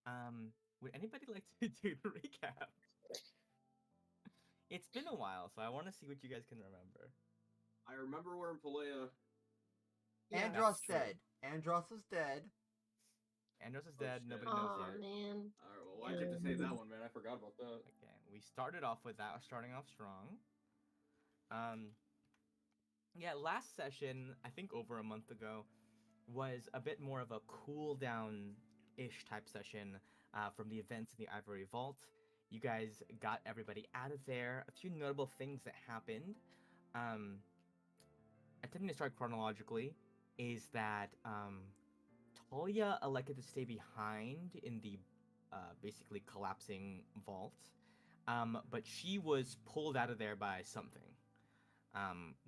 Would anybody like to do the recap? It's been a while, so I want to see what you guys can remember. I remember we're in Palea. Yeah. That's Andros true. dead. Andros is dead. Andros is Oh, dead. shit. Nobody knows Oh yet. man. Alright, well, why'd you have to say that one, man? I forgot about that. Okay, we started off with that, starting off strong. Um, yeah, last session, I think over a month ago, was a bit more of a cool down ish type session from the events in the Ivory Vault. You guys got everybody out of there. A few notable things that happened. Um, Attempting to start chronologically, is that Talia elected to stay behind in the basically collapsing vault, but she was pulled out of there by something.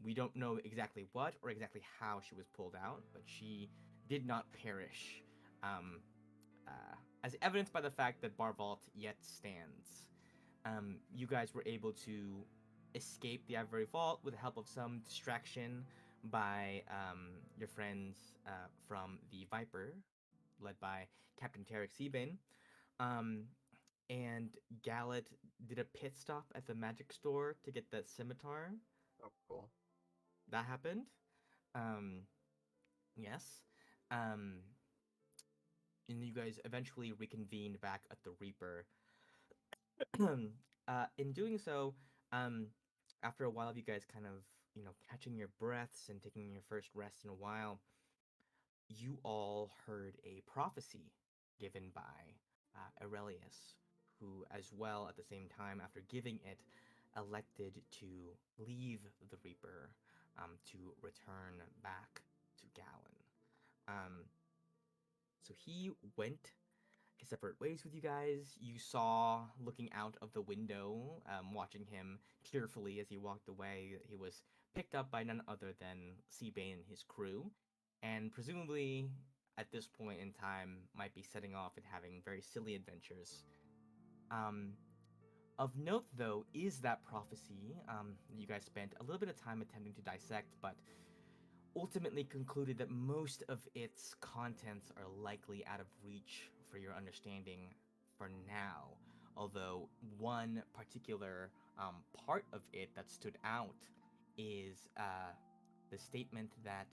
We don't know exactly what or exactly how she was pulled out, but she did not perish, um, as evidenced by the fact that Bar Vault yet stands. You guys were able to escape the Ivory Vault with the help of some distraction by your friends from the Viper, led by Captain Tarek Sebane. Um, and Gallet did a pit stop at the magic store to get that scimitar. Oh, cool. That happened. Um, yes. Um, and you guys eventually reconvened back at the Reaper. In doing so, um, after a while of you guys kind of, catching your breaths and taking your first rest in a while, you all heard a prophecy given by Aurelius, who, as well, at the same time, after giving it, elected to leave the Reaper to return back to Gallon. Um, so he went his separate ways with you guys. You saw, looking out of the window, watching him tearfully as he walked away, that he was picked up by none other than Seabane and his crew, and presumably at this point in time might be setting off and having very silly adventures. Um, of note, though, is that prophecy you guys spent a little bit of time attempting to dissect, but ultimately concluded that most of its contents are likely out of reach for your understanding for now. Although one particular part of it that stood out is the statement that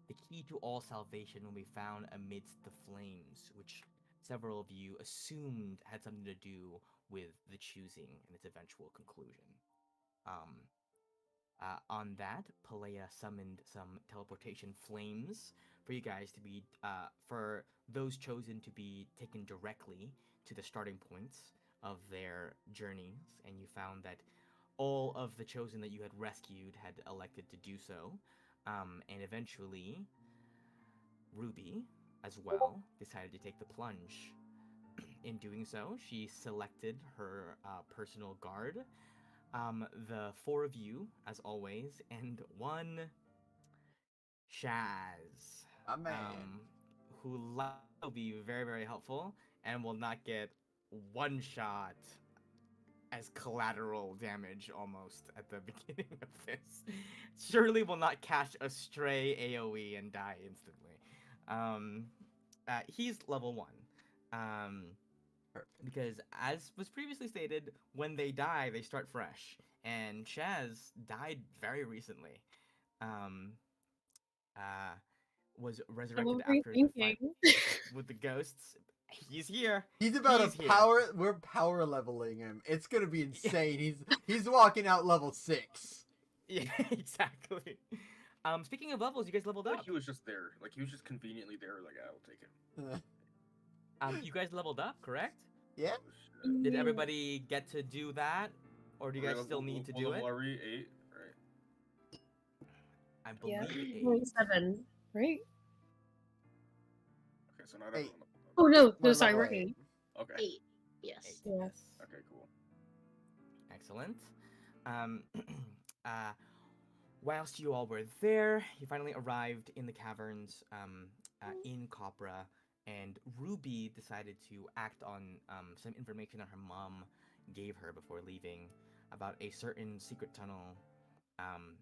the key to all salvation will be found amidst the flames, which several of you assumed had something to do with the choosing and its eventual conclusion. Um, on that, Palea summoned some teleportation flames for you guys to be, for those chosen to be taken directly to the starting points of their journeys, and you found that all of the chosen that you had rescued had elected to do so, and eventually, Ruby, as well, decided to take the plunge. In doing so, she selected her personal guard, the four of you, as always, and one Shaz, My man. who will be very, very helpful and will not get one shot as collateral damage almost at the beginning of this. Surely will not catch a stray AoE and die instantly. Um, he's level 1. Um, Perfect. because as was previously stated, when they die, they start fresh. And Shaz died very recently. Um, uh, was I'm resurrected after the overthinking. fight with the ghosts. He's here. He's about He's to here. power. We're power leveling him. It's gonna be insane. He's walking out level 6. Yeah, exactly. Speaking of levels, you guys leveled Like up. he was just there. Like he was just conveniently there. Like I'll take him. You guys leveled up, correct? Yeah. Oh, shit. Did everybody get to do that, or do you Okay, guys still need to what do level it? are we? 8, right? I Yeah. believe 8. 7, right? Okay, so not 8. everyone. Oh no, We're sorry, level we're 8. 8. Okay. 8. Yes. 8. Yeah. Yes. Okay, cool. Excellent. Um, uh, whilst you all were there, you finally arrived in the caverns in Copra, and Ruby decided to act on some information that her mom gave her before leaving about a certain secret tunnel um,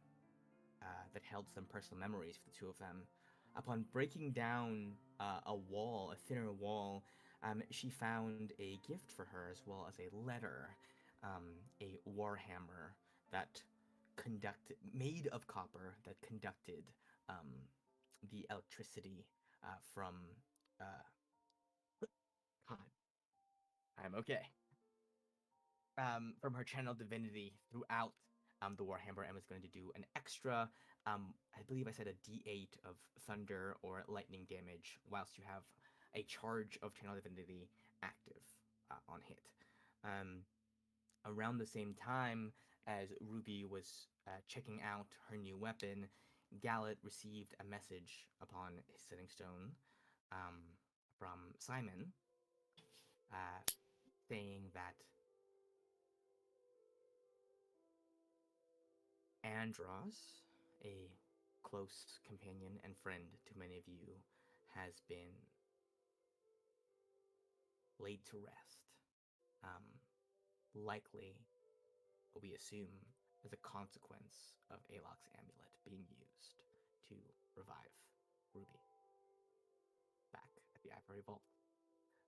that held some personal memories for the two of them. Upon breaking down a wall, a thinner wall, she found a gift for her as well as a letter, a warhammer that made of copper that conducted um, the electricity from. Uh, God, I'm okay. From her channel divinity throughout the Warhammer, and was going to do an extra, I believe I said a D8 of thunder or lightning damage, whilst you have a charge of channel divinity active on hit. Um, Around the same time as Ruby was checking out her new weapon, Gallet received a message upon his setting stone um, from Simon uh, saying that Andros, a close companion and friend to many of you, has been laid to rest. Likely, we assume, as a consequence of Alok's amulet being used to revive Ruby back at the Ivory Vault.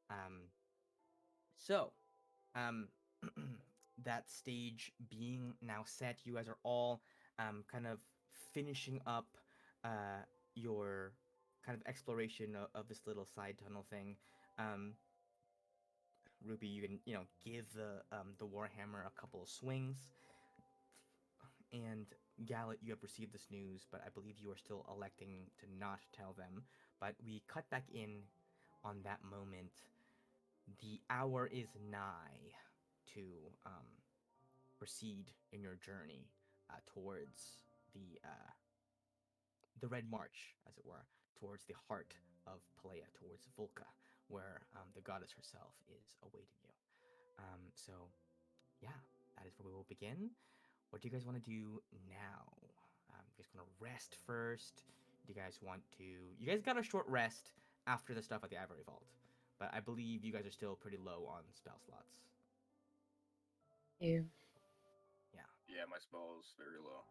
Um, so, um, that stage being now set, you guys are all kind of finishing up uh, your kind of exploration of this little side tunnel thing. Um, Ruby, you can give the warhammer a couple of swings, and Gallet, you have received this news, but I believe you are still electing to not tell them. But we cut back in on that moment. The hour is nigh to proceed in your journey towards the Red March, as it were, towards the heart of Pelea, towards Volca, where the goddess herself is awaiting you. So, yeah, that is where we will begin. What do you guys want to do now? You guys want to rest first? Do you guys want to? You guys got a short rest after the stuff at the Ivory Vault, but I believe you guys are still pretty low on spell slots. Yeah. Yeah, my spell is very low.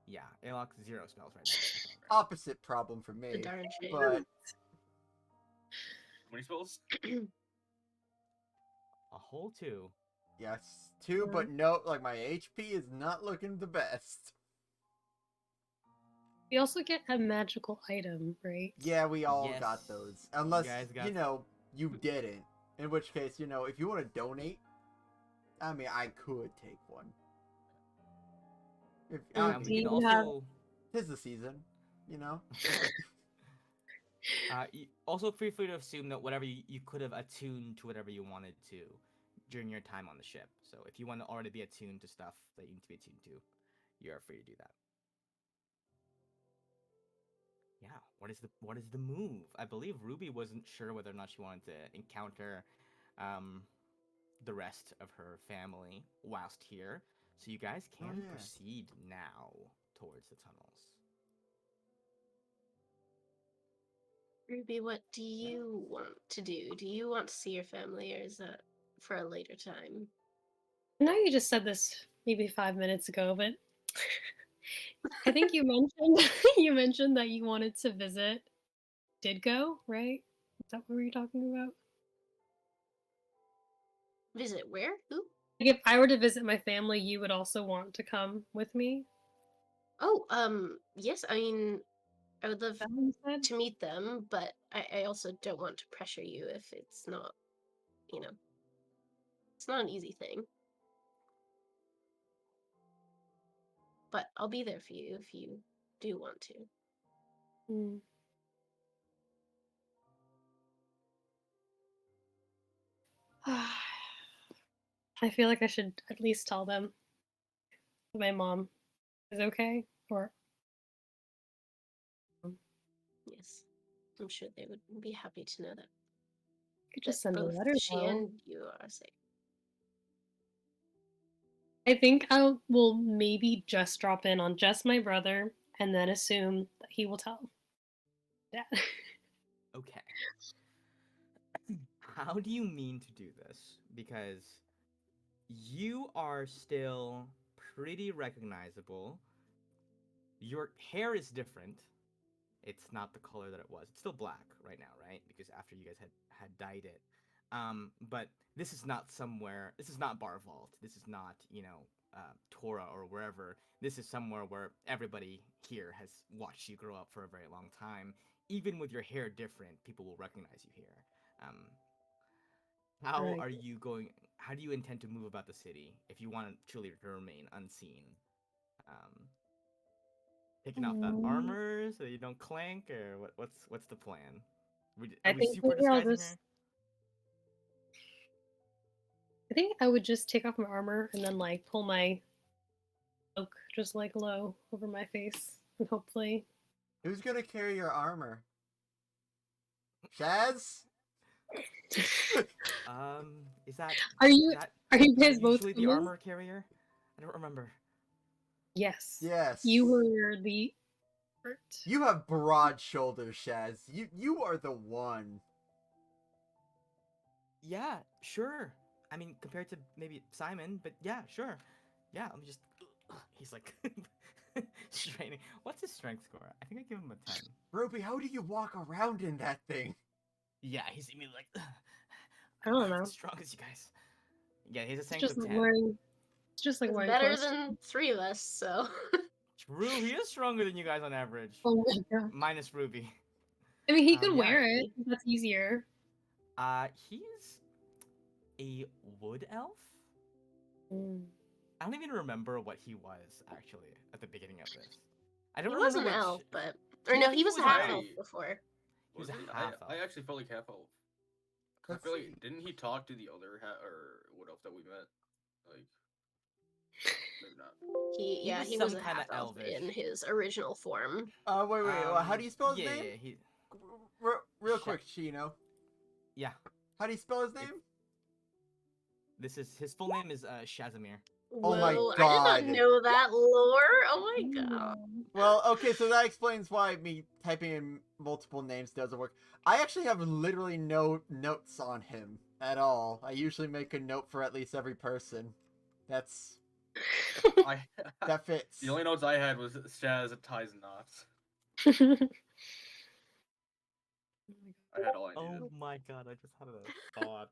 Yeah, Alok 0 spells right now. Opposite problem for The me, darn shame. but How many spells? A whole 2. yes, two. Yeah. But no, like my HP is not looking the best. We also get a magical item, right? Yeah, we all Yes, got those, unless guys got- you didn't. In which case, if you want to donate, I mean, I could take one. If We Do can you have- also. tis the season, you know. Also, feel free to assume that whatever you could have attuned to whatever you wanted to during your time on the ship. So if you want to already be attuned to stuff that you need to be attuned to, you are free to do that. Yeah, what is the move? I believe Ruby wasn't sure whether or not she wanted to encounter the rest of her family whilst here. So you guys can yeah. proceed now towards the tunnels. Ruby, what do you want to do? Do you want to see your family, or is that for a later time? I know you just said this maybe 5 minutes ago, but I think you mentioned you mentioned that you wanted to visit Didgo, right? Is that what we were talking about? Visit where? Who? Like if I were to visit my family, you would also want to come with me? Oh, yes. I mean, I would love Is that what you said? to meet them, but I also don't want to pressure you if it's not, you know, it's not an easy thing. But I'll be there for you if you do want to. Hmm. I feel like I should at least tell them that my mom is okay, or Yes, I'm sure they would be happy to know that. I could That just send a both letter. she though. and you are safe. I think I will maybe just drop in on just my brother and then assume that he will tell Dad. Okay. How do you mean to do this? Because you are still pretty recognizable. Your hair is different. It's not the color that it was. It's still black right now, right? Because after you guys had dyed it. But this is not somewhere. This is not Bar Vault. This is not Torah or wherever. This is somewhere where everybody here has watched you grow up for a very long time. Even with your hair different, people will recognize you here. Um, how Right. are you going? How do you intend to move about the city if you want to truly remain unseen? Um, Taking off that Mm, armor so you don't clank, or what's the plan? Are I we think super maybe I'll disguising just. her? I think I would just take off my armor and then like pull my cloak just like low over my face, and hopefully. Who's gonna carry your armor? Shaz? Is that Are is you that are you is that guys both usually the human? armor carrier? I don't remember. Yes. Yes. You were the expert. You have broad shoulders, Shaz. You are the one. Yeah, sure. I mean, compared to maybe Simon, but yeah, sure. Yeah, let me just. He's like straining. What's his strength score? I think I give him a 10. Ruby, how do you walk around in that thing? Yeah, he's immediately like, I I'm don't not know. as strong as you guys. Yeah, he's a It's strength just of like 10. wearing. It's just like It's wearing better clothes. than three of us, so. True, he is stronger than you guys on average. Oh my god. Minus Ruby. I mean, he could Yeah. wear it. That's easier. He's a wood elf. Mm. I don't even remember what he was actually at the beginning of this. I don't He was remember an what. elf, but. Or I no, think he he was a was an half elf. elf before. He was Was a he? half elf. I actually felt like half elf. 'Cause I Let's feel see. like didn't he talk to the other or wood elf that we met? Like maybe not. He was He was some a kind of half elf elvish. in his original form. Wait. Well, how do you spell his Yeah, name? yeah, he. Real Sha- quick, Chino. yeah. How do you spell his It, name? this is his full name is Shazamir. Oh my Whoa, I did not god. know that lore. Oh my god. Mm. Well, okay, so that explains why me typing in multiple names doesn't work. I actually have literally no notes on him at all. I usually make a note for at least every person. That's I that fits. the only notes I had was Shaz ties knots. I had all I needed. Oh my god, I just had a thought.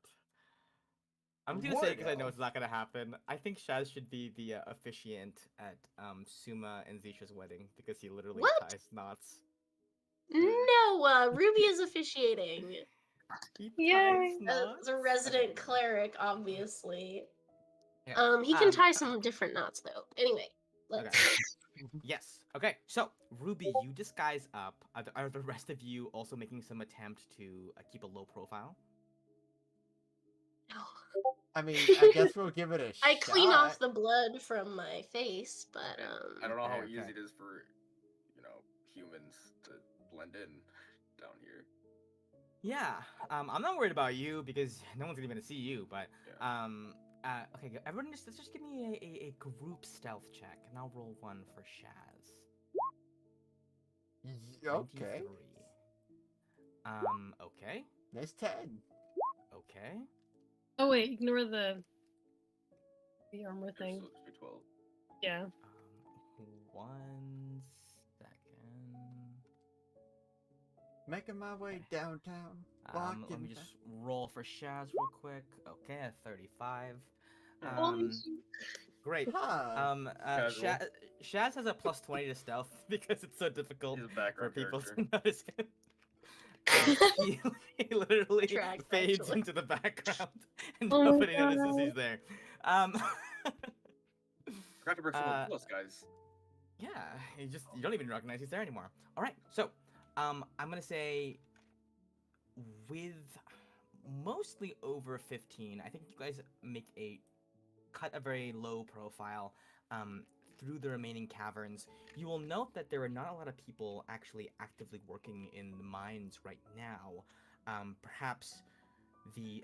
I'm just gonna say it Wood because I know elf. it's not gonna happen. I think Shaz should be the officiant at Suma and Zisha's wedding because he literally What? ties knots. No, Ruby is officiating. He ties Yay. knots. As a resident Okay. cleric, obviously. Yeah. He can tie some different knots though. Anyway, let's. Yes. Okay. So Ruby, you disguise up. Are the rest of you also making some attempt to keep a low profile? I mean, I guess we'll give it a I shot. clean off the blood from my face, but I don't know how Okay, easy okay. it is for humans to blend in down here. Yeah. I'm not worried about you because no one's even gonna see you. But Yeah. okay. Everyone, let's just give me a group stealth check, and I'll roll one for Shaz. Okay. 23. Okay. Nice 10. Okay. Oh wait, ignore the armor It's thing. supposed to be 12. Yeah. 1 second. Making my way downtown. Let me Walking just roll for Shaz real quick. Okay, a 35. Holy Um, shit. great. Huh. Casual. Shaz has a plus 20 to stealth because it's so difficult He's a for background people character. to notice him. He literally Tracks, fades actually. into the background and Oh my nobody notices God. he's there. Um, Forgot to bring someone Uh, close, guys. yeah, you don't even recognize he's there anymore. All right, so I'm gonna say with mostly over 15. I think you guys cut a very low profile through the remaining caverns. You will note that there are not a lot of people actually actively working in the mines right now. Perhaps the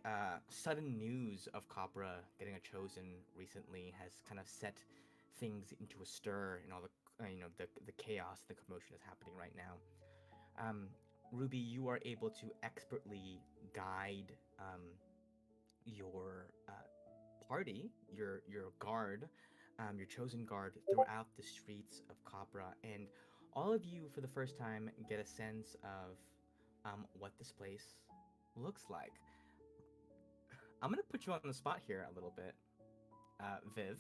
sudden news of Cobra getting a chosen recently has kind of set things into a stir, and all the the chaos, the commotion is happening right now. Ruby, you are able to expertly guide your party, your guard, your chosen guard throughout the streets of Capra, and all of you, for the first time, get a sense of what this place looks like. I'm gonna put you on the spot here a little bit, Viv,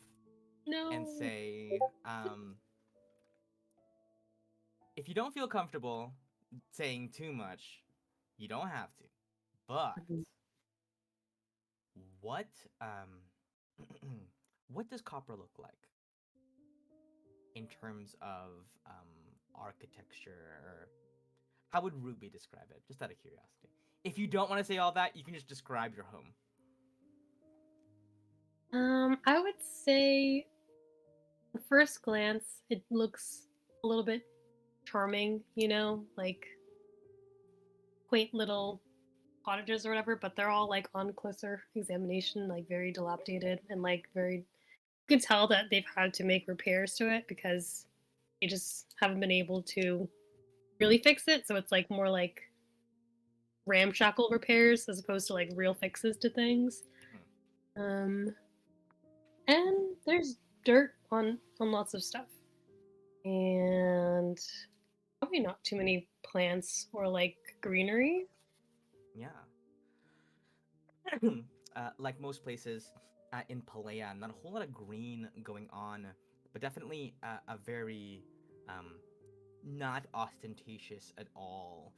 and No. say, if you don't feel comfortable saying too much, you don't have to. But what what does copper look like in terms of architecture? Or how would Ruby describe it? Just out of curiosity. If you don't want to say all that, you can just describe your home. I would say at first glance it looks a little bit charming, you know, like quaint little cottages or whatever, but they're all like on closer examination, like very dilapidated and like very you can tell that they've had to make repairs to it because they just haven't been able to really fix it. So it's like more like ramshackle repairs as opposed to like real fixes to things. Um, and there's dirt on lots of stuff, and probably not too many plants or like greenery. Yeah. Like most places in Palea, not a whole lot of green going on, but definitely a very not ostentatious at all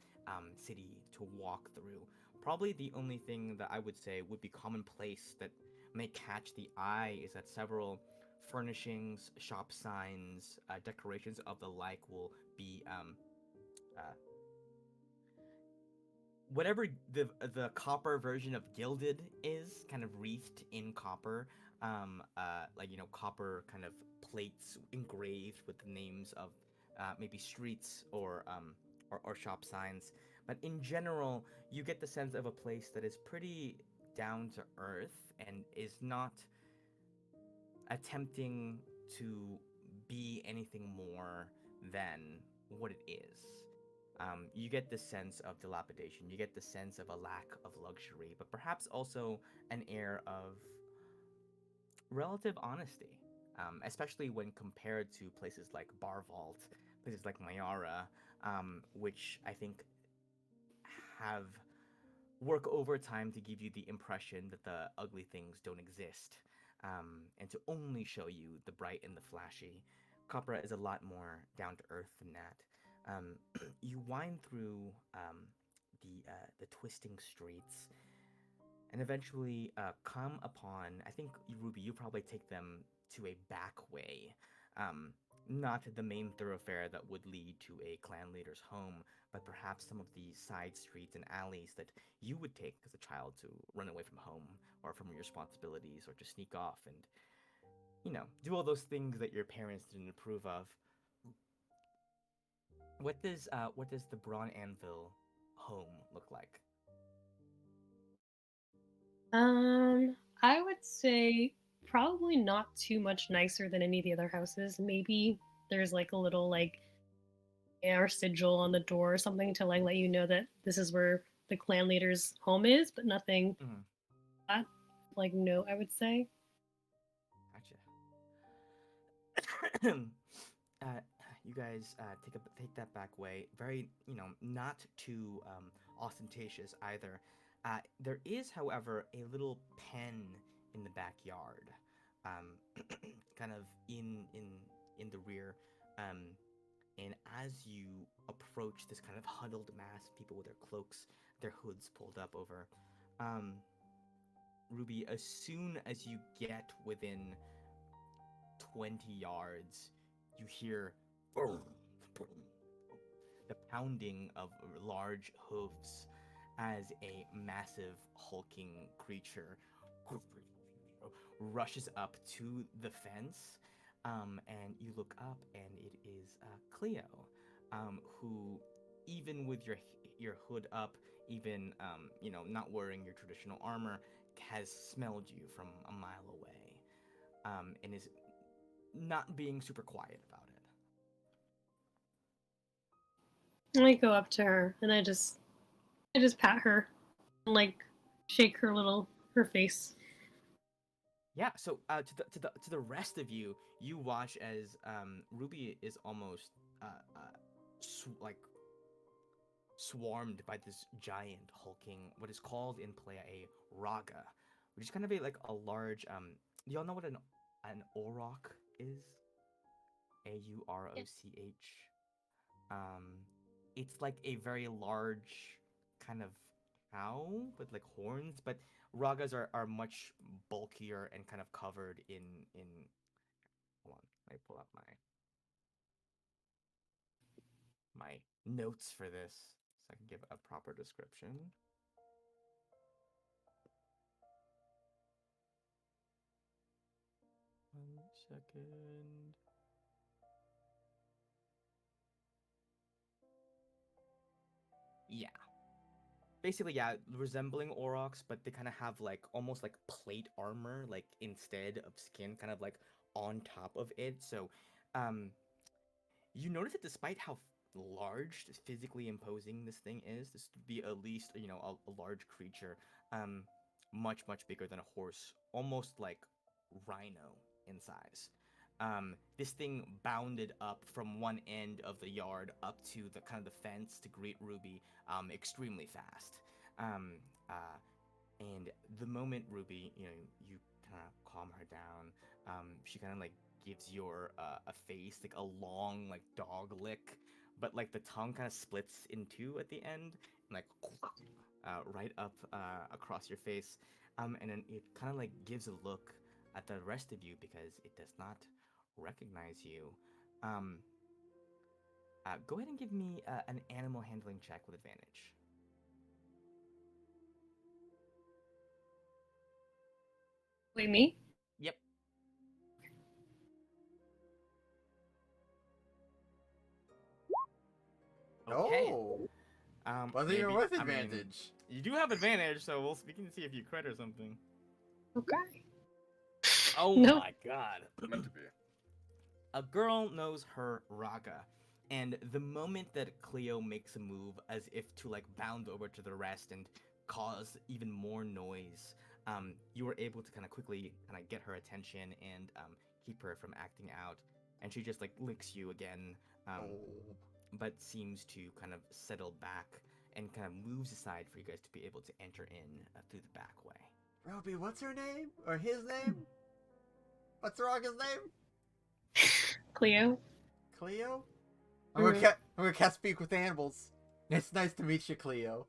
city to walk through. Probably the only thing that I would say would be commonplace that may catch the eye is that several furnishings, shop signs, decorations of the like will be uh, whatever the copper version of gilded is, kind of wreathed in copper, like copper kind of plates engraved with the names of maybe streets or shop signs. But in general, you get the sense of a place that is pretty down to earth and is not attempting to be anything more than what it is. You get the sense of dilapidation, you get the sense of a lack of luxury, but perhaps also an air of relative honesty, especially when compared to places like Bar Vault, places like Mayara, which I think have work overtime to give you the impression that the ugly things don't exist, and to only show you the bright and the flashy. Copra is a lot more down to earth than that. You wind through the twisting streets and eventually come upon. I think Ruby, you probably take them to a back way, um, not the main thoroughfare that would lead to a clan leader's home, but perhaps some of the side streets and alleys that you would take as a child to run away from home or from your responsibilities or to sneak off and do all those things that your parents didn't approve of. What does the Brawn Anvil home look like? I would say probably not too much nicer than any of the other houses. Maybe there's like a little like air sigil on the door or something to like let you know that this is where the clan leader's home is, but nothing Mm, that like no, I would say. gotcha. uh, you guys take that back way. Very, not too ostentatious either. There is, however, a little pen in the backyard, um, kind of in the rear. Um, and as you approach this kind of huddled mass of people with their cloaks, their hoods pulled up over, um, Ruby, as soon as you get within 20 yards, you hear boom, boom, the pounding of large hooves as a massive hulking creature rushes up to the fence. And you look up, and it is Cleo, who, even with your hood up, even not wearing your traditional armor, has smelled you from a mile away, and is not being super quiet about it. I go up to her and I just pat her and like shake her face. Yeah. So to the rest of you, you watch as Ruby is almost like swarmed by this giant hulking, what is called in play a raga, which is kind of a large. Do y'all know what an auroch is? Yes. Auroch. Um, it's like a very large kind of cow with like horns, but ragas are much bulkier and kind of covered in. Hold on, let me pull up my notes for this so I can give a proper description. One second. Yeah. Basically, yeah, resembling aurochs, but they kind of have like almost like plate armor, like instead of skin, kind of like on top of it. So, um, you notice that despite how large, physically imposing this thing is, this would be at least a large creature, um, much bigger than a horse, almost like rhino in size. This thing bounded up from one end of the yard up to the kind of the fence to greet Ruby, extremely fast. Um, uh, and the moment Ruby, you kind of calm her down, she kind of like gives your a face like a long like dog lick, but like the tongue kind of splits in two at the end, and like right up across your face, and then it kind of like gives a look at the rest of you because it does not recognize you. Um, Go ahead and give me an animal handling check with advantage. Wait, me? Yep. Okay. Oh, wasn't even Maybe. with I mean, advantage. you do have advantage, so we can see if you crit or something. Okay. Oh No. my god. Meant to be. A girl knows her raga, and the moment that Cleo makes a move as if to like bound over to the rest and cause even more noise, you were able to kind of quickly kind of get her attention and keep her from acting out. And she just like licks you again, um, Oh, but seems to kind of settle back and kind of moves aside for you guys to be able to enter in through the back way. Roby, what's her name or his name? What's Raga's name? Cleo? Cleo. Mhm. I'm gonna cast Speak with Animals. It's nice to meet you, Cleo.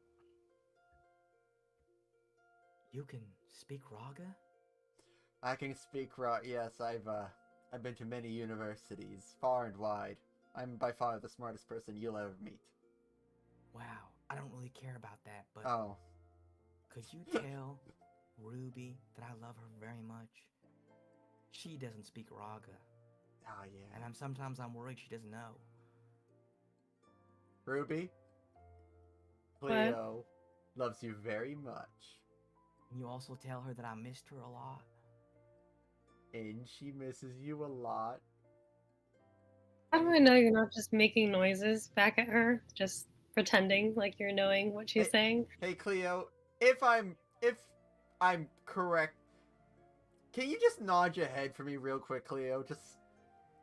You can speak raga? I can speak Yes, I've been to many universities, far and wide. I'm by far the smartest person you'll ever meet. Wow, I don't really care about that, but Oh. could you tell Ruby that I love her very much? She doesn't speak raga, Oh and yeah. sometimes I'm worried she doesn't know. Ruby, What? Cleo loves you very much. Can you also tell her that I missed her a lot? And she misses you a lot. How do I know you're not just making noises back at her? Just pretending like you're knowing what she's Hey, saying? hey Cleo, if I'm correct, can you just nod your head for me real quick, Cleo? Just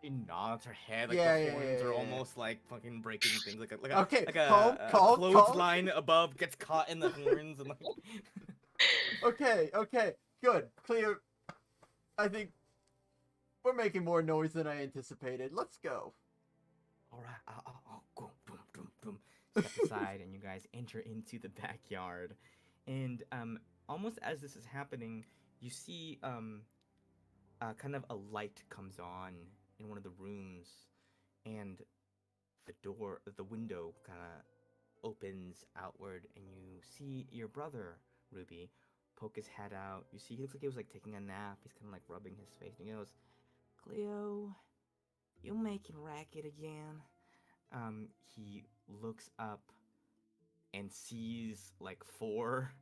She nods her head like the yeah, yeah, horns yeah, are yeah. almost like fucking breaking things, like a like a Okay, like calm, a calm, calm. clothesline above gets caught in the horns and like. Okay, okay, good. Cleo, I think we're making more noise than I anticipated. Let's go. All right, I'll go, boom, boom, boom. Step aside, and you guys enter into the backyard. And almost as this is happening, you see kind of a light comes on in one of the rooms, and the window kind of opens outward, and you see your brother Ruby poke his head out. You see, he looks like he was like taking a nap. He's kind of like rubbing his face, and he goes, "Cleo, you making racket again?" He looks up and sees like four,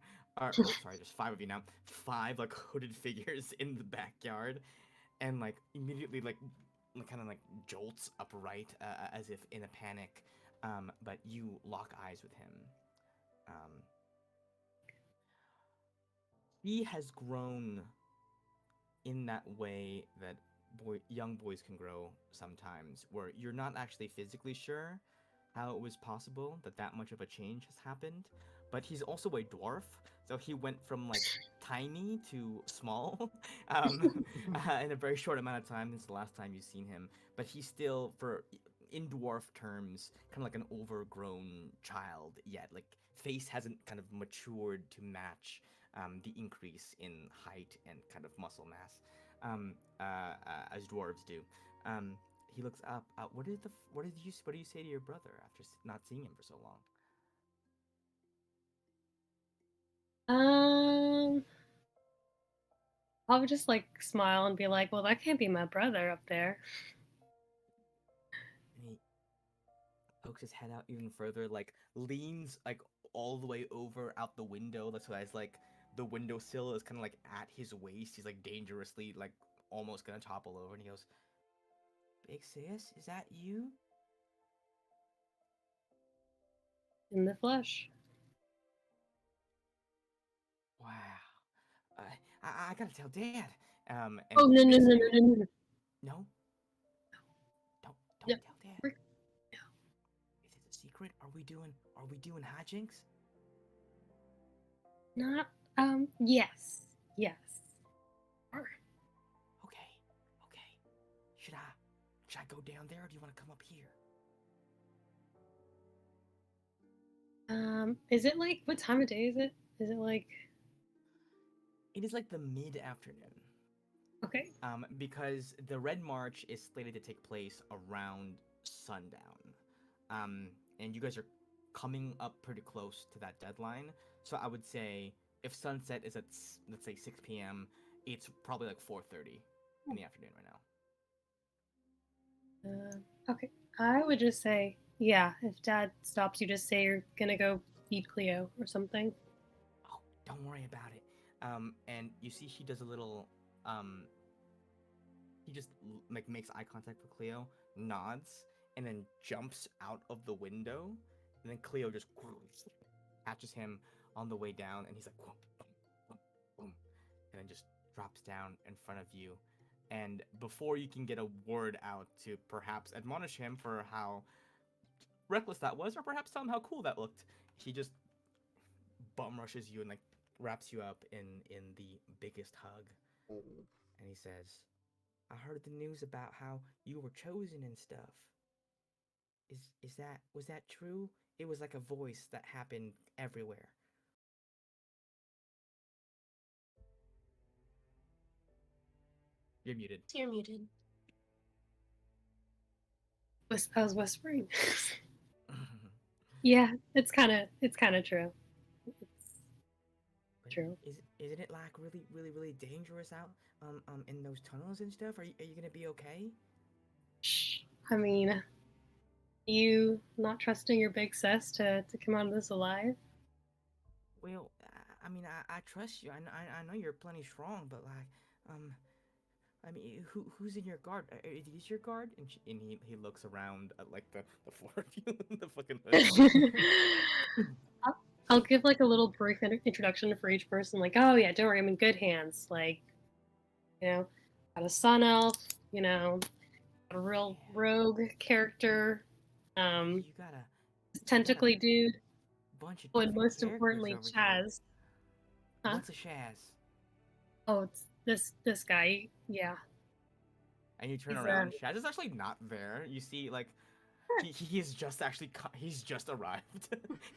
or oh, sorry, there's five of you now. Five like hooded figures in the backyard, and like immediately kind of like jolts upright as if in a panic. But you lock eyes with him. Um, he has grown in that way that young boys can grow sometimes, where you're not actually physically sure, how it was possible that that much of a change has happened. But he's also a dwarf, so he went from like tiny to small in a very short amount of time since the last time you've seen him. But he's still, for in dwarf terms, kind of like an overgrown child yet. Like face hasn't kind of matured to match the increase in height and kind of muscle mass as dwarves do. Um, he looks up. What did you say to your brother after not seeing him for so long? Um, I would just like smile and be like, "Well, that can't be my brother up there." And he pokes his head out even further, like leans like all the way over out the window. That's why it's like the windowsill is kind of like at his waist. He's like dangerously like almost gonna topple over, and he goes, "Big sis, is that you?" In the flesh. Wow. Uh, I gotta tell Dad. And Oh no no Big no Sis, no no no no, don't no. tell Dad. We're Is it a secret? Are we doing hijinks? not. Yes, yes. Or- Okay, okay. Should I should I go down there, or do you want to come up here? Is it like what time of day is it? Is it like It is like the mid-afternoon. okay? Because the Red March is slated to take place around sundown. Um, and you guys are coming up pretty close to that deadline. So I would say if sunset is at let's say 6 p.m., it's probably like 4:30 in the afternoon right now. Okay. I would just say, yeah. If Dad stops you, just say you're gonna go feed Cleo or something. Oh, don't worry about it. And you see she does a little um he just like makes eye contact with Cleo, nods, and then jumps out of the window. And then Cleo just catches him on the way down, and he's like, boom, boom, boom, and then just drops down in front of you. And before you can get a word out to perhaps admonish him for how reckless that was, or perhaps tell him how cool that looked, he just bum rushes you and like wraps you up in the biggest hug, Oh. and he says, "I heard the news about how you were chosen and stuff. Is that was that true? It was like a voice that happened everywhere." You're muted. So you're muted. I was whispering. Yeah, it's kind of true. It's But true. isn't it like really dangerous out in those tunnels and stuff? Are you gonna be okay? Shh. I mean, you not trusting your big sis to come out of this alive? Well, I mean, I trust you. I know you're plenty strong, but like, I mean, who's in your guard? Are these your guard? And he looks around at like the four of you in the fucking hood. I'll, I'll give like a little brief introduction for each person. Like, oh yeah, don't worry, I'm in good hands. Like, you know, got a sun elf. You know, got a real Yeah, rogue character. yeah, Um, you got a tentacly dude. bunch of Oh, and different most characters importantly, over here. Chaz. Huh? What's a Shaz? Oh, it's this guy. Yeah, And you turn he's around, Shaz is actually not there. You see, like, he's just actually he's just arrived.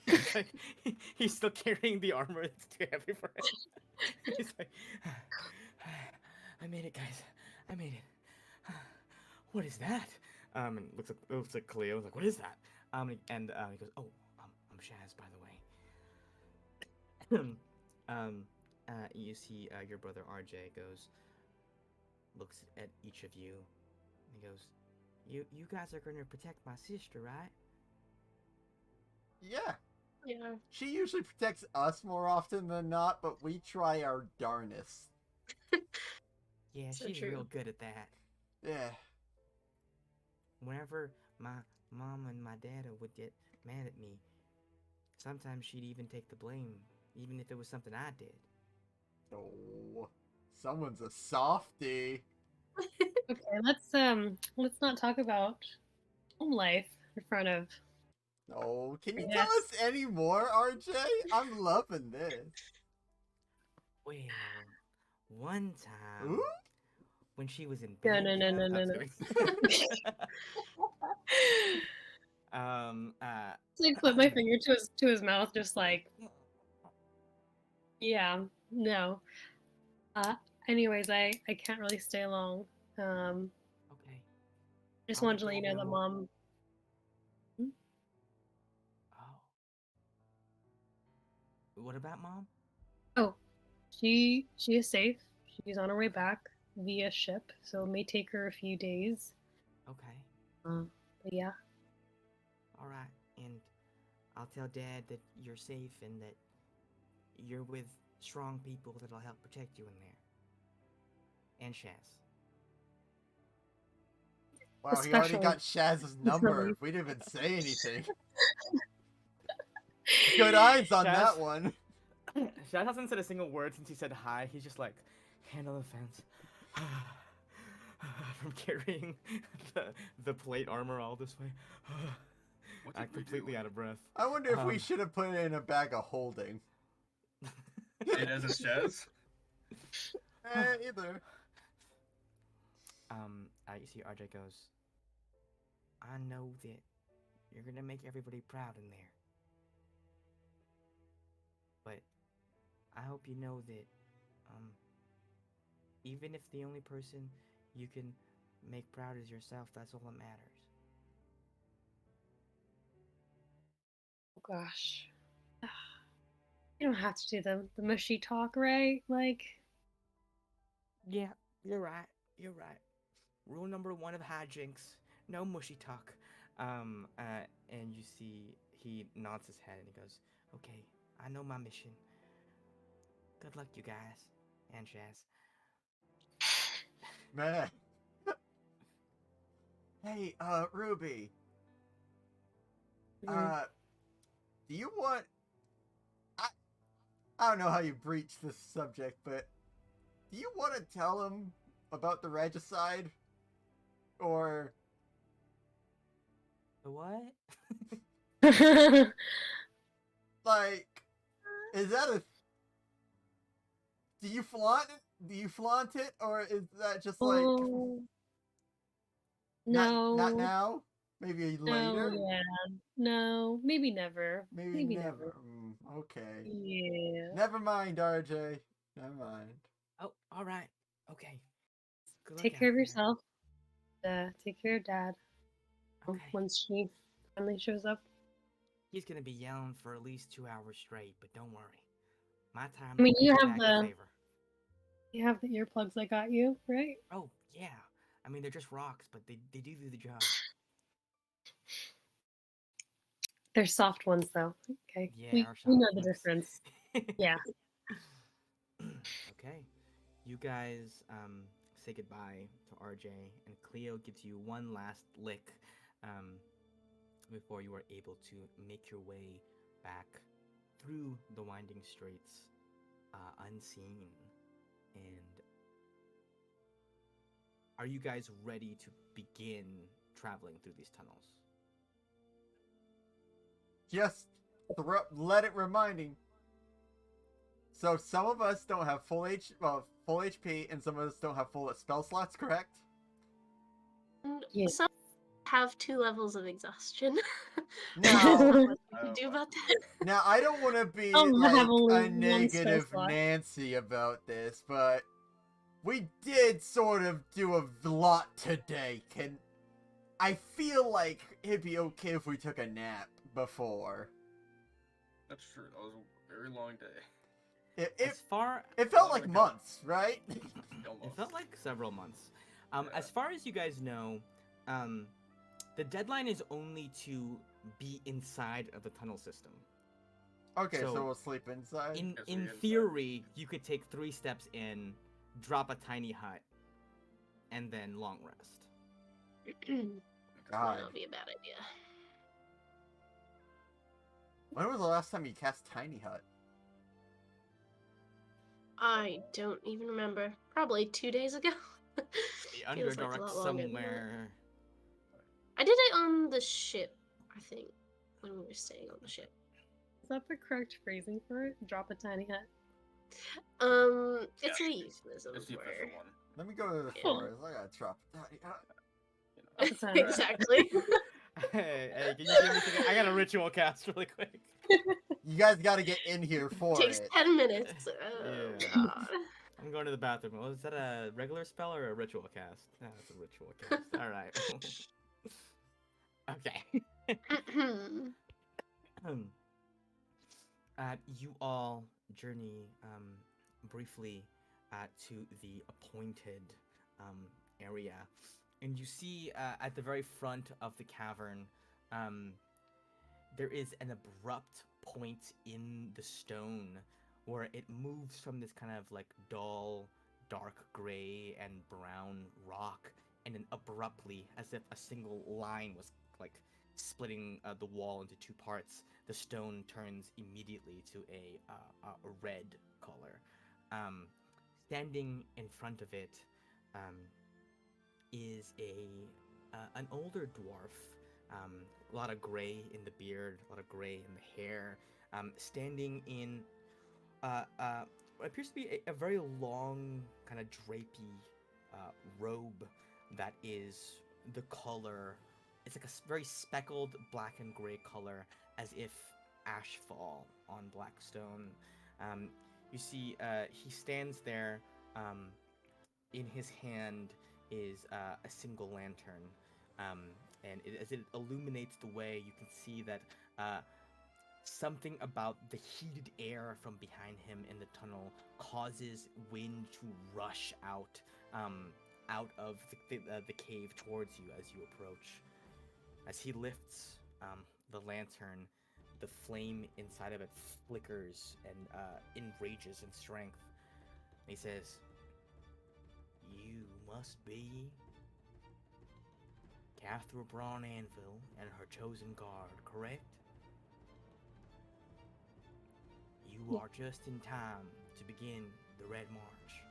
He's like he's still carrying the armor. It's too heavy for him. He's like, I made it, guys. I made it. What is that? And looks like Cleo. Like, what is that? And he goes, oh, I'm Shaz, by the way. You see, your brother RJ looks at each of you, and he goes, you guys are gonna protect my sister, right? Yeah. Yeah. She usually protects us more often than not, but we try our darnest. Yeah, So she's real true. good at that. Yeah. Whenever my mom and my dad would get mad at me, sometimes she'd even take the blame, even if it was something I did. Oh, someone's a softie. okay. Let's not talk about home life in front of Oh, can you tell Yes. us any more, RJ? I'm loving this. Well, one time Ooh? when she was in No, band no, no, camp, no, I'm no, just no. kidding. um, uh, Like put my finger to his mouth, just like, yeah, no. Uh, anyways, I can't really stay long. okay. Just I'll wanted let to let you Dad know that know. mom. Oh, what about mom? Oh, she is safe. She's on her way back via ship, so it may take her a few days. Okay, But yeah, all right. And I'll tell Dad that you're safe and that you're with strong people that'll help protect you in there. And Shaz. Wow, he already especially got Shaz's for number. me. We didn't even say anything. Good eyes on Shaz, that one. Shaz hasn't said a single word since he said hi. He's just like, handle the fence. From carrying the plate armor all this way. What I'm did we completely do? out of breath. I wonder if we Um, should have put it in a bag of holding. It as a Chaz? Either. You see RJ goes, I know that you're gonna make everybody proud in there. But I hope you know that, um, even if the only person you can make proud is yourself, that's all that matters. Oh gosh, you don't have to do the mushy talk, right? Like, Yeah, you're right. You're right. Rule number one of hijinks: no mushy talk. And you see he nods his head and he goes, "Okay, I know my mission. Good luck, you guys." And Shaz. Man. Hey, Ruby. mm, Do you want... I, I don't know how you breached this subject, but do you want to tell him about the regicide? Or... The what? Like... Is that a... Do you flaunt it? Do you flaunt it? Or is that just like... oh Not no, now? Maybe no, later? yeah, no, maybe never, Maybe maybe never. never. Okay. Yeah, Never mind, RJ. Never mind. Oh, all right. Okay. Good luck take out care of there. yourself. Take care of Dad Okay. once she finally shows up. He's gonna be yelling for at least 2 hours straight, but don't worry. My I mean, timing will be back in favor. you have the earplugs I got you, right? Oh, yeah. I mean, they're just rocks, but they do the job. They're soft ones though. Okay, Yeah, our we soft know the ones. difference. Yeah. Okay. You guys say goodbye to RJ, and Cleo gives you one last lick um, before you are able to make your way back through the winding streets unseen. And are you guys ready to begin traveling through these tunnels? Just let it reminding. So some of us don't have full HP, and some of us don't have full spell slots. Correct? And Yeah. some have 2 levels of exhaustion. Now, What you I can don't do like about that. that? now I don't want to be Some have like only a one spell negative slot. Nancy about this, but we did sort of do a lot today. I feel like it'd be okay if we took a nap before. That's true. That was a very long day. As far It felt Longer like than months, right? it Almost. felt like several months. Yeah. As far as you guys know, the deadline is only to be inside of the tunnel system. Okay, so So, we'll sleep inside. In Yes, we in inside. theory, you could take 3 steps in, drop a tiny hut, and then long rest. God. Might not be a bad idea. When was the last time you cast Tiny Hut? I don't even remember. Probably 2 days ago. The Feels like a Underdark lot longer than that. somewhere. I did it on the ship, I think. when we were staying on the ship. Is that the correct phrasing for it? Drop a tiny hut. It's Yeah. a euphemism It's the for official one. Let me go to the Yeah. forest. I gotta drop it. You know. Drop a tiny hut. exactly. Hey, can you give me a second? I got a ritual cast really quick. You guys gotta get in here for Takes it. 10 minutes. Oh Yeah. god. I'm going to the bathroom. Well, is that a regular spell or a ritual cast? Ah, it's a ritual cast. All right. Okay. You all journey briefly to the appointed area, and you see at the very front of the cavern, um, there is an abrupt point in the stone where it moves from this kind of like dull, dark gray and brown rock, and then abruptly, as if a single line was like splitting the wall into two parts, the stone turns immediately to a red color. Um, Standing in front of it um, is an older dwarf. A lot of gray in the beard, a lot of gray in the hair. Standing in what appears to be a very long, kind of drapey robe that is the color. It's like a very speckled black and gray color, as if ashfall on black stone. Um, you see, he stands there. Um, in his hand is a single lantern, um, and as it illuminates the way, you can see that something about the heated air from behind him in the tunnel causes wind to rush out of the cave towards you as you approach. As he lifts the lantern, the flame inside of it flickers and enrages in strength. He says, "You must be Cathra Braun Anvil and her chosen guard, correct? You are just in time to begin the Red March.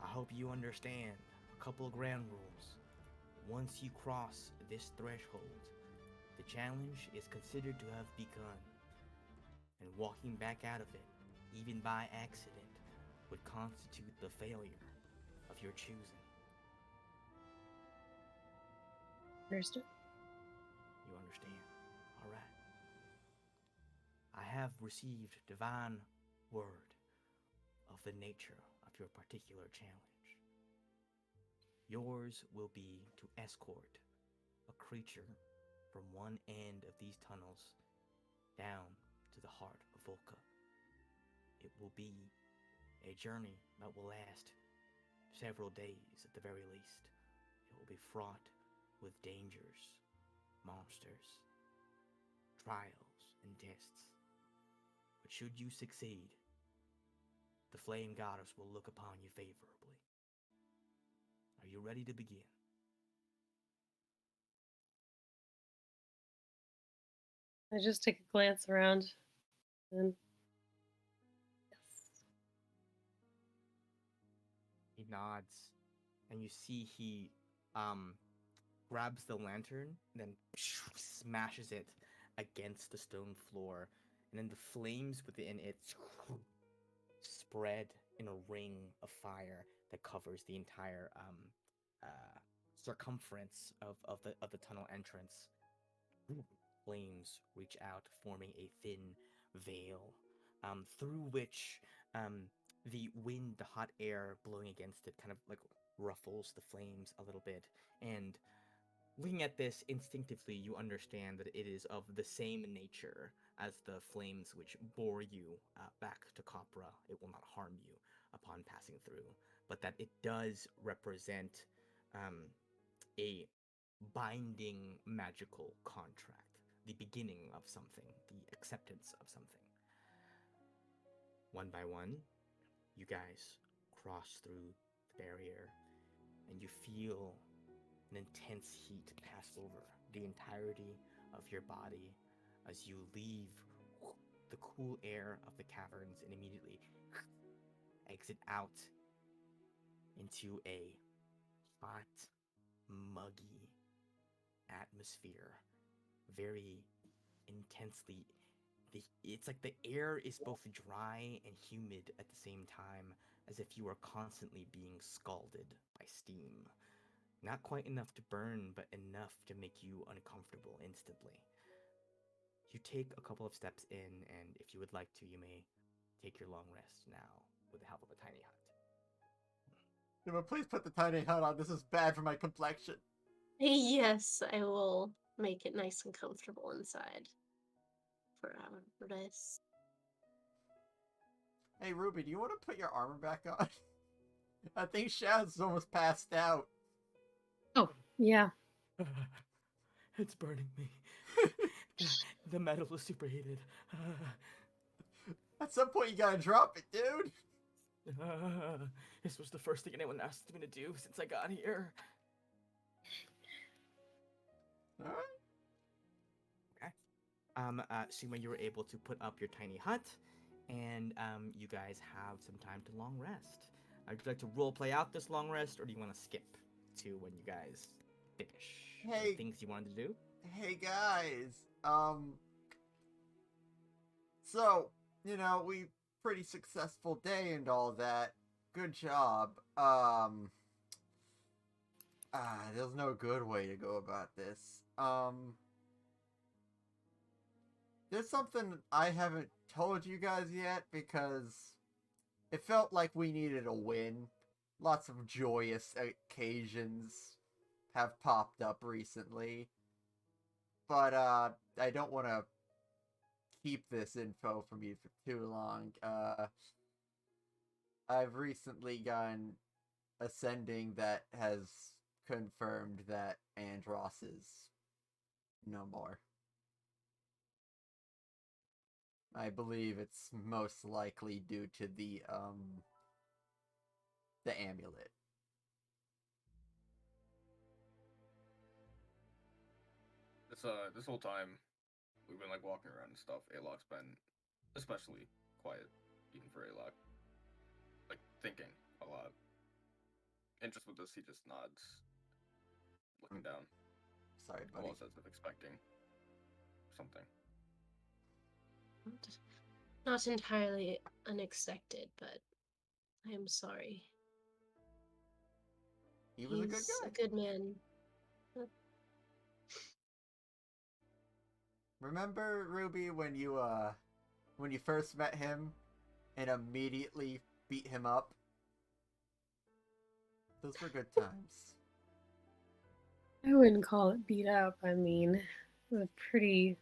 I hope you understand a couple of ground rules. Once you cross this threshold, the challenge is considered to have begun, and walking back out of it, even by accident, would constitute the failure of your choosing. Understood. You understand? All right. I have received divine word of the nature of your particular challenge. Yours will be to escort a creature from one end of these tunnels down to the heart of Volca. It will be a journey that will last several days at the very least. It will be fraught with dangers, monsters, trials, and tests. But should you succeed, the Flame Goddess will look upon you favorably. Are you ready to begin?" I just take a glance around and yes. He nods, and you see he um grabs the lantern and then smashes it against the stone floor, and then the flames within it spread in a ring of fire that covers the entire circumference of the tunnel entrance. Flames reach out, forming a thin veil, through which the wind, the hot air blowing against it, kind of like ruffles the flames a little bit. And looking at this instinctively, you understand that it is of the same nature as the flames which bore you back to Copra. It will not harm you upon passing through, but that it does represent a binding magical contract, the beginning of something, the acceptance of something. One by one, you guys cross through the barrier, and you feel an intense heat pass over the entirety of your body as you leave the cool air of the caverns and immediately exit out into a hot, muggy atmosphere very intensely. It's like the air is both dry and humid at the same time, as if you are constantly being scalded by steam. Not quite enough to burn, but enough to make you uncomfortable instantly. You take a couple of steps in, and if you would like to, you may take your long rest now with the help of a tiny hut. Emma, please put the tiny hut on. This is bad for my complexion. Yes, I will make it nice and comfortable inside for our rest. Hey, Ruby, do you want to put your armor back on? I think Shaz's almost passed out. Oh, yeah. It's burning me. The metal is superheated. At some point, you gotta drop it, dude. This was the first thing anyone asked me to do since I got here. All right. Suma, you were able to put up your tiny hut, and you guys have some time to long rest. Would you like to role play out this long rest, or do you want to skip to when you guys finish Hey. things you wanted to do? Hey guys. So, you know, we pretty successful day and all that. Good job. There's no good way to go about this. There's something I haven't told you guys yet because it felt like we needed a win. Lots of joyous occasions have popped up recently. But I don't want to keep this info from you for too long. I've recently gotten a sending that has confirmed that Andros is no more. I believe it's most likely due to the amulet. This whole time we've been like walking around and stuff. Alok's been especially quiet, even for Alok. Like thinking a lot. And just with this, he just nods, looking down, Sorry, buddy. almost as if expecting something. Not entirely unexpected, but I am sorry. He was a good He's guy. a good man. Remember, Ruby, when you first met him and immediately beat him up? Those were good times. I wouldn't call it beat up. I mean, it was a pretty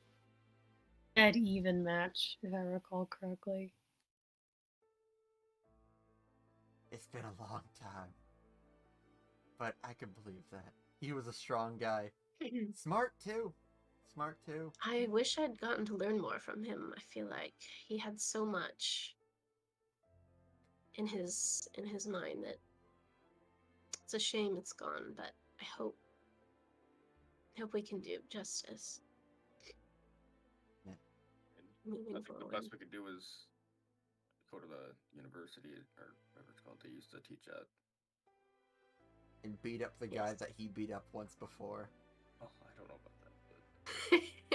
dead even match, if I recall correctly. It's been a long time. But I can believe that. He was a strong guy. Smart too. Smart too. I wish I'd gotten to learn more from him. I feel like he had so much in his mind that it's a shame it's gone, but I hope we can do justice. Yeah. And Moving I think forward. the best we could do is go to the university or whatever it's called they used to teach at. And beat up the guy Yes. that he beat up once before. Oh, I don't know about that,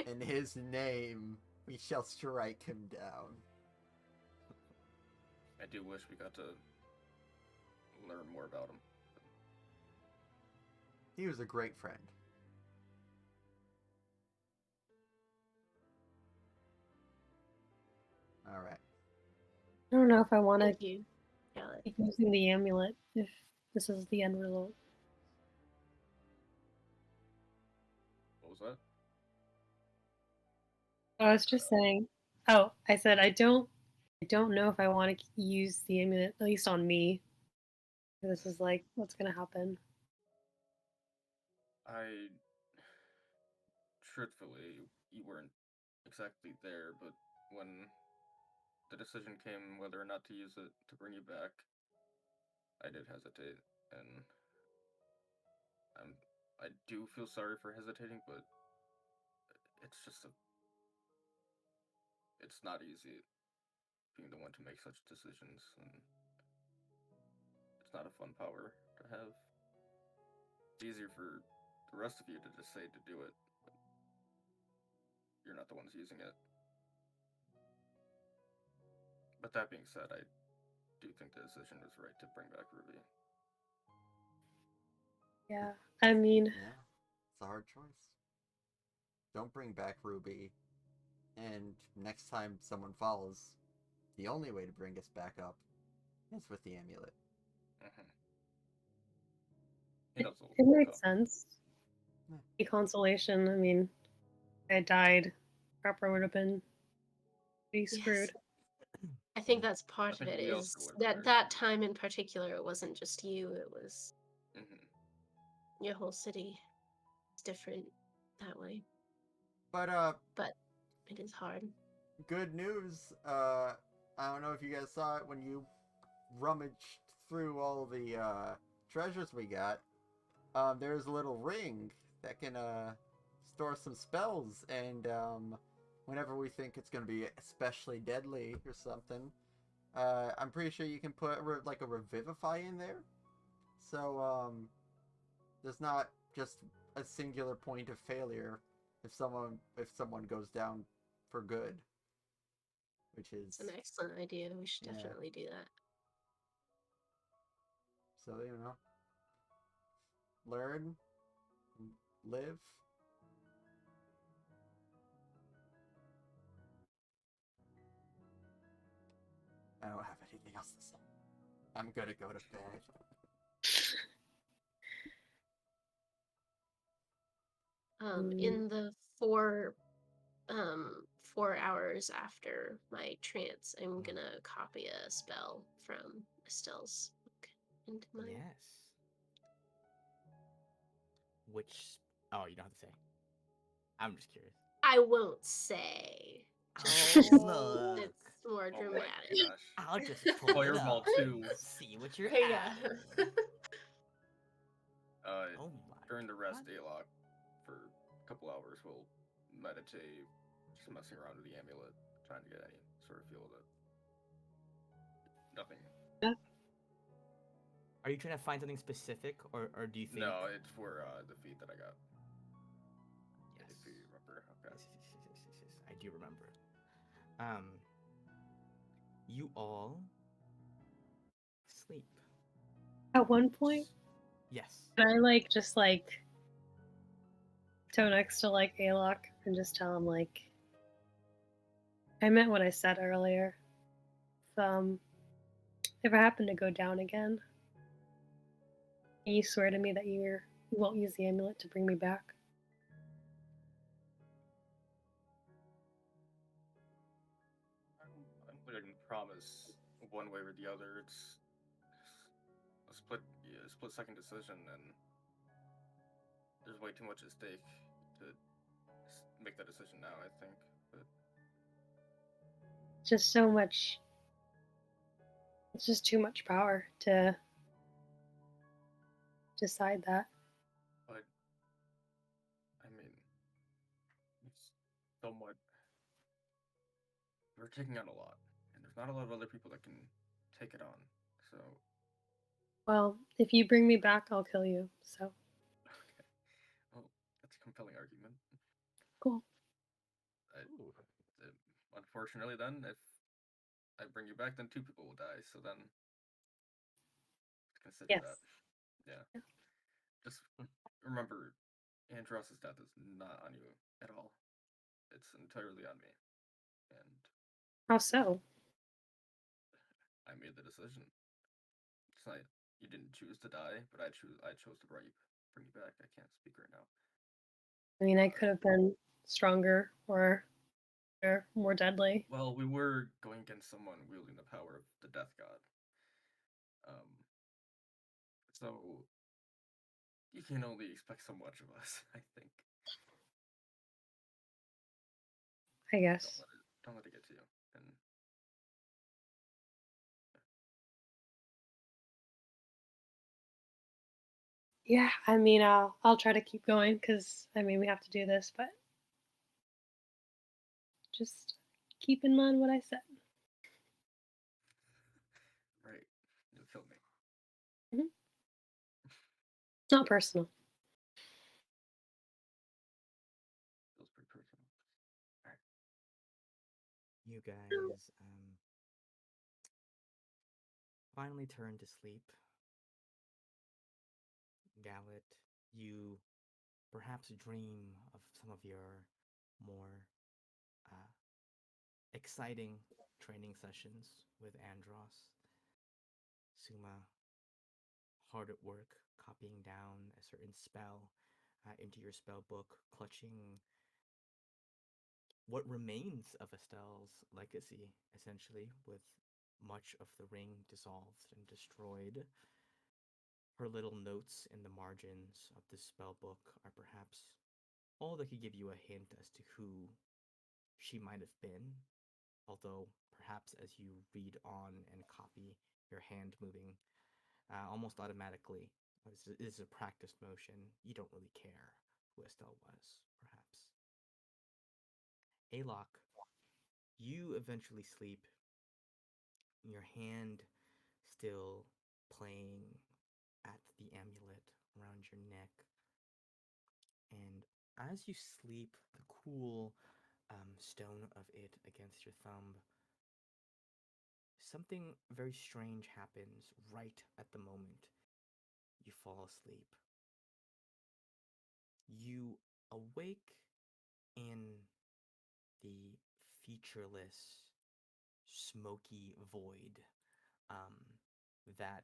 but In his name, we shall strike him down. I do wish we got to learn more about him. He was a great friend. Alright. I don't know if I want to Thank you, Alec. keep using the amulet if this is the end result. What was that? I was just saying. Oh, I said I don't know if I want to use the amulet, at least on me. This is like what's gonna happen. Truthfully, you weren't exactly there, but when the decision came whether or not to use it to bring you back, I did hesitate, and I do feel sorry for hesitating, but it's just it's not easy being the one to make such decisions, and it's not a fun power to have. It's easier for the rest of you to just say to do it. you're not the ones using it. But that being said, I do think the decision was right to bring back Ruby. Yeah. I mean, Yeah, it's a hard choice. Don't bring back Ruby, and next time someone falls, the only way to bring us back up is with the amulet. Mm-hmm. it, That's a it little made tough. sense. Yeah. The consolation. I mean, I died. Proper would have been pretty Yes. screwed. I think that's part I of think it. we also Is would have been that very screwed. time in particular? It wasn't just you. It was Mm-hmm. your whole city. It's different that way, But but it is hard. good news. I don't know if you guys saw it when you rummaged through all the treasures we got. There's a little ring that can store some spells, and whenever we think it's gonna be especially deadly or something, I'm pretty sure you can put like a revivify in there. So there's not just a singular point of failure if someone goes down for good, which is It's an excellent idea. We should yeah. definitely do that. So learn, live. I don't have anything else to say. I'm gonna go to bed. In the 4 hours after my trance, I'm gonna copy a spell from Estelle's book into mine. Yes. Which? Oh, you don't have to say. I'm just curious. I won't say. Oh, Just look. it's more Oh my dramatic. gosh. I'll just pull it Fireball up. 2. See what you're Yeah. at. Oh my During the rest, God. Alok, for a couple hours, we'll meditate, just messing around with the amulet, trying to get any sort of feel of it. Nothing. Are you trying to find something specific, or do you think? No, it's for the feat that I got. Yes. If you remember. Okay. Yes. I do remember. You all sleep. At one point, Yes. can I just toe next to Alok and just tell him I meant what I said earlier. If I happen to go down again, can you swear to me that you won't use the amulet to bring me back? I wouldn't promise one way or the other. It's a split second decision, and there's way too much at stake to make that decision now. I think, but Just so much. It's just too much power to decide that. but I mean, it's somewhat. We're taking on a lot, and there's not a lot of other people that can take it on. So, Well, if you bring me back, I'll kill you. So okay. Well, that's a compelling argument. cool. Unfortunately, then, if I bring you back, then two people will die. So then, consider Yes. that. Yeah. Just remember, Andros's death is not on you at all. It's entirely on me. And How so? I made the decision. It's not you didn't choose to die, but I chose to bring you back. I can't speak right now. I mean, I could have been stronger or more deadly. Well, we were going against someone wielding the power of the Death God. So you can only expect so much of us, I think. I guess. Don't let it get to you. And Yeah, I mean, I'll try to keep going because I mean we have to do this, but just keep in mind what I said. right, you'll kill me. Mhm. Not personal. Feels pretty personal. finally turn to sleep. Gallet, you perhaps dream of some of your more uh, exciting training sessions with Andros. Suma, hard at work, copying down a certain spell into your spell book, clutching what remains of Estelle's legacy, essentially, with much of the ring dissolved and destroyed. Her little notes in the margins of this spell book are perhaps all that could give you a hint as to who she might have been, although perhaps as you read on and copy, your hand moving almost automatically. This is a practiced motion. You don't really care who Estelle was, perhaps. Alok, you eventually sleep, your hand still playing at the amulet around your neck. And as you sleep, the cool stone of it against your thumb, something very strange happens right at the moment you fall asleep. You awake in the featureless, smoky void um, that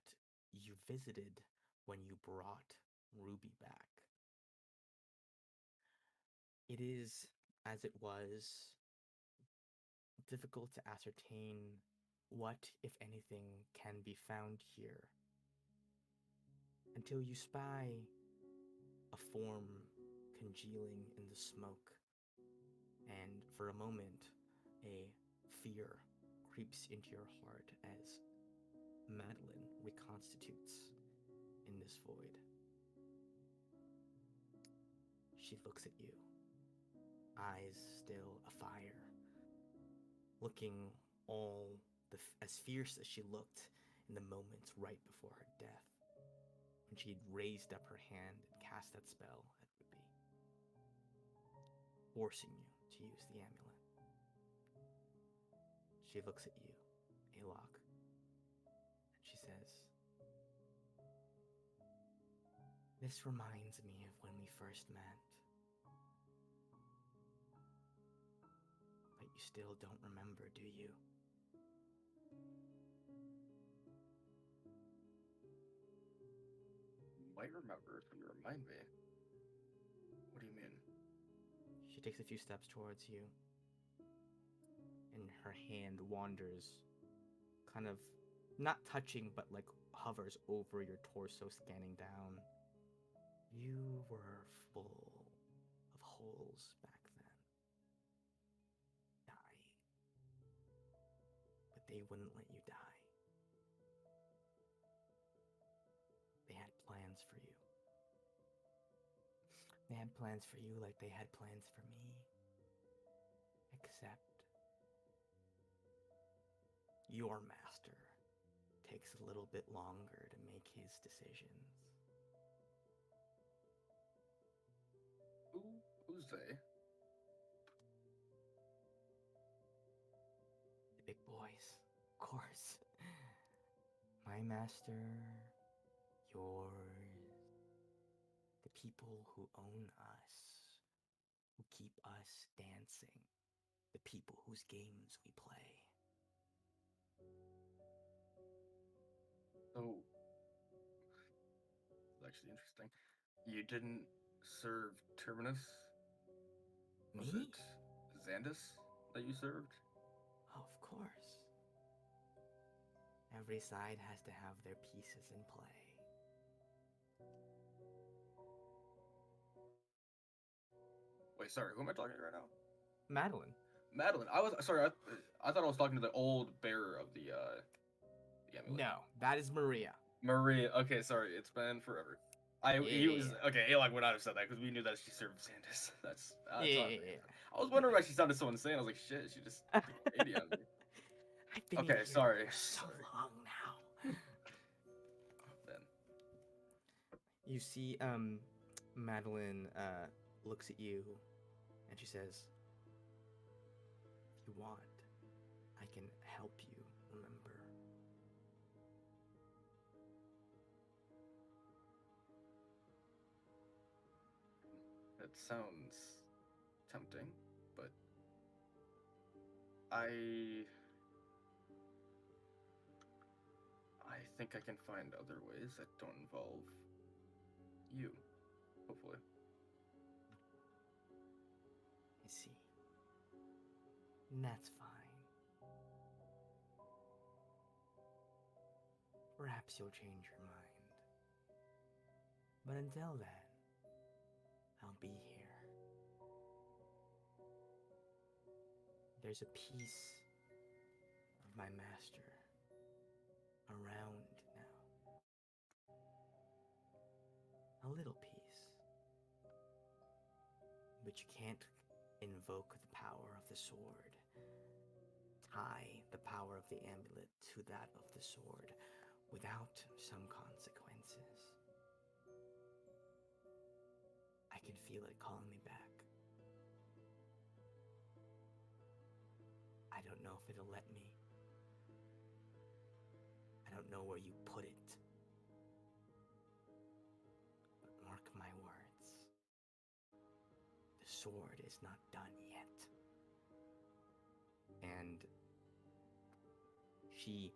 you visited when you brought Ruby back. It is, as it was, difficult to ascertain what, if anything, can be found here until you spy a form congealing in the smoke, and for a moment, a fear creeps into your heart as Madeline reconstitutes in this void. She looks at you, eyes still afire, looking all as fierce as she looked in the moments right before her death, when she had raised up her hand and cast that spell at Ruby, forcing you to use the amulet. She looks at you, Alok, and she says, "This reminds me of when we first met. But you still don't remember, do you?" Might remember if you remind me. What do you mean? She takes a few steps towards you, and her hand wanders, kind of not touching, but like hovers over your torso, scanning down. You were full of holes back then, dying, but they wouldn't let you die. They had plans for you. They had plans for you like they had plans for me. Except your master takes a little bit longer to make his decisions. Who's they? The big boys, of course. My master, yours, the people who own us, who keep us dancing, the people whose games we play. Oh, it's actually interesting. You didn't serve Terminus? Was Me? it Xandus that you served? Of course. Every side has to have their pieces in play. Wait, sorry, who am I talking to right now? Madeline. Madeline. I was sorry. I thought I was talking to the old bearer of the amulet. No, that is Maria. Maria. Okay, sorry. It's been forever. He was okay. Alok would not have said that because we knew that she served Xandus. That's Yeah. I was wondering why she sounded so insane. I was like, shit, she just threw a baby on me. I've been Okay, here sorry. for so Sorry. long now. Then You see, Madeline looks at you and she says, "If you want, I can help you remember." sounds tempting, but I think I can find other ways that don't involve you, hopefully. I see. That's fine. Perhaps you'll change your mind. But until then, I'll be here. There's a piece of my master around now. A little piece. But you can't invoke the power of the sword. Tie the power of the amulet to that of the sword without some consequences. I can feel it calling me back. I don't know if it'll let me. I don't know where you put it. But mark my words. The sword is not done yet. And she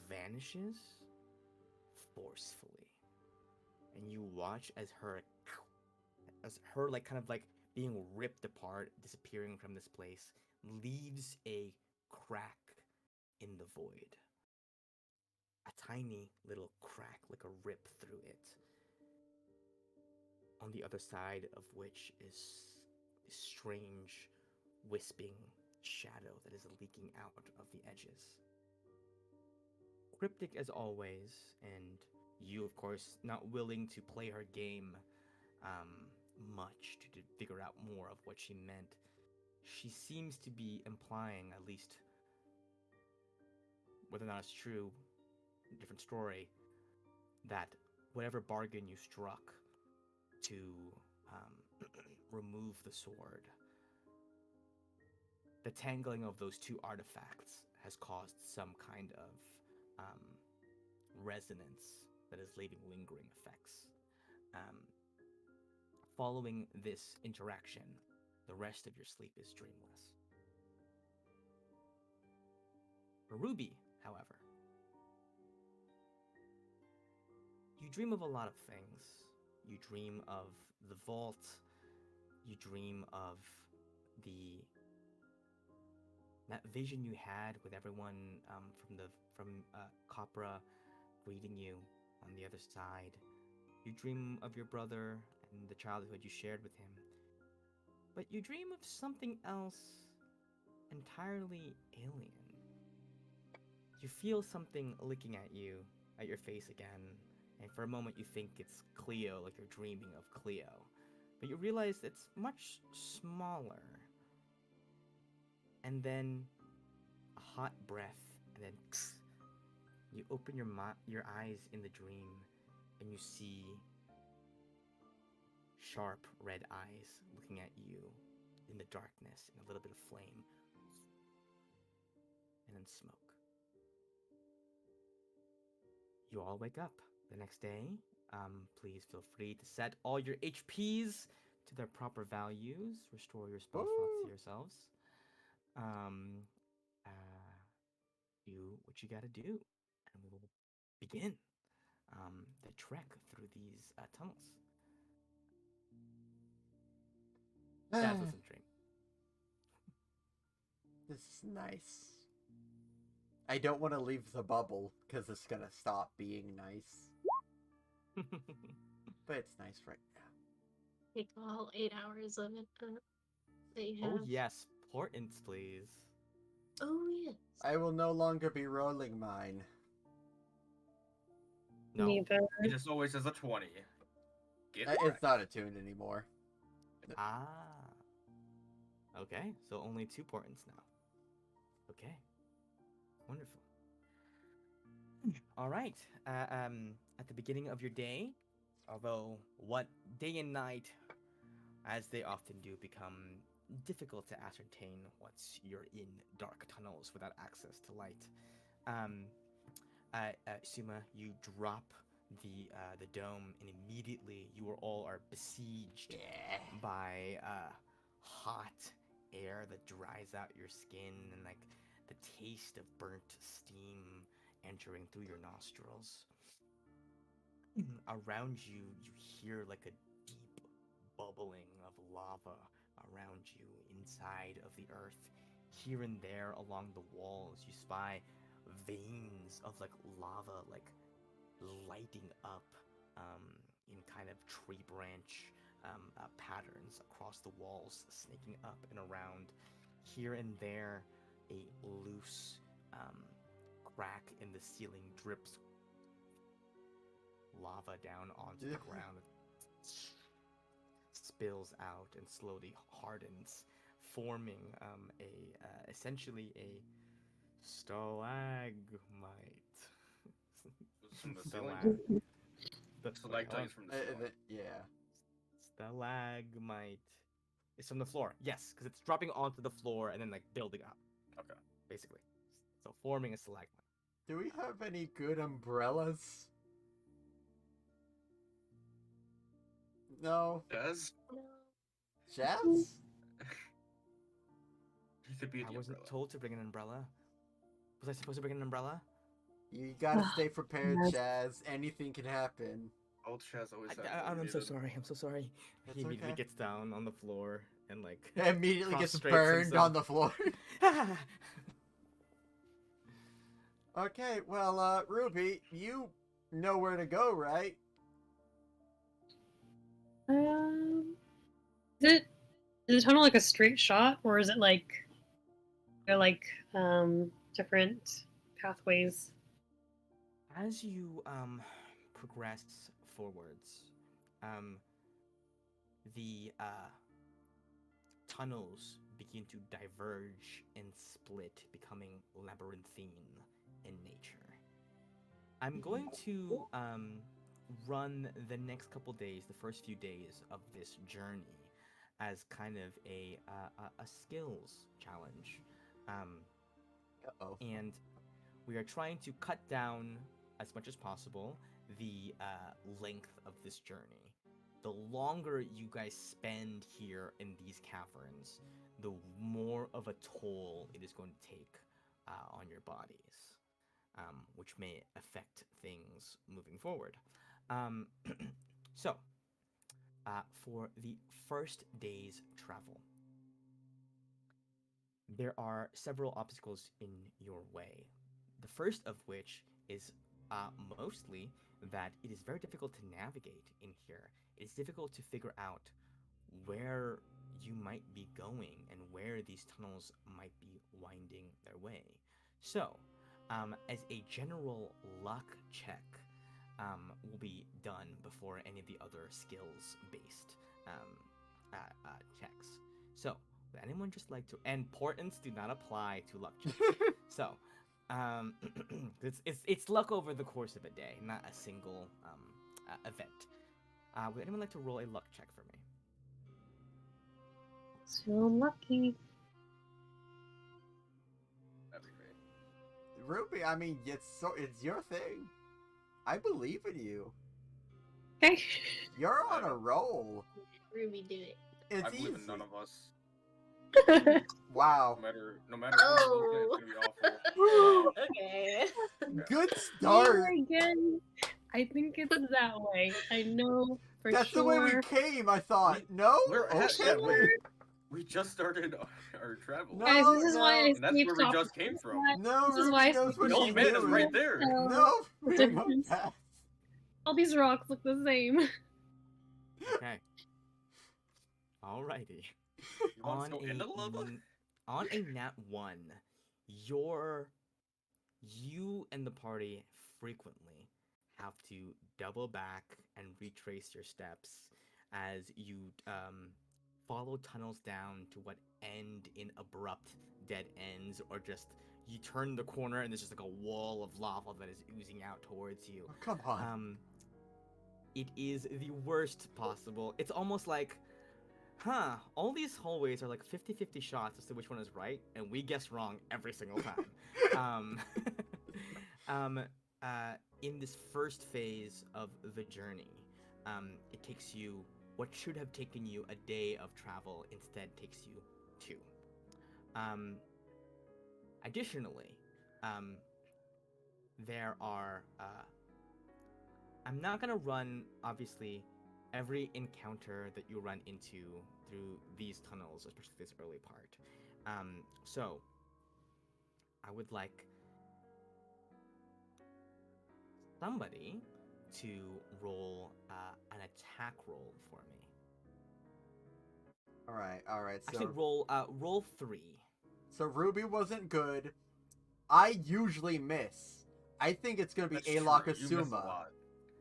vanishes forcefully. And you watch as her like kind of like being ripped apart, disappearing from this place, leaves a crack in the void. A tiny little crack, like a rip through it. On the other side of which is this strange, wisping shadow that is leaking out of the edges. Cryptic as always, and you, of course, not willing to play her game much to figure out more of what she meant. She seems to be implying, at least, whether or not it's true, different story, that whatever bargain you struck to remove the sword, the tangling of those two artifacts has caused some kind of resonance that is leaving lingering effects. Following this interaction, the rest of your sleep is dreamless. For Ruby, however, you dream of a lot of things. You dream of the vault. You dream of that vision you had with everyone from Copra greeting you on the other side. You dream of your brother and the childhood you shared with him. But you dream of something else entirely alien. You feel something licking at you, at your face again, and for a moment you think it's Cleo, like you're dreaming of Cleo. But you realize it's much smaller. And then a hot breath, and then you open your eyes in the dream, and you see sharp red eyes looking at you in the darkness, and a little bit of flame, and then smoke. You all wake up the next day. Please feel free to set all your HPs to their proper values. Restore your spell slots to yourselves. Do what you gotta do, and we will begin the trek through these tunnels. That's what's in dream. This is nice. I don't want to leave the bubble because it's gonna stop being nice. But it's nice right now. Take all 8 hours of it that you have. Oh yes, portents, please. Oh, yes. I will no longer be rolling mine. No. Neither. It just always says a 20. Get It's wrecked. not attuned anymore. Ah. Okay, so only 2 portents now. Okay. Wonderful. All right. At the beginning of your day, although what day and night, as they often do, become difficult to ascertain once you're in dark tunnels without access to light. Suma, you drop the dome, and immediately you all are besieged Yeah. by hot air that dries out your skin, and like the taste of burnt steam entering through your nostrils. Around you, you hear like a deep bubbling of lava around you inside of the earth. Here and there along the walls, you spy veins of like lava, like lighting up um, in kind of tree branch patterns across the walls, snaking up and around. Here and there, a loose crack in the ceiling drips lava down onto the ground, spills out and slowly hardens, forming essentially a stalagmite. Was from the ceiling? Stalag. Okay, hold on. Stalactites from the ceiling. Yeah. Stalagmite. It's from the floor. Yes, because it's dropping onto the floor and then like building up, Okay. basically. So forming a stalagmite. Do we have any good umbrellas? No. Jazz? No. Jazz? He could be I the wasn't umbrella. told to bring an umbrella. Was I supposed to bring an umbrella? You gotta stay prepared, Yes. Jazz. Anything can happen. Old Chaz always had I'm what so needed. sorry. I'm so sorry. It's He immediately okay. gets down on the floor and like Immediately gets prostrates burned himself. on the floor. Okay, well, Ruby, you know where to go, right? Is it is the tunnel like a straight shot, or is it like there are like different pathways? As you progress forwards, um, the tunnels begin to diverge and split, becoming labyrinthine in nature. I'm going to run the next couple days, the first few days of this journey, as kind of a skills challenge, Uh-oh. and we are trying to cut down as much as possible the length of this journey. The longer you guys spend here in these caverns, the more of a toll it is going to take on your bodies, which may affect things moving forward. Um, so, for the first day's travel, there are several obstacles in your way. The first of which is mostly that it is very difficult to navigate in here. It is difficult to figure out where you might be going and where these tunnels might be winding their way. So, as a general luck check, will be done before any of the other skills-based checks. So, would anyone just like to? And portents do not apply to luck checks. So, it's luck over the course of a day, not a single event. Would anyone like to roll a luck check for me? So lucky. That'd be great. Ruby, I mean, it's your thing. I believe in you. Okay. You're on a roll. Ruby, do it. It's I believe easy. in none of us. Wow. No matter Oh. who's gonna be awful. Okay. Good Here start. again. I think it's that way. I know for That's sure. the way we came, I thought. No? We're Okay. at, yeah, we just started our travel. No, Guys, this is why I no. And that's saved where we off- just came from. No, This is Ruby why I knows what saved The she's old man is doing. right there. No, we're going difference. past. All these rocks look the same. Okay. Alrighty. You want to go into the lava? On a nat 1, you and the party frequently have to double back and retrace your steps as you follow tunnels down to what end in abrupt dead ends, or just you turn the corner and there's just like a wall of lava that is oozing out towards you. Oh, come on. It is the worst possible. It's almost like, all these hallways are like 50-50 shots as to which one is right, and we guess wrong every single time. in this first phase of the journey, it takes you what should have taken you a day of travel instead takes you two. Um, Additionally, um, there are. I'm not gonna run obviously every encounter that you run into through these tunnels, especially this early part. So I would like somebody to roll an attack roll for me. All right. Actually, So roll 3. Ruby wasn't good. I usually miss. I think it's gonna be That's Alok true. You missed a Asuma. lot.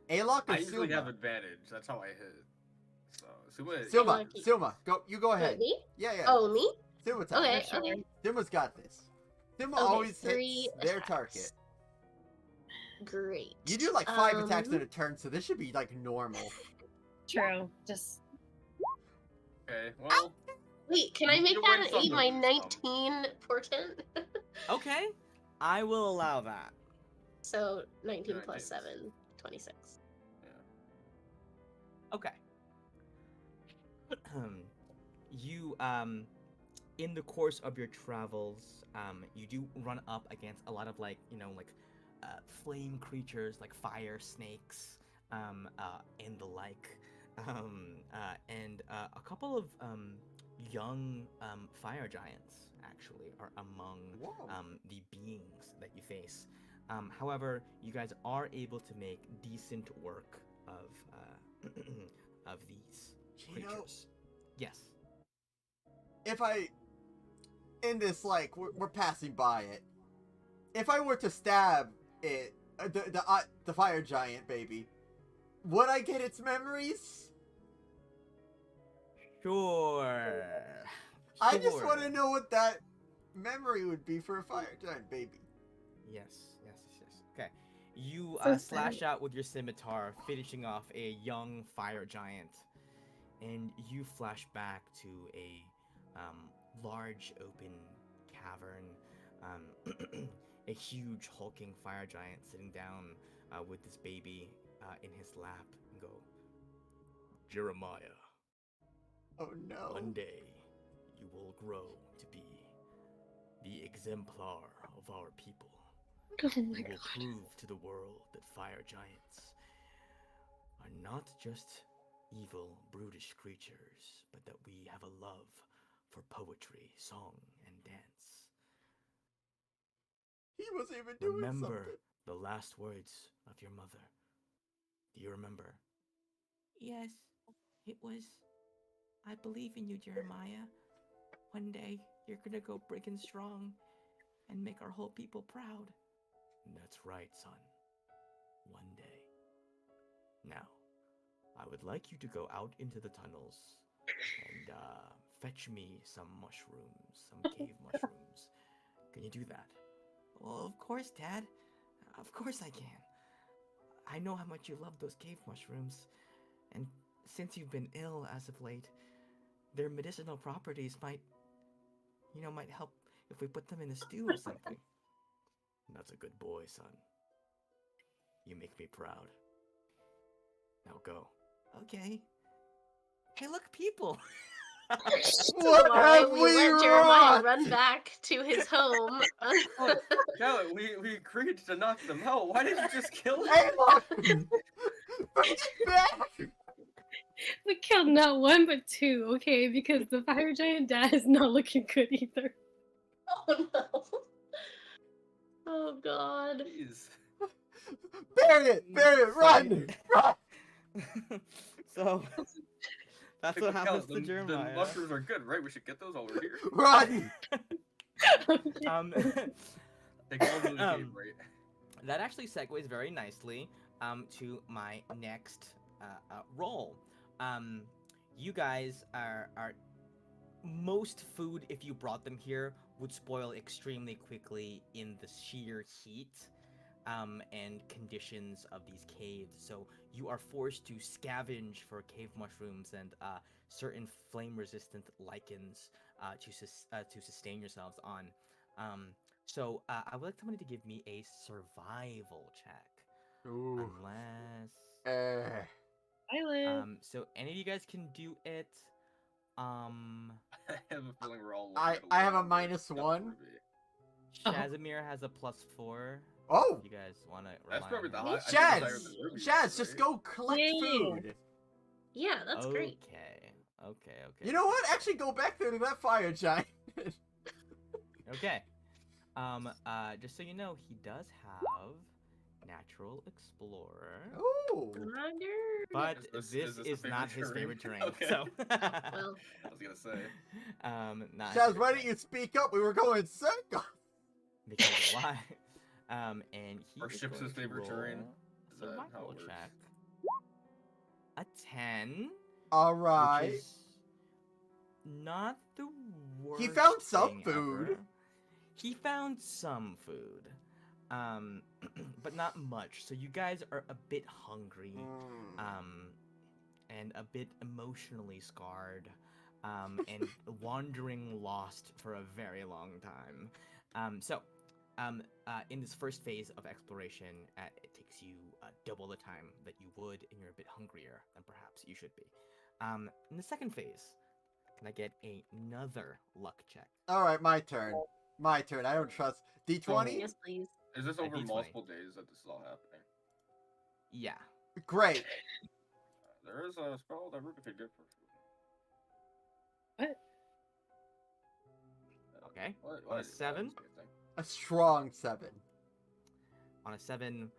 Alok I usually have Asuma. advantage. That's how I hit. So Suma, Feel Suma, like Suma, you go Wait, ahead. me? Yeah, yeah. Oh, me? Suma time. Okay, For sure. okay. Suma's got this. Suma Okay, always 3 hits their attacks. target. Great. You do like 5 attacks in a turn, so this should be like normal. True. Just okay. Well, Wait, can I You- make you that win an some 8, to my lose 19 portent? Okay, I will allow that. So 19 Yeah, plus it is. 7, 26. Okay. You in the course of your travels, you do run up against a lot of like flame creatures like fire snakes, and the like, and a couple of young fire giants actually are among Whoa. the beings that you face. However, you guys are able to make decent work of of these You know, creatures. Yes. if I in this like we're passing by it. If I were to stab it, the fire giant baby, would I get its memories? Sure. I just want to Sure. know what that memory would be for a fire giant baby. Yes, yes, yes, yes. Okay. You First slash out with your scimitar, finishing off a young fire giant, and you flash back to a large open cavern, a huge hulking fire giant sitting down with this baby in his lap, and go, Jeremiah, Oh no. one day you will grow to be the exemplar of our people. oh my You will god. prove to the world that fire giants are not just evil, brutish creatures, but that we have a love for poetry, song, and dance. He was even doing Remember something. the last words of your mother. Do you remember? Yes, it was, I believe in you, Jeremiah. One day you're gonna go big and strong and make our whole people proud. That's right, son. One day. Now, I would like you to go out into the tunnels and fetch me some mushrooms, some cave mushrooms. Can you do that? Well, of course, Dad. Of course I can. I know how much you love those cave mushrooms, and since you've been ill as of late, their medicinal properties might help if we put them in a stew or something. That's a good boy, son. You make me proud. Now go. Okay. Hey, look, people! What have We we let Jeremiah wrought? run back to his home. Oh, Charlotte, we agreed to knock them out. Why did you just kill him? Hey, look! Bring it back! We killed not one but two, okay? Because the fire giant dad is not looking good either. Oh no. Oh god. Jeez. Bury it! Run! Run! So, that's Hey, what but happens Cal, to the Jeremiah. mushrooms are good, right? We should get those while we're here. Run! Okay. Take them over to the cave, Um, right? that actually segues very nicely to my next role. You guys are most food, if you brought them here, would spoil extremely quickly in the sheer heat and conditions of these caves. So you are forced to scavenge for cave mushrooms and certain flame-resistant lichens to sustain yourselves on. Um, So I would like somebody to give me a survival check. Ooh. Unless Eh. Silent. so any of you guys can do it. I have a feeling we're all looking I at I have a Oleander, minus except one. Ruby. Oh. Shazamir has a +4. Oh, If you guys want to That's rely probably on the him. high. I think it's higher Shaz, than Ruby. Shaz, just right? go collect Yeah. food. Yeah, that's great. Okay. You know what? Actually, go back there to that fire giant. Okay. Just so you know, he does have Natural Explorer, Ooh. Reminder. but Is this the is not his terrain? favorite terrain. Okay. So, Well. I was gonna say. not his Shaz, favorite why didn't terrain. you speak up? We were going circle. Because why? And he Our is ship's going his to favorite terrain? roll Is that how it survival works? check. A 10, All which right. is not the worst He found some thing food. ever. He found some food, um, but not much. So you guys are a bit hungry, and a bit emotionally scarred, and wandering lost for a very long time. In this first phase of exploration, it takes you double the time that you would, and you're a bit hungrier than perhaps you should be. In the second phase, can I get another luck check? All right, my turn. My turn. I don't trust D20. Yes, please. Is this A over D20. multiple days that this is all happening? Yeah. Great. There is a spell that Ruby could get for food. What? Okay. What, On a 7? A strong 7. On a 7,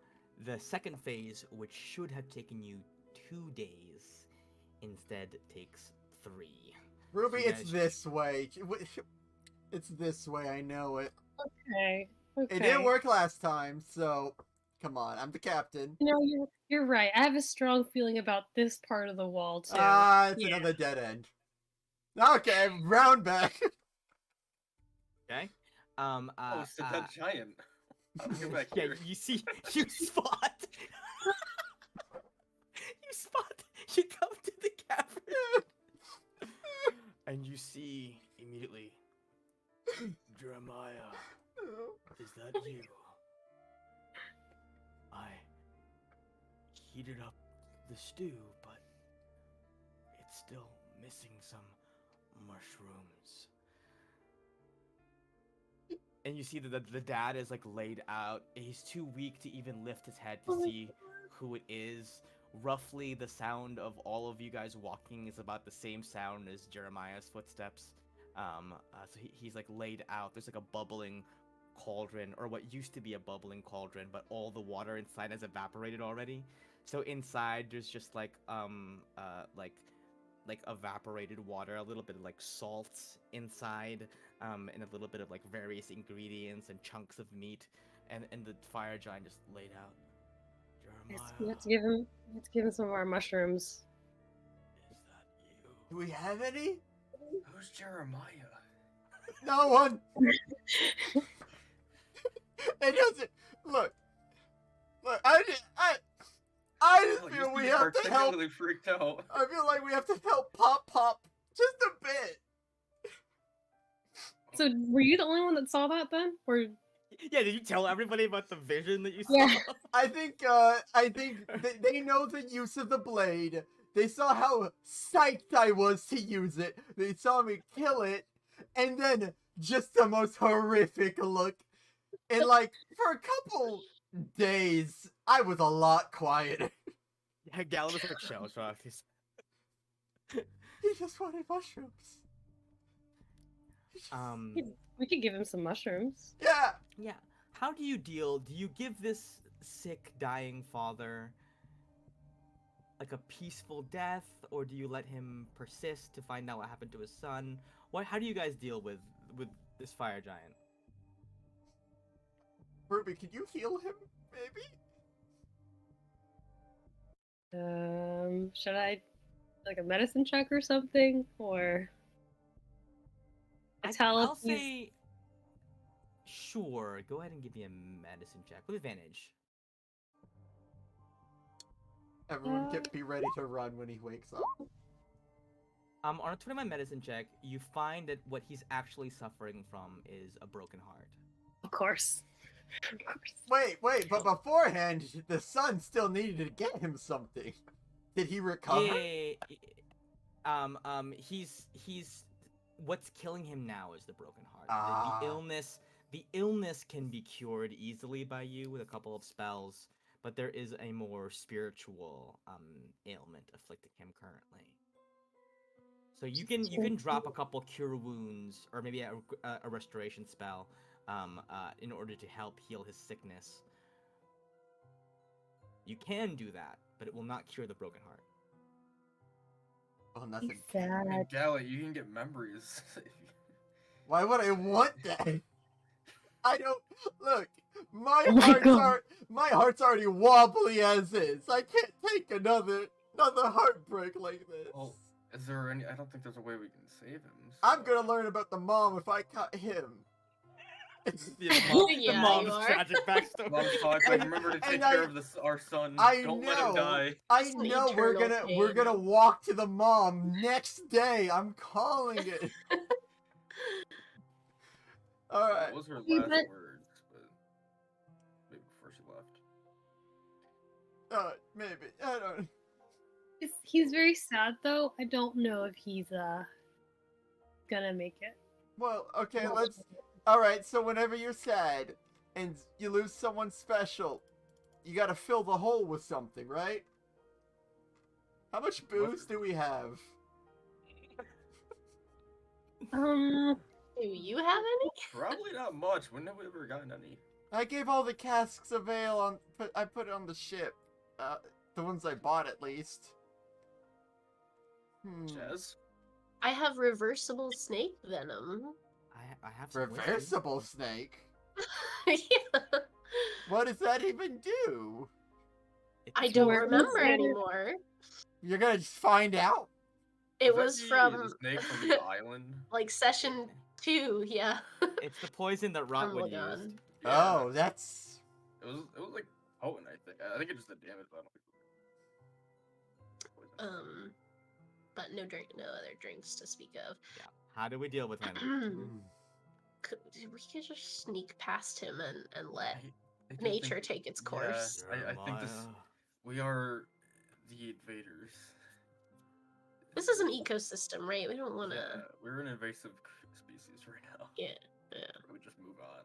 the second phase, which should have taken you 2 days, instead takes 3. Ruby, So you it's guys- this way. It's this way. I know it. Okay. It didn't work last time, so come on. I'm the captain. You know, you're right. I have a strong feeling about this part of the wall too. It's Yeah. another dead end. Okay, round back. Okay. Oh, it's the dead giant. How did we get back yeah, here? you see, you spot, you come to the cavern, and you see immediately, Jeremiah, is that you? I heated up the stew, but it's still missing some mushrooms. And you see that the dad is like laid out. He's too weak to even lift his head to see who it is. Roughly, the sound of all of you guys walking is about the same sound as Jeremiah's footsteps. So he's like laid out. There's like a bubbling cauldron, or what used to be a bubbling cauldron, but all the water inside has evaporated already. So inside there's just like evaporated water, a little bit of like salt inside, and a little bit of like various ingredients and chunks of meat, and the fire giant just laid out. Jeremiah, We have to give him. We have to give him some of our mushrooms. is that you? Do we have any? Who's Jeremiah? No one. It doesn't. Look. I just Oh, feel you we seem have to help. particularly freaked out. I feel like we have to help Pop just a bit. So, were you the only one that saw that then, or? Yeah, did you tell everybody about the vision that you saw? Yeah. I think they know the use of the blade. They saw how psyched I was to use it. They saw me kill it, and then just the most horrific look. And like for a couple days, I was a lot quieter. Yeah, Gallon was like shell shocked. He just wanted mushrooms. We could give him some mushrooms. Yeah. Yeah. How do you deal? Do you give this sick, dying father like a peaceful death, or do you let him persist to find out what happened to his son? How do you guys deal with this fire giant? Ruby, can you heal him, maybe? Should I like a medicine check or something, or I'll say sure. Go ahead and give me a medicine check with advantage. Everyone be ready to run when he wakes up. On a 21 medicine check, you find that what he's actually suffering from is a broken heart. Of course. Of course. Wait, but beforehand, the son still needed to get him something. Did he recover? Yeah. He's what's killing him now is the broken heart. Ah. The illness can be cured easily by you with a couple of spells, but there is a more spiritual ailment afflicting him currently. So you can drop a couple cure wounds or maybe a restoration spell in order to help heal his sickness. You can do that, but it will not cure the broken heart. Oh, nothing. He's sad. And Gala, you can get memories. Why would I want that? I don't look. My Oh my heart's God. my heart's already wobbly as is. I can't take another heartbreak like this. Well, is there any? I don't think there's a way we can save him. I'm gonna learn about the mom if I cut him. The Yeah, mom's you are. tragic backstory. Mom's like, remember to take And care of our son. I Don't know. let him die. I It's an know we're eternal gonna pain. walk to the mom next day. I'm calling it. All That right. was her Yeah, last but- words, but maybe before she left. Maybe I don't. He's very sad though. I don't know if he's gonna make it. Well, okay. No. Let's. All right. So whenever you're sad and you lose someone special, you gotta fill the hole with something, right? How much booze do we have? Do you have any? Probably not much. When have we ever gotten any? I gave all the casks of ale on. I put it on the ship. The ones I bought at least. Jazz? I have reversible snake venom. I have some whiskey. Reversible snake. Yeah. What does that even do? I It's don't Where worth- was remember it? anymore. You're gonna just find out. It Is that was the from snake from the island. like session 2, yeah. It's the poison that Rotwood Lagan. used. Oh, that's. It was like potent. I think it just did damage, but I don't think it was poison. But no other drinks to speak of. Yeah. How do we deal with him? We could just sneak past him and let I do nature think- take its yeah, course. I think this. Jeremiah. We are the invaders. This is an ecosystem, right? We don't want to. Yeah, we're an invasive species right now. Yeah. We just move on.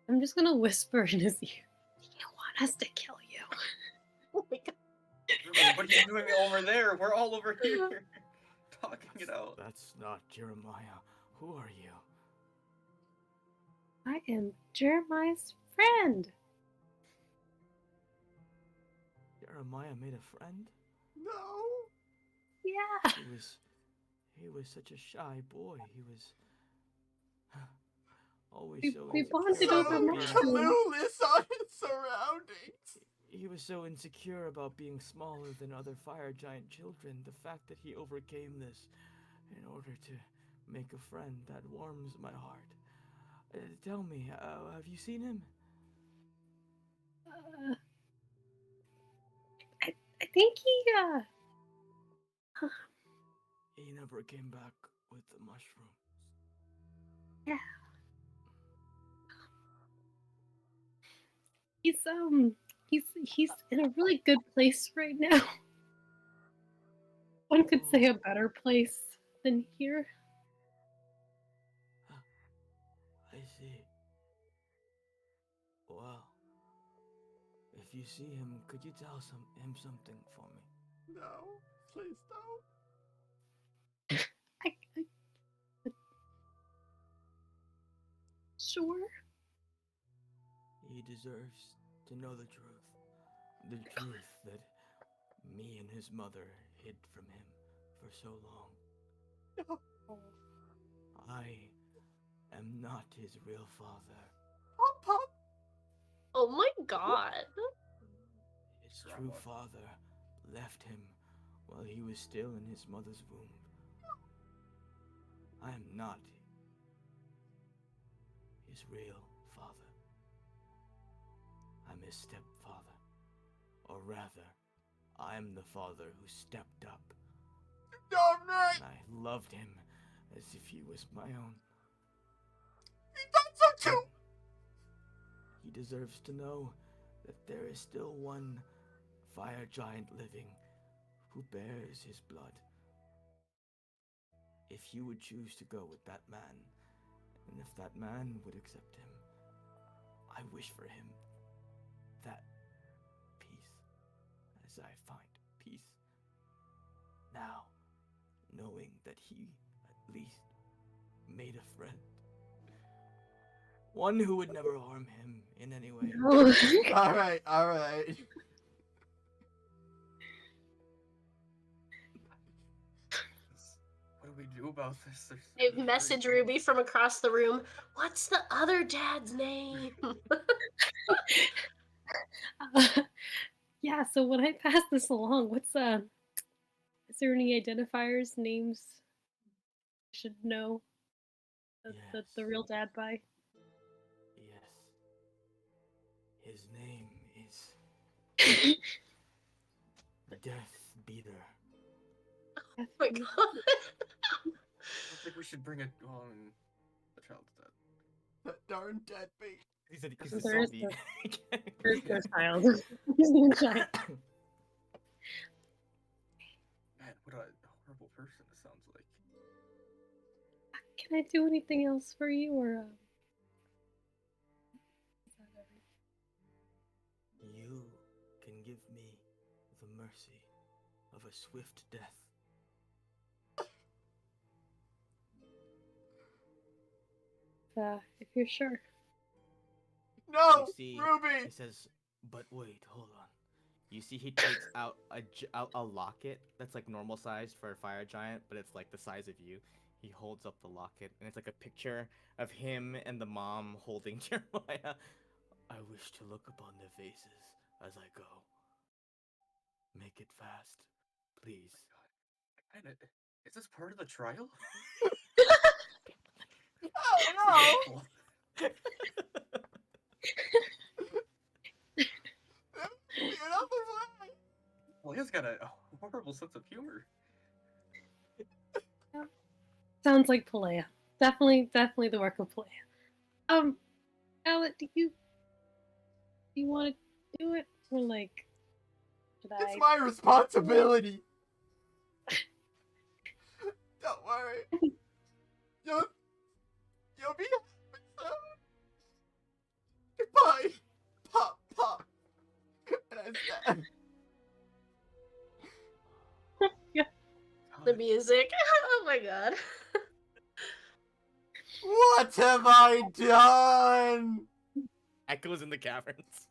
I'm just gonna whisper in his ear. You want us to kill you? Oh my god. What are you doing over there? We're all over here talking it out. That's not Jeremiah. Who are you? I am Jeremiah's friend. Jeremiah made a friend? No. Yeah. He was such a shy boy. He was always We- so we insecure bonded So about over being- mushrooms. clueless on his surroundings. He was so insecure about being smaller than other fire giant children. The fact that he overcame this in order to make a friend, that warms my heart. Tell me, have you seen him? I think he He never came back with the mushroom. he's in a really good place right now. One could say a better place than here. I see. Well, if you see him, could you tell him something for me? No, please don't. I sure. He deserves to know the truth. The truth that me and his mother hid from him for so long. I am not his real father. Pop, pop. Oh my god. His Drama. true father left him while he was still in his mother's womb. I am not his real father. I'm his stepfather. Or rather, I'm the father who stepped up. Damn right. And I loved him as if he was my own. He done so too. He deserves to know that there is still one fire giant living who bears his blood. If you would choose to go with that man, and if that man would accept him, I wish for him that peace, as I find peace now, knowing that he at least made a friend. One who would never harm him in any way. No. All right, all right. What do we do about this? There's so I many message very- Ruby from across the room. What's the other dad's name? Yeah, so when I pass this along, what's is there any identifiers, names I should know the real dad by? Yes. His name is Death Beater. Oh my god. I don't think we should bring it on. The child's dead. That darn deadbeat. He's a There is zombie. There's no child. There's no child. Man, what a horrible person this sounds like. Can I do anything else for you, or is that everything? You can give me the mercy of a swift death. If you're sure. No, You see, Ruby. He says, but wait, hold on. You see, he takes out a locket that's like normal sized for a fire giant, but it's like the size of you. He holds up the locket, and it's like a picture of him and the mom holding Jeremiah. I wish to look upon their faces as I go. Make it fast, please. Kinda, is this part of the trial? Oh no. Get off the way. Well, he's got a horrible sense of humor. Sounds like Palea. Definitely the work of Palea. Ella, do you want to do it, or like, should It's I? my responsibility. Don't worry. You'll be happy soon. Goodbye. Pop, pop. And I said, The music. Oh my god. what have I done? Echoes in the caverns.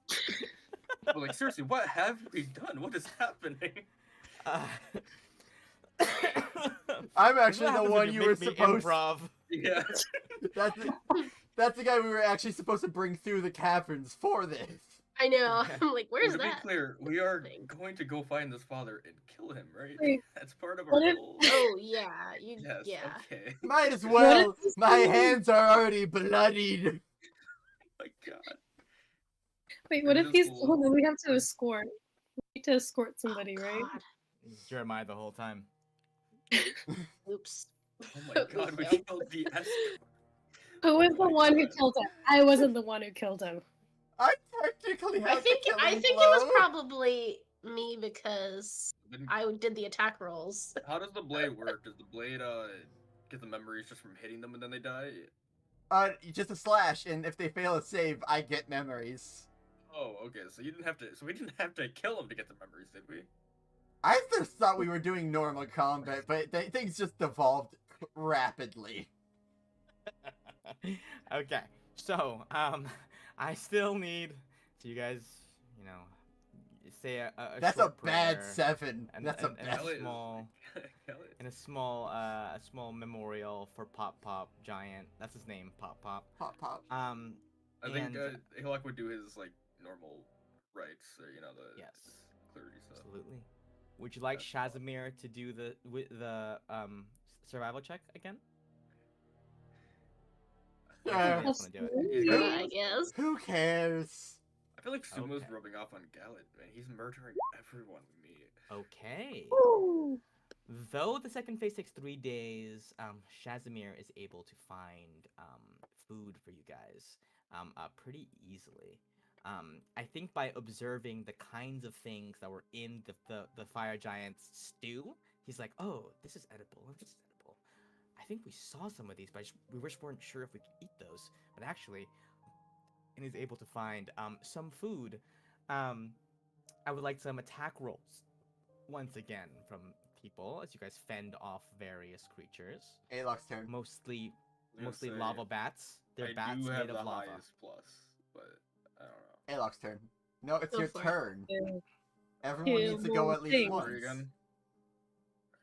But like, seriously, what have we done? What is happening? Uh, I'm This is actually what the happens when one you were make me supposed. improv. Yeah. That's the guy we were actually supposed to bring through the caverns for this. I know. I'm like, Well, where's to that? be clear, we are thing? going to go find this father and kill him, right? Wait, That's part of our what if- goal. Oh yeah. You Yes. yeah. Okay. Might as What well. if this My thing- hands are already bloodied. My God. Wait, what It if is these? cool. Hold on, we have to escort. We need to escort somebody, Oh, right? God. Jeremiah the whole time. Oops. Oh my God, we failed. killed the escort. Who was Oh the my one who God. killed him? I wasn't the one who killed him. I technically have I think the killing it was blow. probably me because Then I did the attack rolls. how does the blade work? Does the blade get the memories just from hitting them and then they die? Just a slash, and if they fail a save, I get memories. Oh, okay. So you didn't have to. So we didn't have to kill him to get the memories, did we? I just thought we were doing normal combat, but things just evolved rapidly. Okay, so I still need you guys, you know, say a That's a short bad prayer 7. and, That's a and, and bad. Hell is- small Hell is- and a small memorial for Pop Pop Giant. That's his name, Pop Pop. Pop, pop. I think And Hilak would do his like normal rites, or you know the yes, clergy stuff. absolutely. Would you like That's Shazamir to do the survival check again? Or Yeah. somebody else wanna do it? He's Yeah, got- I guess. Who cares? I feel like Sumo's Okay. rubbing off on Galet, man. He's murdering everyone we meet. Okay. Ooh. Though the second phase takes 3 days, Shazamir is able to find food for you guys. pretty easily. I think by observing the kinds of things that were in the fire giant's stew, he's like, "Oh, this is edible. This is edible. I think we saw some of these, but we just weren't sure if we could eat those. But actually, and is able to find some food. Um, I would like some attack rolls once again from people as you guys fend off various creatures, Alok's turn. mostly I was gonna say, lava bats. They're I bats do have made the of lava. highest plus, but I don't know. Alok's turn. No, it's Go your for it. turn. Two, Everyone needs to go more at least things. once. Three again.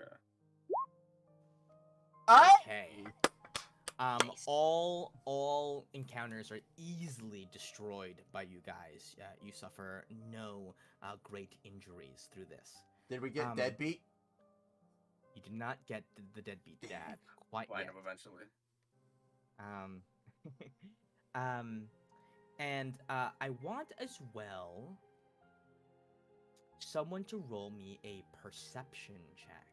Okay. Okay. Nice. All encounters are easily destroyed by you guys. You suffer no great injuries through this. Did we get Um, deadbeat? You did not get the deadbeat dad quite Find yet. him eventually. Um, and I want as well someone to roll me a perception check.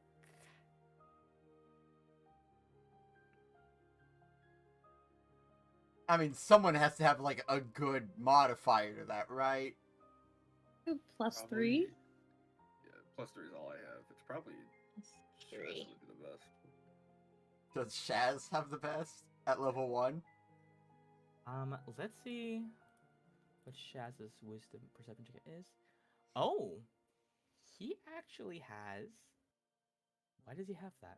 I mean, someone has to have like a good modifier to that, right? Plus Probably- 3. Yeah, plus 3 is all I have. It's probably Three. Shaz would be the best. Does Shaz have the best at level 1? Let's see what Shaz's wisdom perception check is. Oh, he actually has. Why does he have that?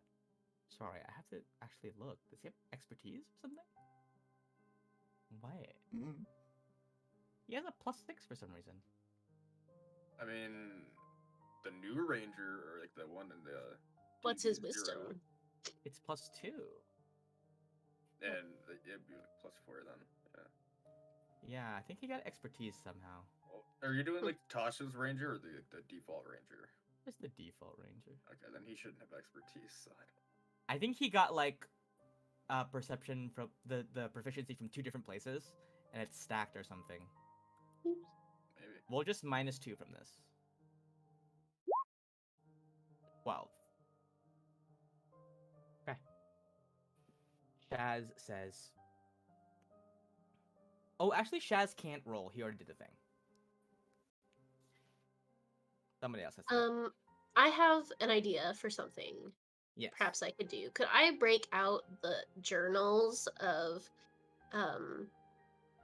Sorry, I have to actually look. Does he have expertise or something? Why? Mm. He has a +6 for some reason. I mean, the new ranger, or like the one in the. What's his DD0, wisdom? It's +2. And it'd be like plus 4 then. Yeah. Yeah, I think he got expertise somehow. Well, are you doing like Tasha's ranger or the default ranger? Just the default ranger. Okay, then he shouldn't have expertise. So I don't. I think he got like perception from the proficiency from 2 different places, and it's stacked or something. Maybe. We'll just -2 from this. 12. Okay. Shaz says. Oh, actually, Shaz can't roll. He already did the thing. Somebody else has to. do it. I have an idea for something Yes. perhaps I could do. Could I break out the journals of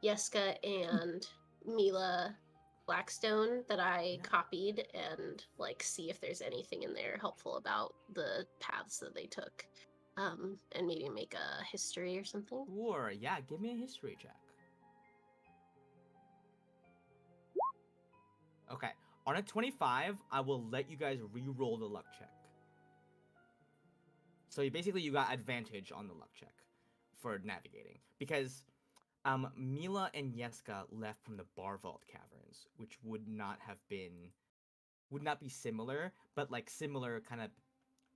Yeska and Mila Blackstone that I Yeah. copied and like see if there's anything in there helpful about the paths that they took? And maybe make a history or something. Sure. Yeah. Give me a history check. Okay. On a 25, I will let you guys re-roll the luck check. So you got advantage on the luck check for navigating because Mila and Yeska left from the Bar Vault Caverns, which would not be similar, but like similar kind of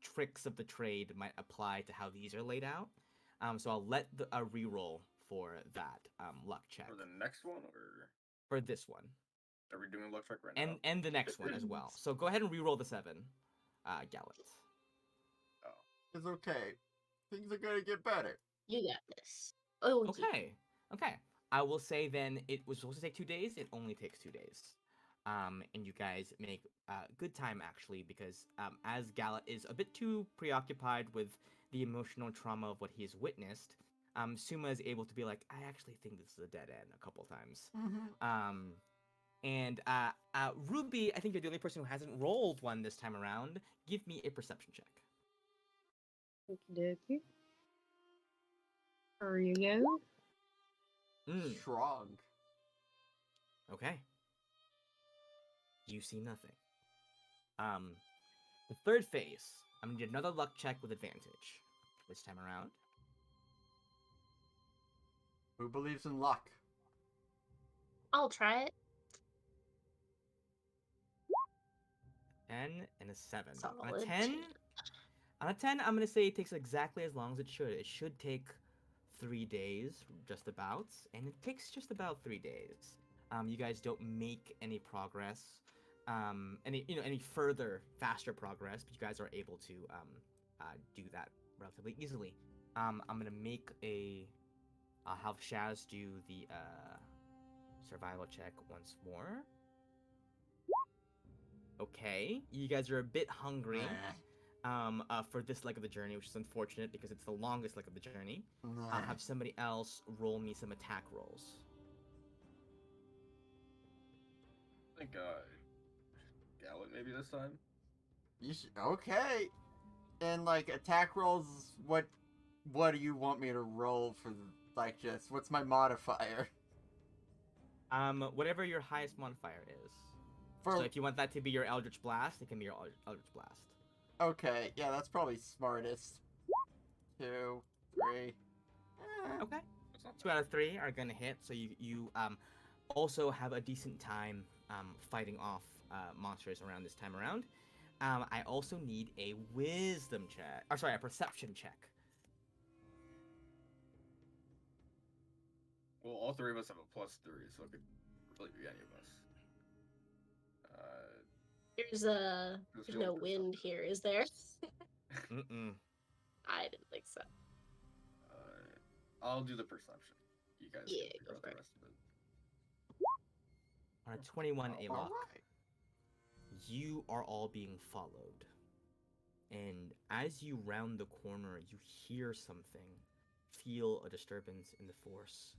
tricks of the trade might apply to how these are laid out. So I'll let a reroll for that luck check For the next one, or for this one are we doing luck check right now? and the next one as well. So go ahead and reroll the 7, Gallant. It's okay. Things are gonna get better. You got this. Oh, Okay. I will say then it was supposed to take 2 days. It only takes 2 days. And you guys make good time actually because as Gallant is a bit too preoccupied with the emotional trauma of what he has witnessed, Suma is able to be like, I actually think this is a dead end a couple times. And Ruby, I think you're the only person who hasn't rolled one this time around. Give me a perception check. Okie dokie. There you go. Strong. Okay. You see nothing. The third phase, I'm gonna do another luck check with advantage this time around. Who believes in luck? I'll try it. 10 and a 7. On a Solid. 10, I'm gonna say it takes exactly as long as it should. It should take 3 days, just about, and it takes just about 3 days. You guys don't make any progress, any further faster progress, but you guys are able to do that relatively easily. I'm gonna make a I'll have Shaz do the survival check once more. Okay, you guys are a bit hungry for this leg of the journey, which is unfortunate because it's the longest leg of the journey. I'll have somebody else roll me some attack rolls. I think Gallant maybe this time. Okay. And like attack rolls, what do you want me to roll for? Like, just what's my modifier? Whatever your highest modifier is. For So if you want that to be your Eldritch Blast, it can be your Eldritch Blast. okay, yeah, that's probably smartest. 2, 3. Okay. That's not 2 out of 3 are gonna hit, so you also have a decent time fighting off monsters around this time around. I also need a wisdom check, or sorry, a perception check. Well, all three of us have a +3, so it could really be any of us. There's Just no roll wind perception. here, is there? Mm-mm. I didn't think so. I'll do the perception. You guys Yeah, can figure go out for the it. rest of it. On a 21 Oh, Alok, Alright. you are all being followed. And as you round the corner, you hear something, feel a disturbance in the force,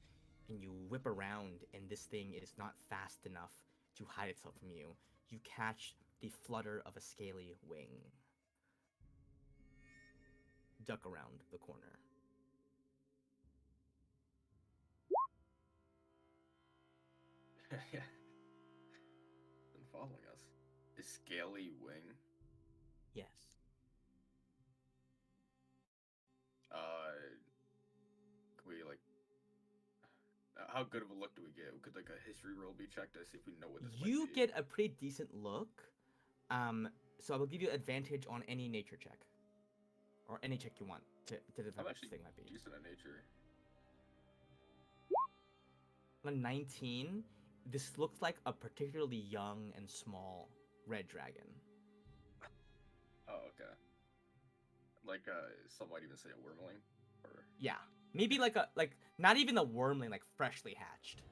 and you whip around, and this thing is not fast enough to hide itself from you. You catch the flutter of a scaly wing. Duck around the corner. Yeah. Been following us. A scaly wing. Yes. Can we like? How good of a look do we get? Could like a history roll be checked to see if we know what this You might be? get a pretty decent look. So I will give you advantage on any nature check. Or any check you want to define I'm what actually this thing might be. decent at nature. On 19, this looks like a particularly young and small red dragon. Oh, okay. Like, some might even say a wormling, or Yeah. Maybe like not even a wormling, like freshly hatched.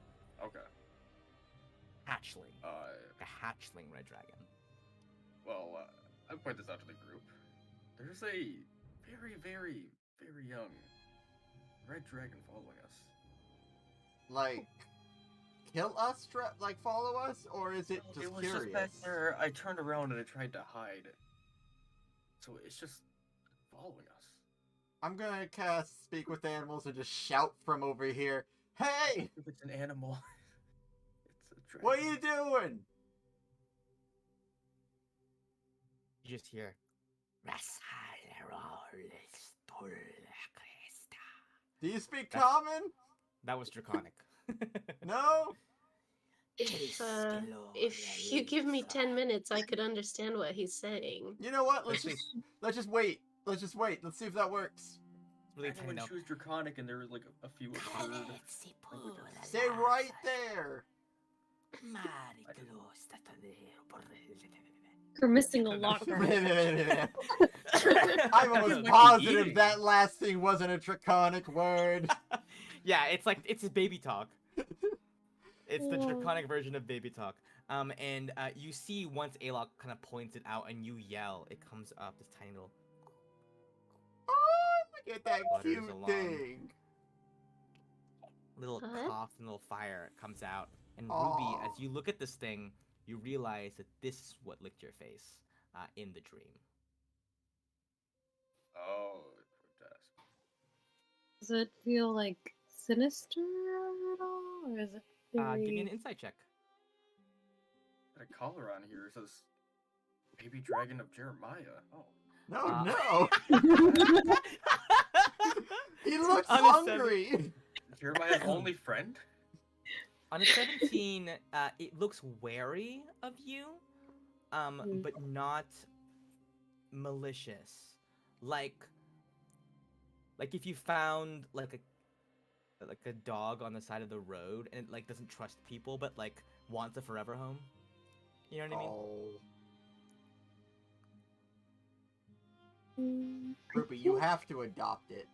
okay. Hatchling. Uh, Like a hatchling red dragon. well, I'll point this out to the group. There's a very, very, very young red dragon following us. Like, kill us, like follow us, or is it just It was curious? just back there. I turned around and it tried to hide. So it's just following us. I'm gonna cast Speak with Animals and just shout from over here. Hey, If it's an animal, it's a dragon. what are you doing? You just hear. Do you speak That's- common? That was draconic. No? If you give me 10 minutes, I could understand what he's saying. You know what? Let's Actually, just wait. Let's just wait. Let's see if that works. It's really I tiny would now. choose draconic, and there was like a few absurd. Stay right there. You're missing a lot, guys. I'm almost Might be positive eating. that last thing wasn't a draconic word. Yeah, it's baby talk. It's the Yeah. draconic version of baby talk. And you see once Alok kind of points it out and you yell, it comes up this tiny little. Oh, look at that Butters cute along. thing. Little What? cough and little fire comes out. And Aw. Ruby, as you look at this thing, you realize that this is what licked your face in the dream. Oh, protest. Does it feel like sinister at all, or is it very? Give me an insight check. Got a collar on here. It says Baby Dragon of Jeremiah. Oh. No, Uh, no. He looks On a hungry. Jeremiah's only friend? On a 17, it looks wary of you, but not malicious. Like if you found like a dog on the side of the road and it like doesn't trust people, but like wants a forever home. You know what I mean? Oh, Mm, I Ruby, you think- have to adopt it.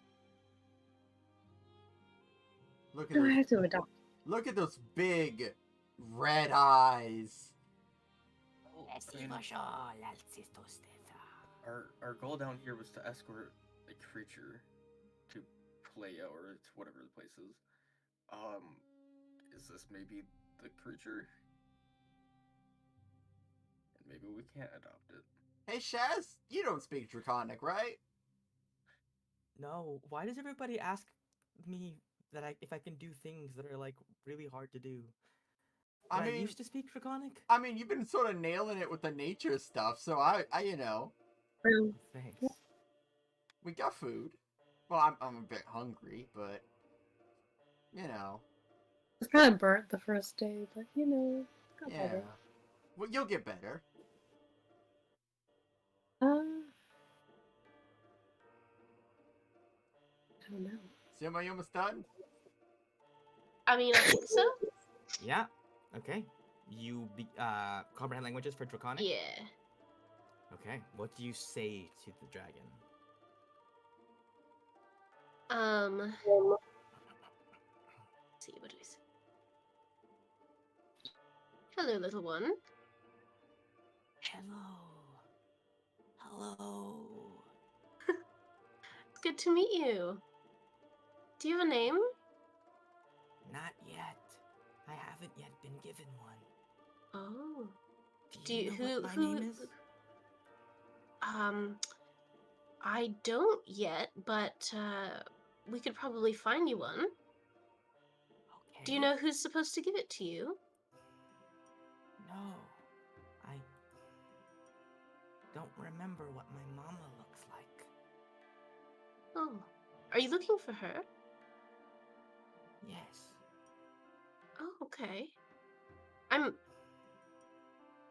Look at No, I those. have to adopt. Look at those big red eyes. Oh, I mean, our goal down here was to escort a creature to Playa or to whatever the place is. Is this maybe the creature? And maybe we can't adopt it. Hey, Shaz, you don't speak Draconic, right? No, why does everybody ask me that if I can do things that are like really hard to do? I Did I mean, used to speak Draconic? you've been sort of nailing it with the nature stuff, so I, you know, True. Thanks. we got food. Well, I'm a bit hungry, but you know, It's kind of burnt the first day, but you know, got yeah. better. Well, you'll get better. I don't know. So am I almost done? I mean, I think so. Yeah. Okay. You comprehend languages for Draconic? Yeah. Okay. What do you say to the dragon? Let's see, what do we say? Hello, little one. Hello. Hello. It's good to meet you. Do you have a name? Not yet. I haven't yet been given one. Oh. Do you know what my name is? I don't yet, but we could probably find you one. Okay. Do you know who's supposed to give it to you? No. I don't remember what my mama looks like. Oh. Are you looking for her? Yes. Oh, okay.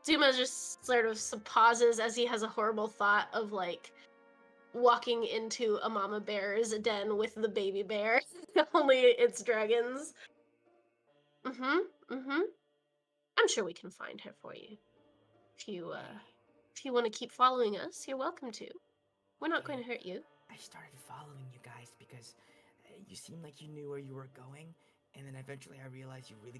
Zuma just sort of pauses as he has a horrible thought of like walking into a mama bear's den with the baby bear. Only it's dragons. I'm sure we can find her for you. If you want to keep following us, you're welcome to. We're not going to hurt you. I started following you guys because you seemed like you knew where you were going, and then eventually I realized you really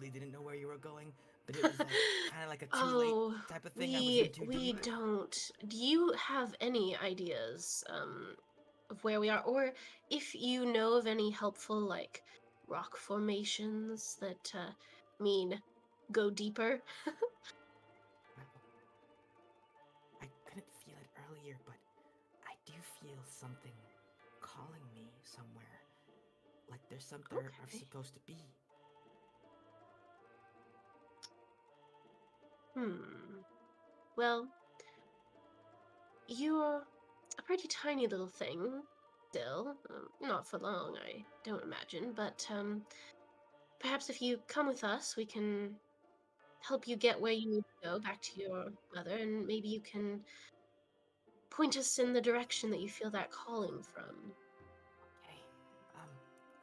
didn't know where you were going, but it was like kind of like a too late type of thing. I was in too we deep. don't. Do you have any ideas of where we are, or if you know of any helpful like rock formations that mean go deeper? I couldn't feel it earlier, but I do feel something calling me somewhere. Like there's something I'm Okay. supposed to be. Well, you're a pretty tiny little thing still. Not for long, I don't imagine, but perhaps if you come with us, we can help you get where you need to go back to your mother, and maybe you can point us in the direction that you feel that calling from. Okay,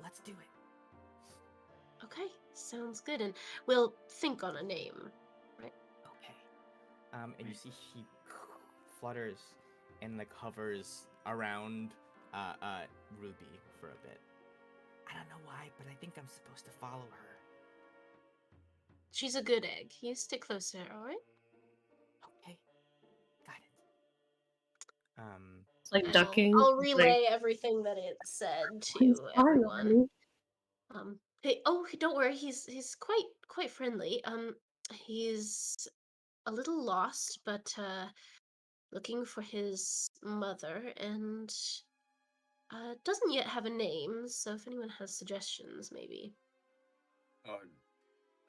let's do it. Okay, sounds good, and we'll think on a name, right? Okay. And you see she flutters and like hovers around Ruby for a bit. I don't know why, but I think I'm supposed to follow her. She's a good egg. You stick close to her, all right? Okay, got it. It's like And ducking. I'll It's relay everything that it said he's to fine everyone. already. Hey, don't worry. He's quite friendly. He's a little lost, but looking for his mother, and doesn't yet have a name. So if anyone has suggestions, maybe.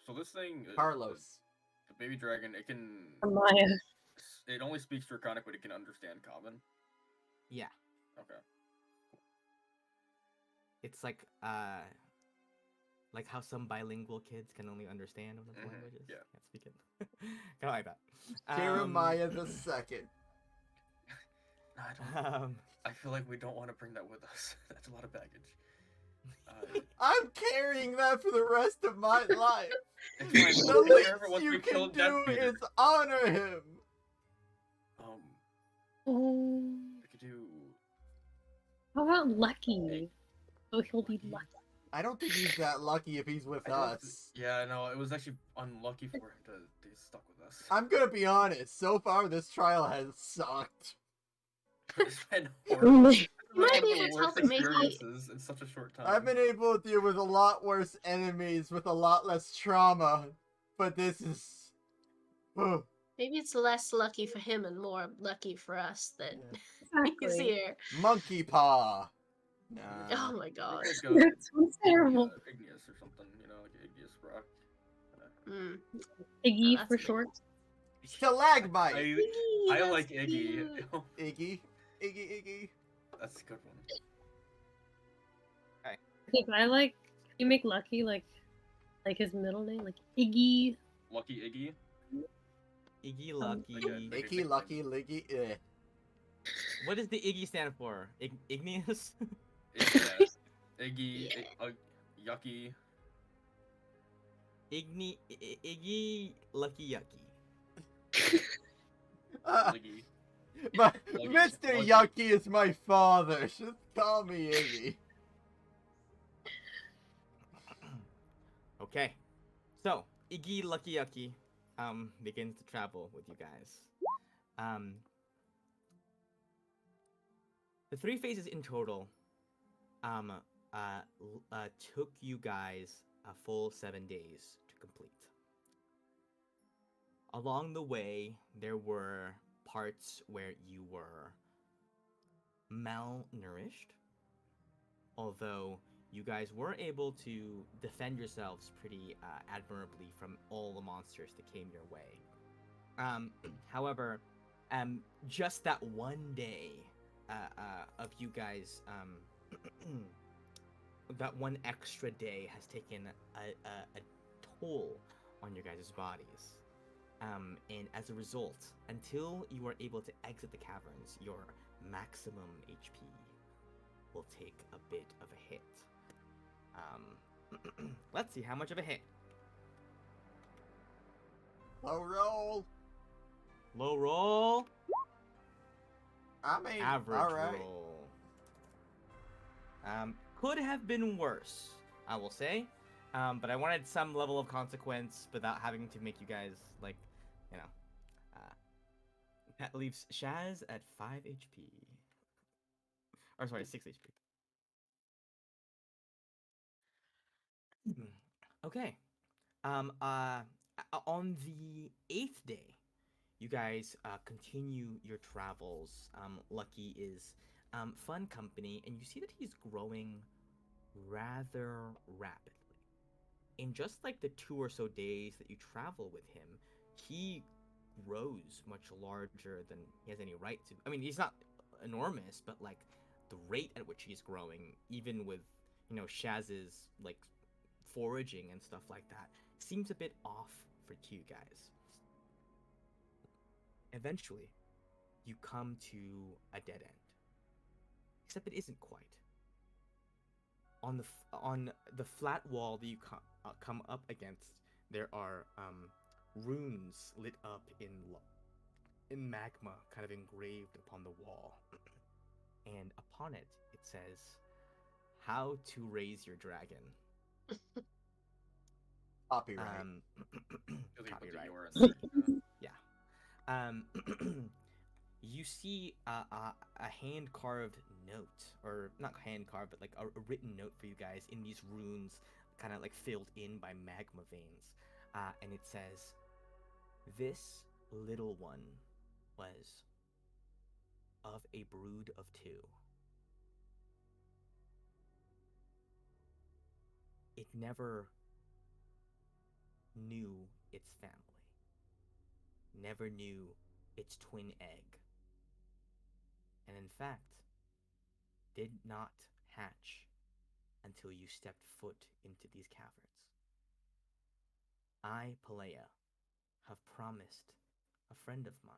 So this thing, Carlos. the baby dragon, it can. Maya. It only speaks Draconic, but it can understand Common. Yeah, Okay. it's like how some bilingual kids can only understand one of the languages. Yeah. Can't speak it. Kind of like that. Jeremiah the Second. I don't. I feel like we don't want to bring that with us. That's a lot of baggage. I'm carrying that for the rest of my life. It's fine. The We'll take care of it least once you we can kill do Death Beater. is honor him. We could do. How about Lucky? Oh, he'll be lucky. I don't think he's that lucky if he's with I don't. us. Yeah, no, it was actually unlucky for him to be stuck with us. I'm gonna be honest. So far, this trial has sucked. It's been Oh horrible. my- It's You been might one be of the able to help worst him. Maybe experiences in such a short time. I've been able to deal with a lot worse enemies with a lot less trauma, but this is. Ugh. maybe it's less lucky for him and more lucky for us that he's Exactly. here. Monkey paw. Nah. Oh my Maybe god. like That sounds terrible. igneous or something, like an igneous rock. Mm. Iggy that's for good. short. Stalagmite. Iggy, I that's like Iggy. cute. Iggy. Iggy. That's a good one. Okay, but I like you make Lucky like his middle name, like Iggy. Lucky Iggy. Iggy Um, Lucky. Like a Icky, nickname. lucky, liggy. Eh. What does the Iggy stand for? Igneous? Yeah. Iggy. Yucky. Iggy Lucky Yucky. Liggy. My Luggy. Mr. Luggy. Yucky is my father. Just call me Iggy. Okay. So, Iggy Lucky Yucky begins to travel with you guys. Um the 3 phases in total um took you guys a full 7 days to complete. Along the way, there were parts where you were malnourished, although you guys were able to defend yourselves pretty admirably from all the monsters that came your way. However, just that one day of you guys, that one extra day has taken a toll on your guys' bodies. And as a result, until you are able to exit the caverns, your maximum HP will take a bit of a hit. Let's see how much of a hit. Low roll. Low roll, I mean, average alright. roll. Could have been worse, I will say. But I wanted some level of consequence without having to make you guys, like, you know. That leaves Shaz at 5 HP. Or, sorry, 6 HP. Okay. On the 8th day, you guys continue your travels. Lucky is fun company, and you see that he's growing rather rapidly. In just like the 2 or so days that you travel with him, he grows much larger than he has any right to. I mean, he's not enormous, but like the rate at which he's growing, even with Shaz's like foraging and stuff like that, seems a bit off for you guys. Eventually, you come to a dead end. Except it isn't quite. On the flat wall that you come up against, there are runes lit up in magma, kind of engraved upon the wall. And upon it, it says, "How to raise your dragon." Copyright. Copyright. Copyright. Yeah. You see a hand carved note, or not hand carved, but like a written note for you guys in these runes, kind of like filled in by magma veins. And it says, "This little one was of a brood of 2. It never knew its family, never knew its twin egg, and in fact, did not hatch until you stepped foot into these caverns. I, Pelea, have promised a friend of mine,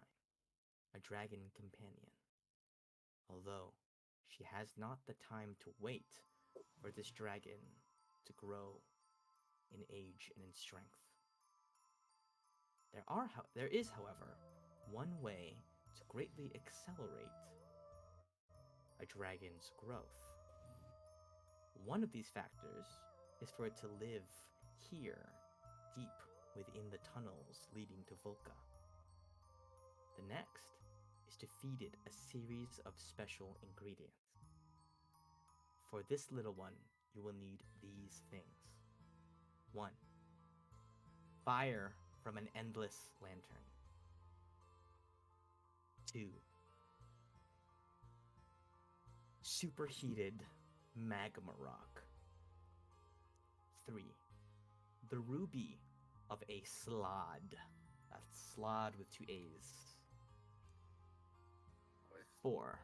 a dragon companion, although she has not the time to wait for this dragon to grow in age and in strength. There is, however, one way to greatly accelerate a dragon's growth. One of these factors is for it to live here, deep within the tunnels leading to Volca. The next is to feed it a series of special ingredients. For this little one, you will need these things. 1. Fire from an endless lantern. 2. Superheated magma rock. 3. The ruby of a slod. That's slod with 2 A's. 4.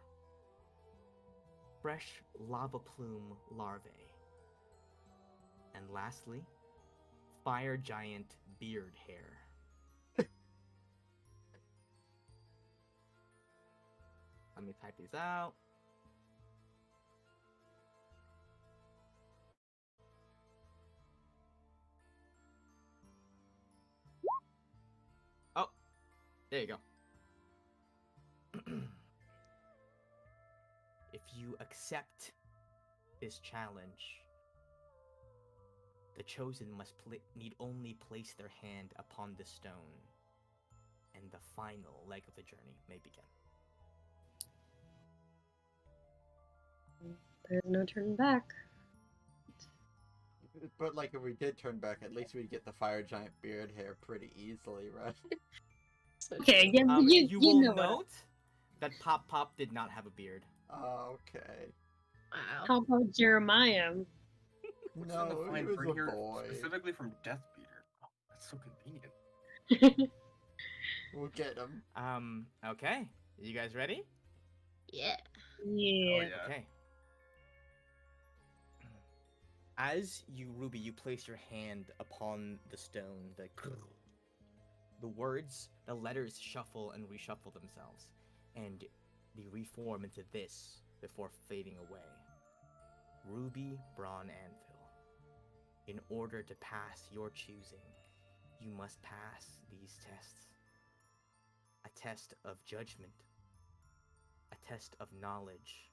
Fresh lava plume larvae. And lastly, fire giant beard hair. Let me type these out. Oh, there you go. If you accept this challenge, the chosen must need only place their hand upon the stone, and the final leg of the journey may begin. There's no turning back. But like, if we did turn back, at least we'd get the fire giant beard hair pretty easily, right? So Okay, true. yeah, You will know what note that Pop Pop did not have a beard. Okay. Wow. How about Jeremiah? We're trying to No, he find was right a here boy. specifically from Deathbeater. Oh, that's so convenient. We'll get him. Okay. You guys ready? Yeah. Oh Yeah. yeah. Okay. As you, Ruby, you place your hand upon the stone, the words, the letters shuffle and reshuffle themselves, and they reform into this before fading away. Ruby Braun Anvil. In order to pass your choosing, you must pass these tests. A test of judgment, a test of knowledge,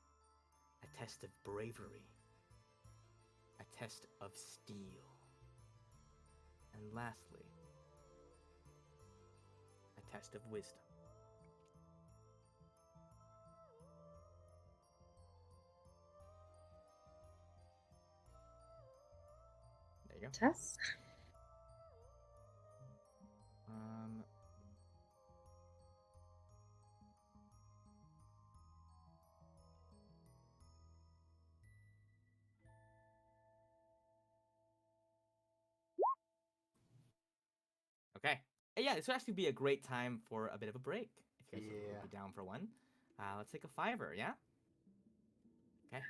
a test of bravery, a test of steel, and lastly, a test of wisdom. There you go. Tess? Um, okay. Yeah, this would actually be a great time for a bit of a break. If you guys Yeah. would be down for one. Let's take a 5-er, yeah? Okay.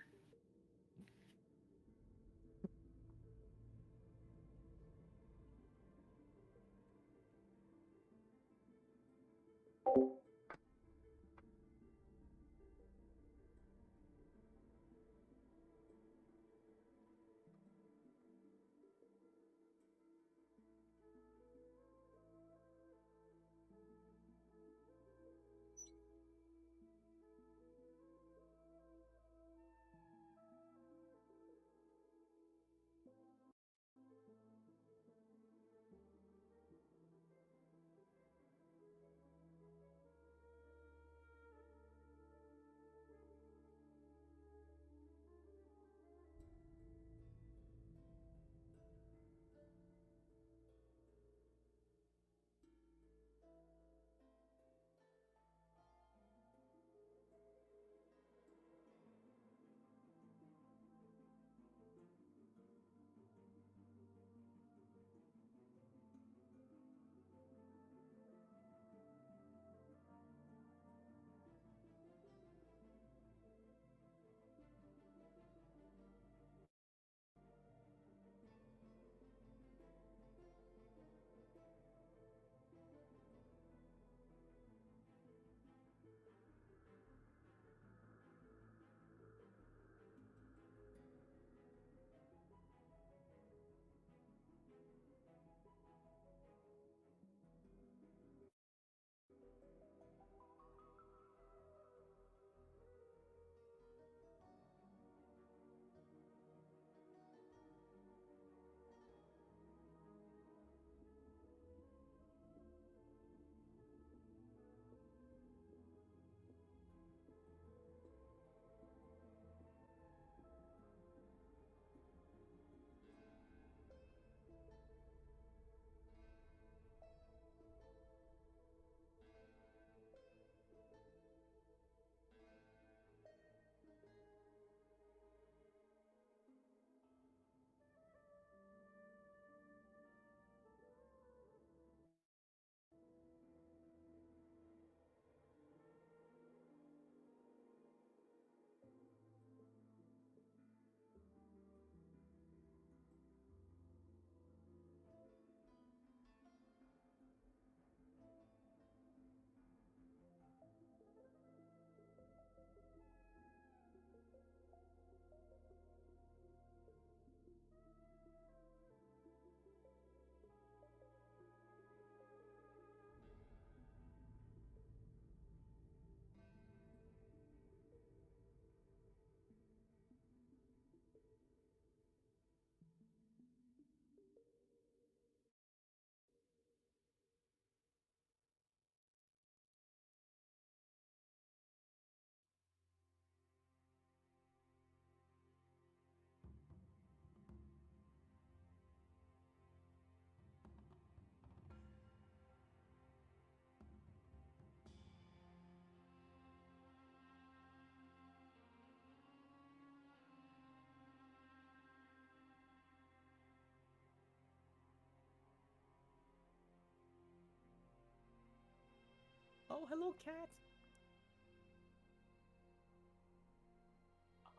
Oh, hello, cat.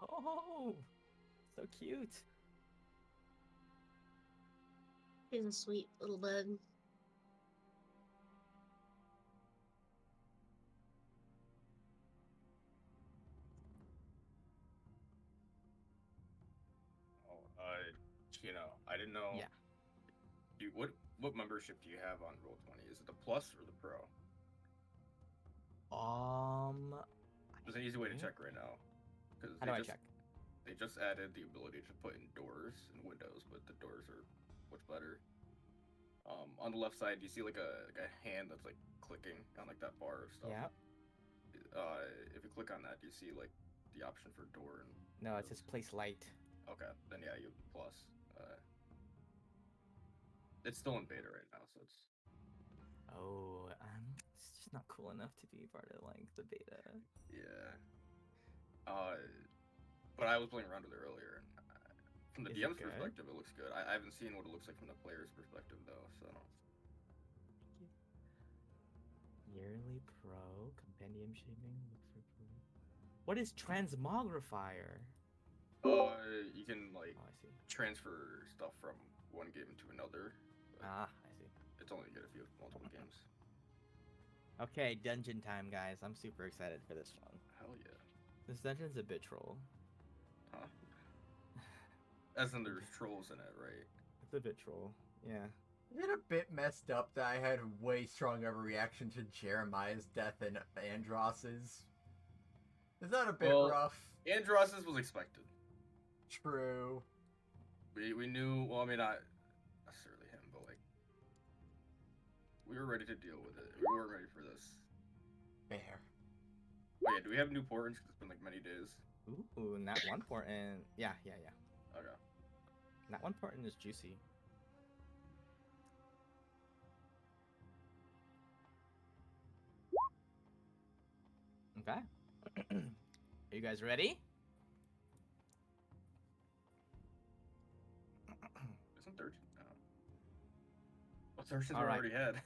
Oh, so cute. He's a sweet little bug. Oh, I didn't know. Yeah. What membership do you have on Roll20? Is it the Plus or the Pro? I There's an easy way to think- check right now. Because How do I check? They just added the ability to put in doors and windows, but the doors are much better. On the left side, do you see like a hand that's like clicking on like that bar of stuff? Yeah. If you click on that, do you see like the option for door and No, it windows? says place light. Okay, then yeah, you have the plus. It's still in beta right now, so it's Oh, it's just not cool enough to be part of like the beta. yeah. But I was playing around with it earlier, and from the Is it DM's good? perspective, it looks good. I haven't seen what it looks like from the player's perspective though, so. Yearly Pro compendium shaping. Look for pro. What is transmogrifier? You can like Oh, I see. transfer stuff from one game into another. But Ah, I see. it's only good if you have multiple games. Okay, dungeon time, guys. I'm super excited for this one. Hell yeah. This dungeon's a bit troll. Huh? As in there's trolls in it, right? It's a bit troll. Yeah. Is it a bit messed up that I had way stronger of a reaction to Jeremiah's death than Andross's? Is that a bit Well- rough? Andross's was expected. True. We knew, well, I mean, not necessarily him, but like, we were ready to deal with it. We were ready for this. Fair. Oh yeah, do we have new portents? 'Cause it's been like many days. Ooh, not one portent. Yeah. Okay. Not one portent is juicy. Okay. Are you guys ready? Isn't 13? No. Well, 13's All we right. already had.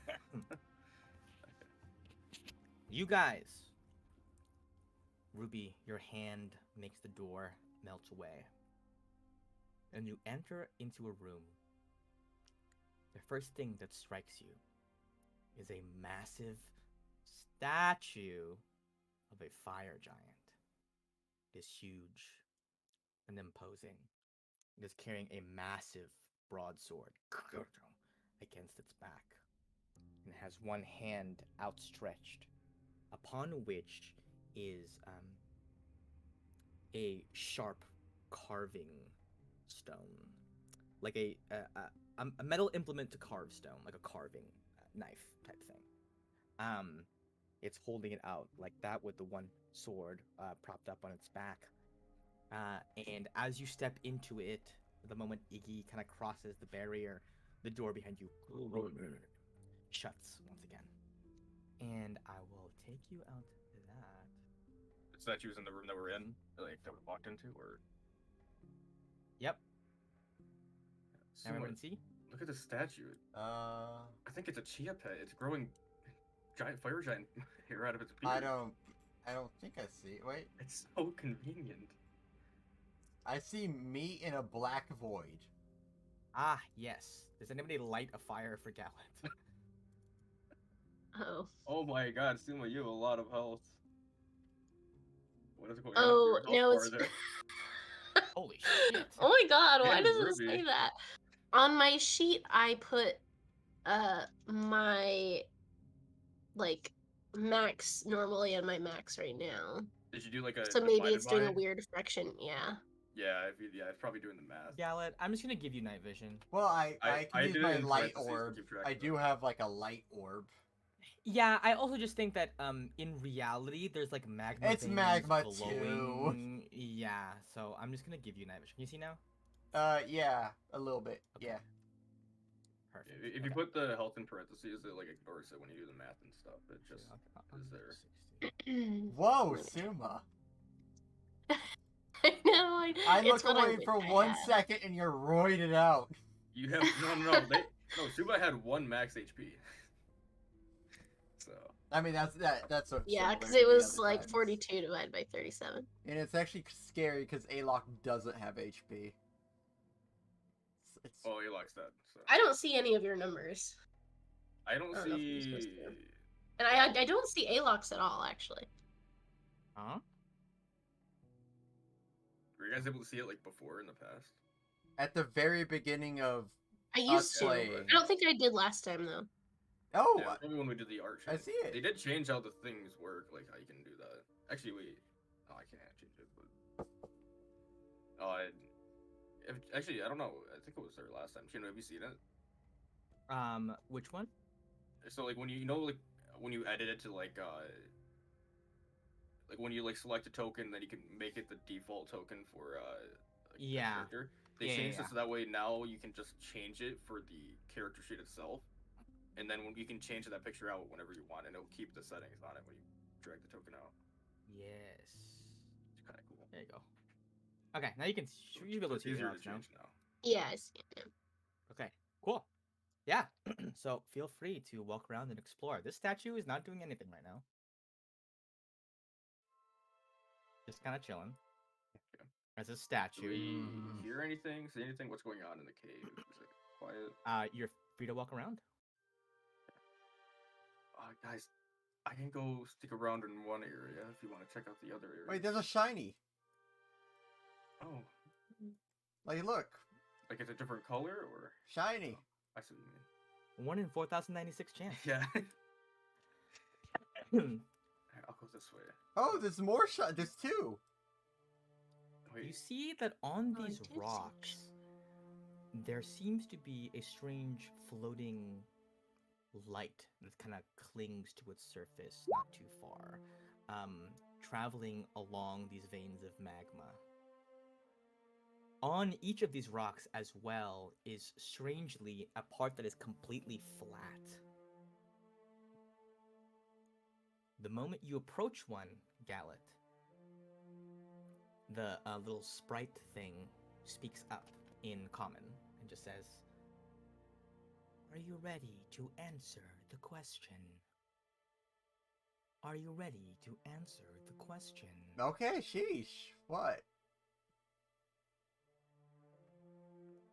You guys. Ruby, your hand makes the door melt away. And you enter into a room. The first thing that strikes you is a massive statue of a fire giant. It is huge and imposing. It is carrying a massive broadsword against its back. And has one hand outstretched, upon which is a sharp carving stone, like a metal implement to carve stone, like a carving knife type thing. It's holding it out like that with the one sword propped up on its back. And as you step into it, the moment Iggy kind of crosses the barrier, the door behind you shuts once again. And I will take you out to that. The statue's in the room that we're in, like that we walked into, or Yep. Sumo, Everyone see? look at the statue. I think it's a chia pet. It's growing giant fire giant hair out of its beard. I don't think I see it. Wait. It's so convenient. I see meat in a black void. Ah, yes. Does anybody light a fire for Gallant? Oh. Oh my god, Sumo, you have a lot of health. What is going Oh, on? Your no, health it's. bar there. Holy shit. Oh my god, why And does it Ruby. say that? On my sheet, I put my like max normally and my max right now. Did you do like a So maybe divided it's doing a by? weird fraction. Yeah. Yeah, it's probably doing the math. Gallant, I'm just gonna give you night vision. Well, I I can use did it my in light parentheses to orb. keep track I of do it. have like a light orb. Yeah, I also just think that in reality there's like magma. It's veins magma too. glowing. Yeah, so I'm just gonna give you night vision. Can you see now? Yeah, a little bit. Okay. Yeah. Perfect. If you Okay. put the health in parentheses, it like ignores it when you do the math and stuff. It just Okay, is there. 60. Whoa, Suma. I know. I it's look what I away wish for I 1 had. second and you're roided out. You have no. Suba had 1 max HP. So I mean, that's what's Yeah, similar because to it the was other like times. 42 divided by 37. And it's actually scary because Alok doesn't have HP. It's Oh, Alok's dead. So I don't see any of your numbers. I don't I don't know if I'm supposed see. to. And I don't see Alox at all, actually. Huh? Were you guys able to see it like before in the past? at the very beginning of I us used to. playing. I don't think I did last time, though. Oh, Yeah, probably when we did the art I change. see it. They did change how the things work, like how you can do that. Actually, wait. Oh, I can't change it, but. Oh, actually, I don't know. I think it was there last time. Shino, have you seen it? Which one? So, like, when you know, like, when you edit it to, like when you, like, select a token, then you can make it the default token for, like, the Yeah. character. They Yeah, changed yeah, it so that way now you can just change it for the character sheet itself. And then when you can change that picture out whenever you want, and it'll keep the settings on it when you drag the token out. Yes. It's kind of cool. There you go. Okay, now you can. So You should be able it's to see easier it to now. change now. Yeah, I see it now. Okay, cool. Yeah. So feel free to walk around and explore. This statue is not doing anything right now. Just kind of chilling. Okay. As a Do statue. we Mhm. hear anything? See anything? What's going on in the cave? Is it quiet? You're free to walk around. Guys, I can go stick around in one area if you want to check out the other area. Wait, there's a shiny. Oh, Like, look, like it's a different color, or shiny. I see what you 1 in 4,096 chance. mean. Yeah. You Alright, I'll go this way. Oh, there's more shiny. There's two. Wait. see that on Oh, I these did see rocks, there seems to be a strange floating light that kind of clings to its surface not too far, traveling along these veins of magma. On each of these rocks as well is strangely a part that is completely flat. The moment you approach one, Gallet, the little sprite thing speaks up in common and just says, "Are you ready to answer the question? Are you ready to answer the question?" Okay, sheesh. What?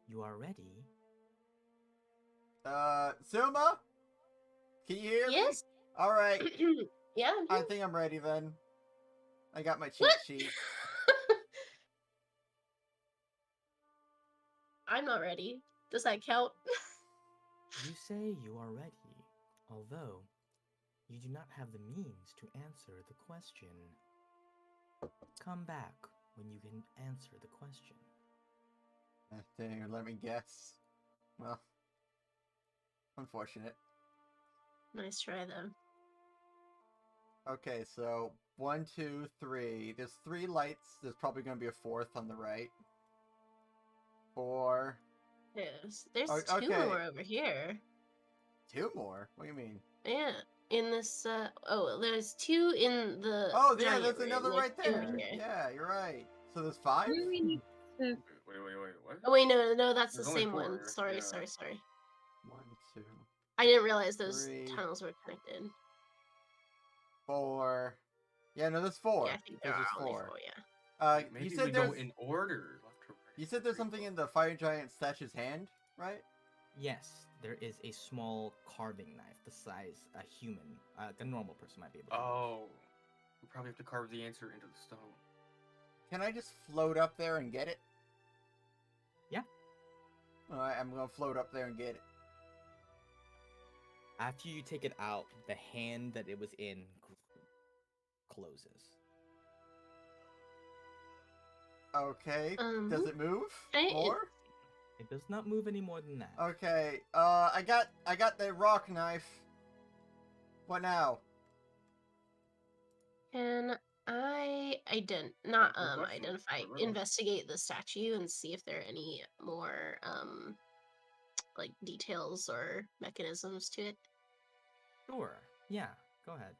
You are ready? Suma? Can you hear Yes. me? All right. Yeah. I think I'm ready then. I got my cheat What? sheet. I'm not ready. Does that count? You say you are ready, although you do not have the means to answer the question. Come back when you can answer the question. Dang, let me guess. Well, unfortunate. Nice try, though. Okay, so 1, 2, 3. There's 3 lights. There's probably going to be a 4th on the right. 4. There's O- two okay. more over here. 2 more? What do you mean? Yeah. In this, there's 2 in the. Oh, yeah, giant there's room, another like right 2 there. here. Yeah, you're right. So there's 5? Maybe we need to. Wait, what? Oh wait, no, that's There's the only same one. 4, Sorry, yeah. sorry. 1, 2, I didn't realize those 3, tunnels were connected. 4. Yeah, no, there's 4. Yeah, I think there There's are just only 4. 4. Yeah. Maybe You we said go there's in order, left to right. you said there's something in the fire giant statue's hand, right? Yes, there is a small carving knife the size a human, a normal person might be able to. Oh, we probably have to carve the answer into the stone. Can I just float up there and get it? Yeah. Alright, I'm gonna float up there and get it. After you take it out, the hand that it was in closes. Okay. Does it move I- more? It does not move any more than that. Okay. I got the rock knife. What now? Can I Good question. identify, Good riddle. investigate the statue and see if there are any more like details or mechanisms to it? Sure. Yeah, go ahead.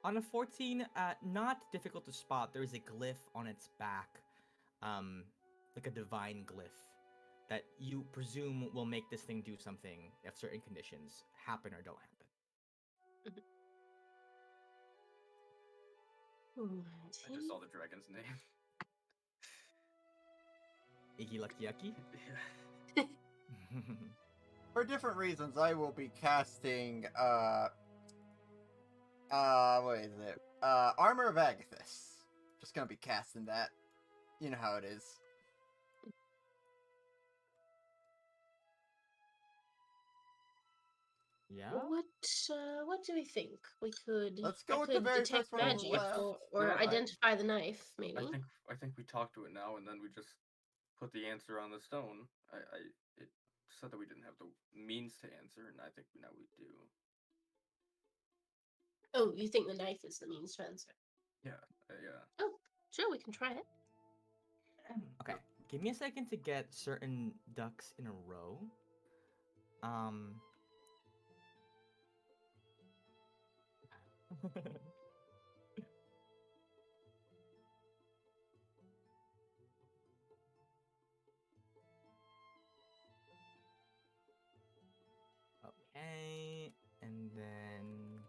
On a 14, not difficult to spot. There is a glyph on its back, like a divine glyph that you presume will make this thing do something if certain conditions happen or don't happen. I just saw the dragon's name. Iggy Lucky Yucky? Yeah. For different reasons, I will be casting, what is it? Armor of Agathis. Just gonna be casting that. You know how it is. Yeah? What do we think? We could. Let's I go with the could very detect first one on the magic, left. or No, identify the knife, maybe. I think we talked to it now, and then we just put the answer on the stone. It said that we didn't have the means to answer, and I think now we do. Oh, you think the knife is the means to answer? Yeah, yeah. Oh, sure, we can try it. Okay, give me a second to get certain ducks in a row. Okay, and then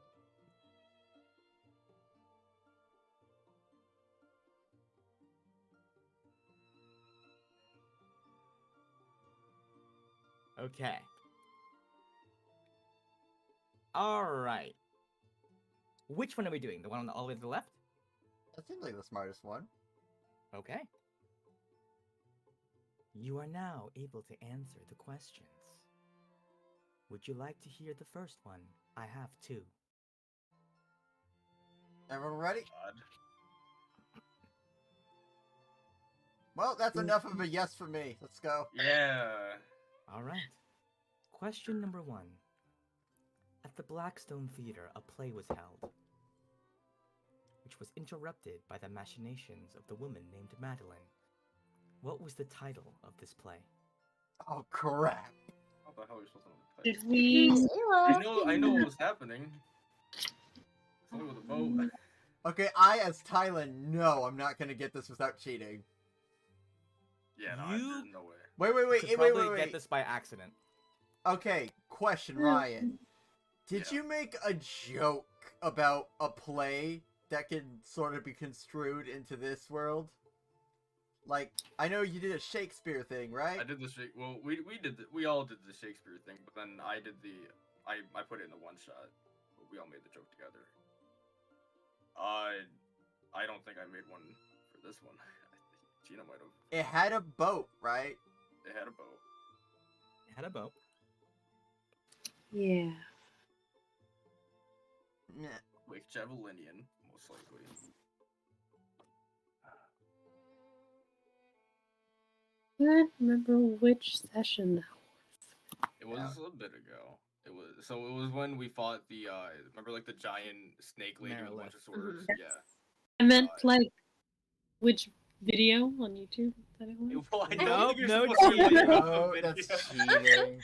okay. All right. Which one are we doing? The one on all the way to the left? That seems like the smartest one. Okay. You are now able to answer the questions. Would you like to hear the first one? I have two. Everyone ready? God. Well, that's enough of a yes for me. Let's go. Yeah. All right. Question number one. At the Blackstone Theater, a play was held, which was interrupted by the machinations of the woman named Madeline. What was the title of this play? Oh, crap. How the hell are you supposed to know the Did title? we? I know what was happening. It's only with a vote. Okay, I, as Tylen, know I'm not gonna get this without cheating. Yeah, no, You there's no way. Could probably get this by accident. Okay, question, Ryan. Did Yeah. you make a joke about a play that can sort of be construed into this world? Like, I know you did a Shakespeare thing, right? I did the well, we all did the Shakespeare thing, but then I did I put it in the one shot. But we all made the joke together. I don't think I made one for this one. Gina might have. It had a boat, right? It had a boat. It had a boat. Yeah. Meh. Lake Javelinian, most likely. I can't remember which session that It was a bit ago. It was when we fought the remember like the giant snake lady with a bunch of swords? Mhm. Yeah. I meant Uh, like which video on YouTube that it was. Well, I Nope, don't think you're no supposed to cheating. look up No, the that's video. cheating.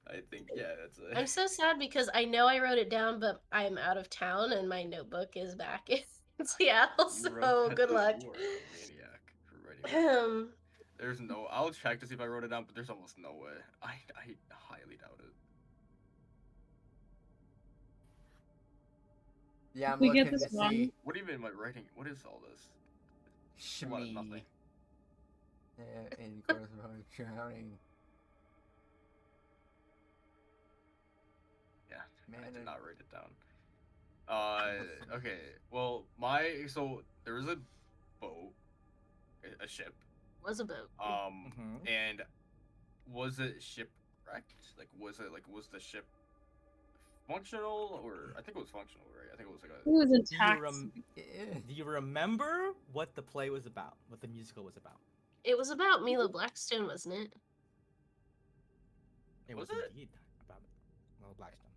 I think yeah, that's a. I'm so sad because I know I wrote it down, but I'm out of town and my notebook is back in Seattle. You wrote So that good down. luck. You are a maniac for writing that down. Um, There's no. I'll check to see if I wrote it down, but there's almost no way. I highly doubt it. Yeah, I'm We get looking this to wrong. see. What even am I writing? What is all this? A lot of Shmee. nothing. In course of drowning. Yeah, Man, I did I- not write it down. Okay. Well, so there was a boat, a ship. was a boat. Mhm. And was it shipwrecked? Was the ship functional, or I think it was functional, right? I think it was like It a. was Do you, attacked. Yeah. do you remember what the play was about? What the musical was about? It was about Mila Blackstone, wasn't it? It Was was it? indeed about Little Blackstone.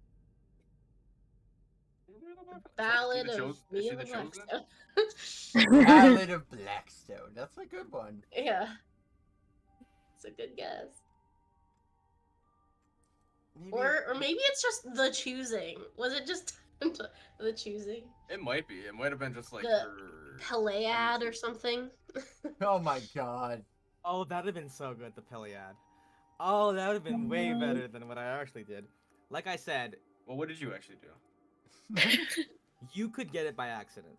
Ballad Is she the of Chosen? Mila Is she the Chosen? Blackstone. Ballad of Blackstone. That's a good one. Yeah. It's a good guess. Maybe Or maybe it's just the choosing. Was it just the choosing? It might be. It might have been just like The her. Pleiad or something? Oh my god. Oh, that'd have been so good, the Peliad. Oh, that would have been way better than what I actually did. Like I said, Well, what did you actually do? you could get it by accident.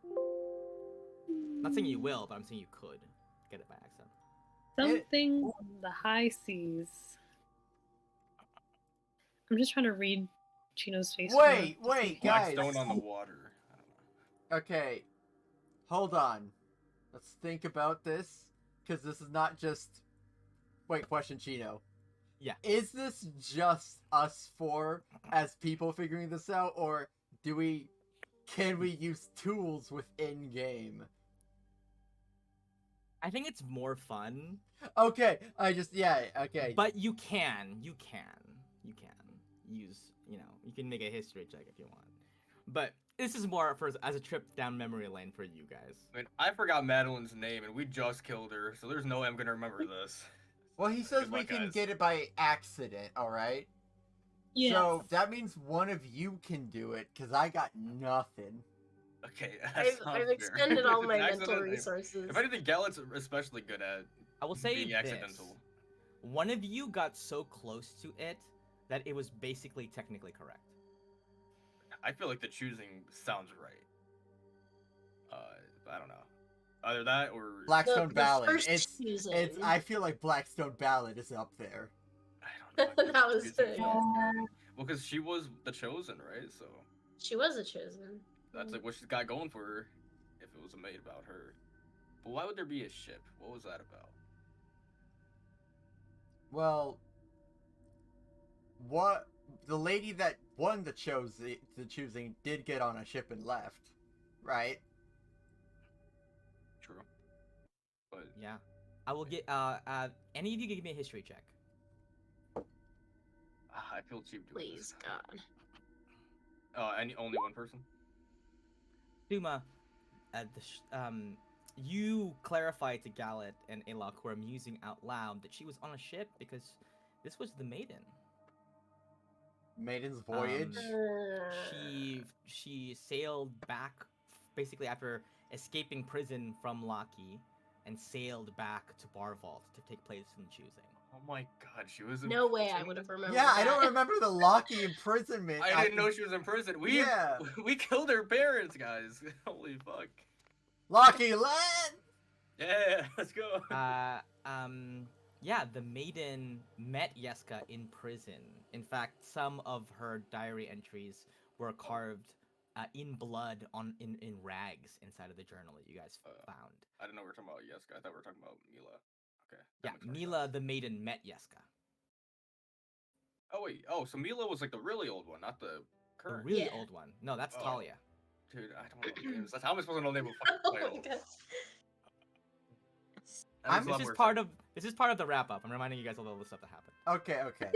Not saying you will, but I'm saying you could get it by accident. Something on the high seas. I'm just trying to read Chino's face. for Wait, to see wait, if he- guys. Blackstone on the water. I don't know. Okay, hold on. Let's think about this, because this is not just. Wait, question, Chino. Yeah. Is this just us four as people figuring this out, or can we use tools within game? I think it's more fun, Okay, okay. but you can use, you can make a history check if you want. But this is more for as a trip down memory lane for you guys. I mean, I forgot Madeline's name, and we just killed her, so there's no way I'm gonna remember this. Well, he says Good we luck, can guys. get it by accident, alright? Yes. So that means one of you can do it, because I got nothing. Okay, I've expended all If my it's mental accident- resources. If anything, Gallet's especially good at I will say being this. accidental. One of you got so close to it that it was basically technically correct. I feel like the choosing sounds right. I don't know. Either that or Blackstone the Ballad. first It's choosing. I feel like Blackstone Ballad is up there. I don't know. I feel That like was choosing it. sounds good. Well, because she was the chosen, right? So She was a chosen. that's like what she's got going for her. If it was made about her, but why would there be a ship? What was that about? Well, what the lady that won the choosing did get on a ship and left, right? True. But Yeah. I will get any of you give me a history check. I feel cheap doing Please, this. God. Only one person. Duma, you clarify to Gallet and Alok, who are musing out loud, that she was on a ship because this was the Maiden. Maiden's Voyage. She sailed back basically after escaping prison from Loki and sailed back to Barvault to take place in the choosing. Oh my god, she was in No way I prison? would have remembered. Yeah, I don't that. remember the Loki imprisonment. I didn't know she was in prison. Yeah. We killed her parents, guys. Holy fuck. Loki Land. Yeah, let's go. Yeah, the Maiden met Yeska in prison. In fact, some of her diary entries were carved in blood in rags inside of the journal that you guys found. I didn't know we were talking about Yeska. I thought we were talking about Mila. Okay. that Yeah, makes more Mila sense. the Maiden met Yeska. Oh wait. Oh, so Mila was like the really old one, not the The current. really Yeah. old one. No, that's Oh. Talia. Dude, I don't know names. That's how am I supposed to know the name of a fucking Oh my title? God. That makes a lot This is more part sense. of this is part of the wrap up. I'm reminding you guys of all the stuff that happened. Okay.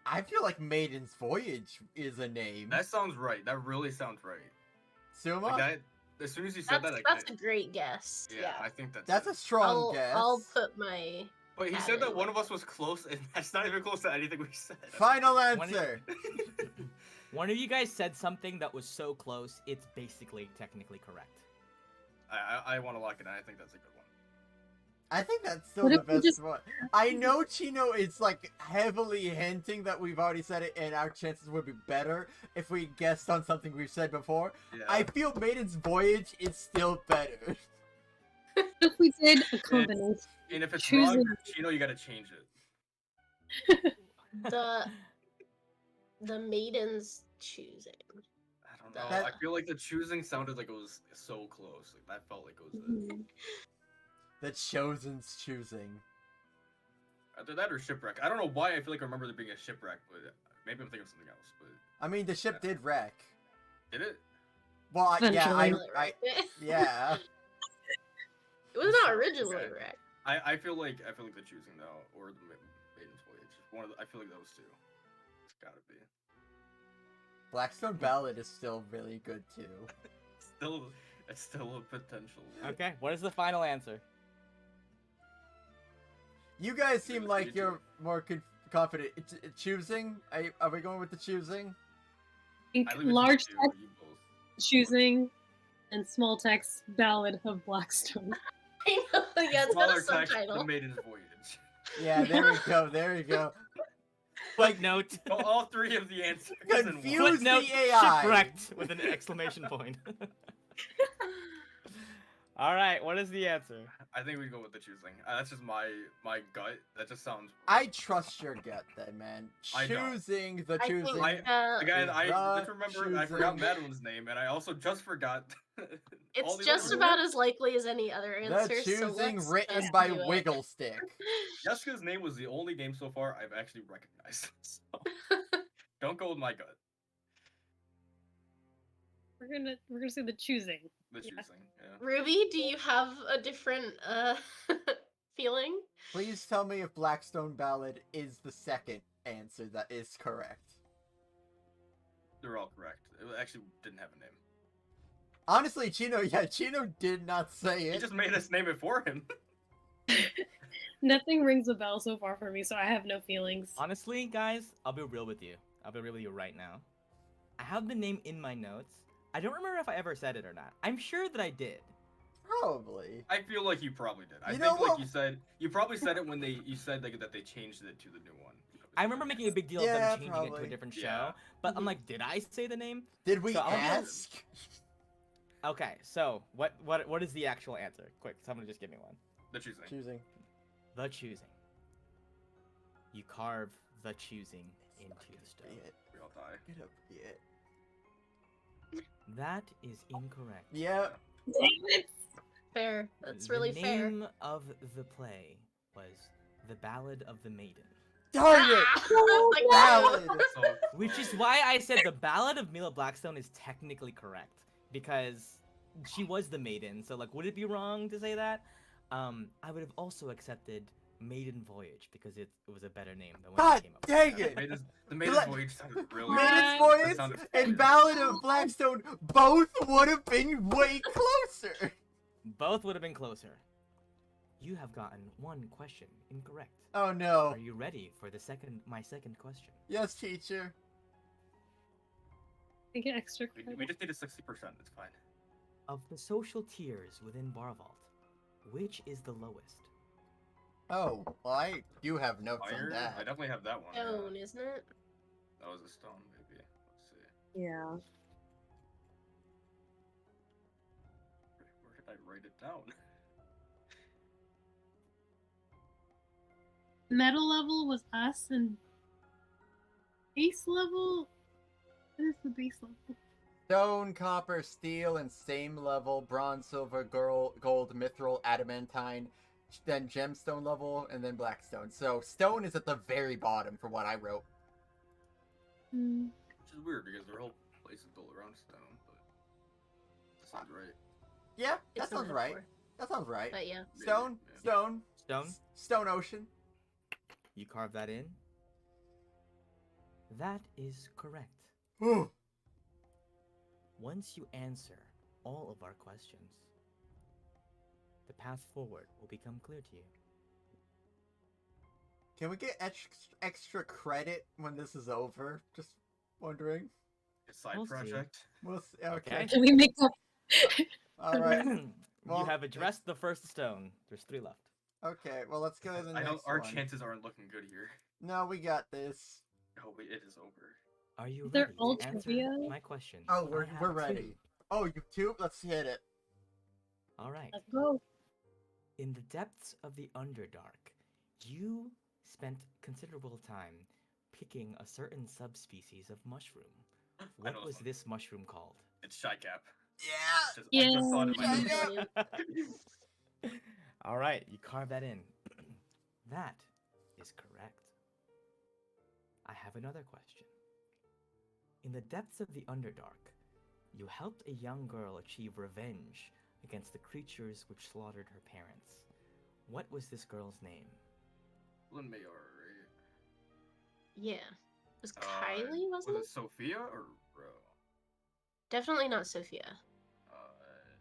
I feel like Maiden's Voyage is a name. That sounds right. That really sounds right. Suma? Like that. As soon as you said That's a great guess. yeah, Yeah. I think that's. That's it. a strong guess. I'll put my. But he hat said that in one with of us it. was close, and that's not even close to anything we said. Final One- answer. One of you guys said something that was so close, it's basically technically correct. I want to lock it in. I think that's a good one. I think that's still What the if we best just- one. I know Chino is like heavily hinting that we've already said it, and our chances would be better if we guessed on something we've said before. Yeah. I feel Maiden's Voyage is still better. If we did a combination, And if it's choosing- wrong, Chino, you gotta change it. The maiden's choosing. I don't know. That- I feel like the choosing sounded like it was so close. Like that felt like it was it. Mhm. The Chosen's choosing. Either that or shipwreck. I don't know why I feel like I remember there being a shipwreck, but maybe I'm thinking of something else. But I mean, the ship did wreck. did it? Well, Eventually. yeah. It was not originally Okay. wrecked. I feel like the choosing though, or the Maiden's Voyage. One of the, I feel like those two. It's gotta be. Blackstone Ballad is still really good too. It's still a potential. Okay, what is the final answer? You guys Yeah, seem let's like read you're more confident. Choosing? Are we going with the choosing? I think I leave it to large you, text you both. choosing and small text ballad of Blackstone. I know. Yeah, it's got Smaller a text, subtitle. The Maiden's Voyage. Yeah, there we go. There we go. Like, Footnote. All three of the answers in one. Confused. Footnote the AI. shipwrecked with an exclamation point. All right, what is the answer? I think we go with the choosing. That's just my gut. That just sounds. I trust your gut, then, man. I don't. Choosing the I think, choosing. Again, I The just remembered I forgot choosing. Madeline's name, and I also just forgot. all it's the just other about ones. as likely as any other answer. The so choosing let's written just by do it. Wigglestick. Jessica's name was the only name so far I've actually recognized. So don't go with my gut. We're gonna say the choosing. The Yeah. choosing. Yeah. Ruby, do you have a different feeling? Please tell me if Blackstone Ballad is the second answer that is correct. They're all correct. It actually didn't have a name. Honestly, Chino did not say He it. just made us name it for him. Nothing rings a bell so far for me, so I have no feelings. Honestly, guys, I'll be real with you. I'll be real with you right now. I have the name in my notes. I don't remember if I ever said it or not. I'm sure that I did. Probably. I feel like you probably did. I You think know like what? you said you probably said it when you said like that they changed it to the new one. I remember making a big deal of Yeah, them changing it to probably. a different show, Yeah. but I'm Mhm. like, did I say the name? Did we So I'll be ask? Okay, so what is the actual answer? Quick, someone just give me one. The choosing. Choosing. The choosing. You carve the choosing into the stone. Be it. We all die. Get up. Be it. That is incorrect. Yep. Fair. That's really the fair. name of the play was The Ballad of the Maiden, Darn it! Like, Ballad. So which is close. why I said The Ballad of Mila Blackstone is technically correct because she was the maiden. So like, would it be wrong to say that? I would have also accepted Maiden Voyage because it was a better name than what I God came up with. dang Yeah, it! the Maiden's Bla- Voyage sounded really Maiden's That Voyage sounded and fire. Ballad of Blackstone both would have been way closer. Both would have been closer. You have gotten one question incorrect. Oh no. Are you ready for my second question? Yes, teacher. I get extra We credit. just need a 60%. It's fine. Of the social tiers within Bar Vault, which is the lowest? Oh, well, I do have notes on Fire? I that. definitely have that one. yeah. Stone, isn't it? That was a stone, maybe. Let's see. Yeah. Where did I write it down? Metal level was us, and base level. What is the base level? Stone, copper, steel, and same level, bronze, silver, gold, mithril, adamantine, then gemstone level, and then blackstone. So stone is at the very bottom for what I wrote. Hmm. Which is weird because their whole place is built around stone, but that sounds right. Yeah, that It's a sounds right. metaphor. That sounds right. But yeah. Stone, Yeah. stone, Stone? stone ocean. You carve that in? That is correct. Ooh. Once you answer all of our questions, the path forward will become clear to you. Can we get extra credit when this is over? Just wondering. A side We'll see. project. We'll see. Okay. Okay. Can we make up? All right. Well, you have addressed the first stone. There's 3 left. Okay. Well, let's go to the I know next our one. chances aren't looking good here. No, we got this. Oh wait, it is over. Are you They're ready all to answer trivia? my question? Oh, I we're have ready. 2. Oh, you too? Let's hit it. All right. Let's go. In the depths of the Underdark, you spent considerable time picking a certain subspecies of mushroom. I What know was this one. this mushroom called? It's shy cap. Yeah. I just saw it in my Yeah. notes. All right, you carve that in. That is correct. I have another question. In the depths of the Underdark, you helped a young girl achieve revenge against the creatures which slaughtered her parents. What was this girl's name? Lynn Mayor, right? Yeah. It was Kylie, wasn't was it? it Sophia or Ro? Definitely not Sophia.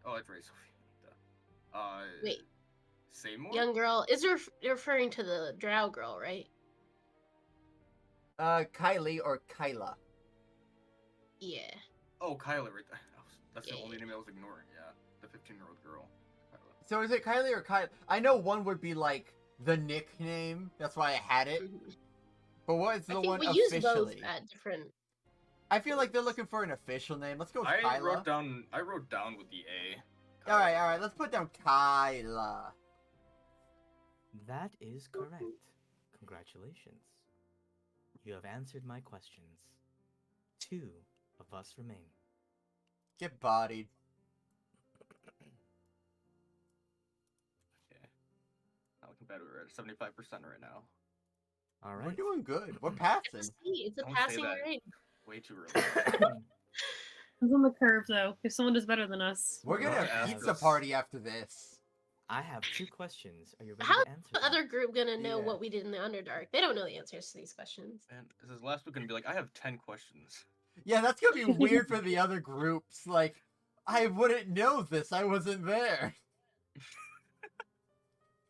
Oh, it's right, Sophia. Wait. Seymour? Young girl is referring to the drow girl, right? Kylie or Kyla. Yeah. Oh, Kyla, right there. That's the Yeah. only name I was ignoring. Yeah, the 15-year-old girl. Kyla. So is it Kylie or Kyla? I know one would be like the nickname. That's why I had it. Mhm. But what is I the think one we use both officially? at different. I feel like they're looking for an official name. Let's go with I Kyla. wrote down with the A. All right. Let's put down Kyla. That is correct. Congratulations. You have answered my questions. 2 of us remain. Get bodied. Okay. Not looking bad. We're at 75% right now. All We're right. doing good. We're passing. See, it's a Don't say passing that. grade. Way too early. It's on the curve, though. If someone does better than us, We're gonna Don't have ask pizza us. party after this. I have 2 questions. Are you ready How's to answer the them? other group gonna know Yeah. what we did in the Underdark? They don't know the answers to these questions. And this is last week gonna be like, I have 10 questions. Yeah, that's gonna be weird for the other groups. Like, I wouldn't know this. I wasn't there.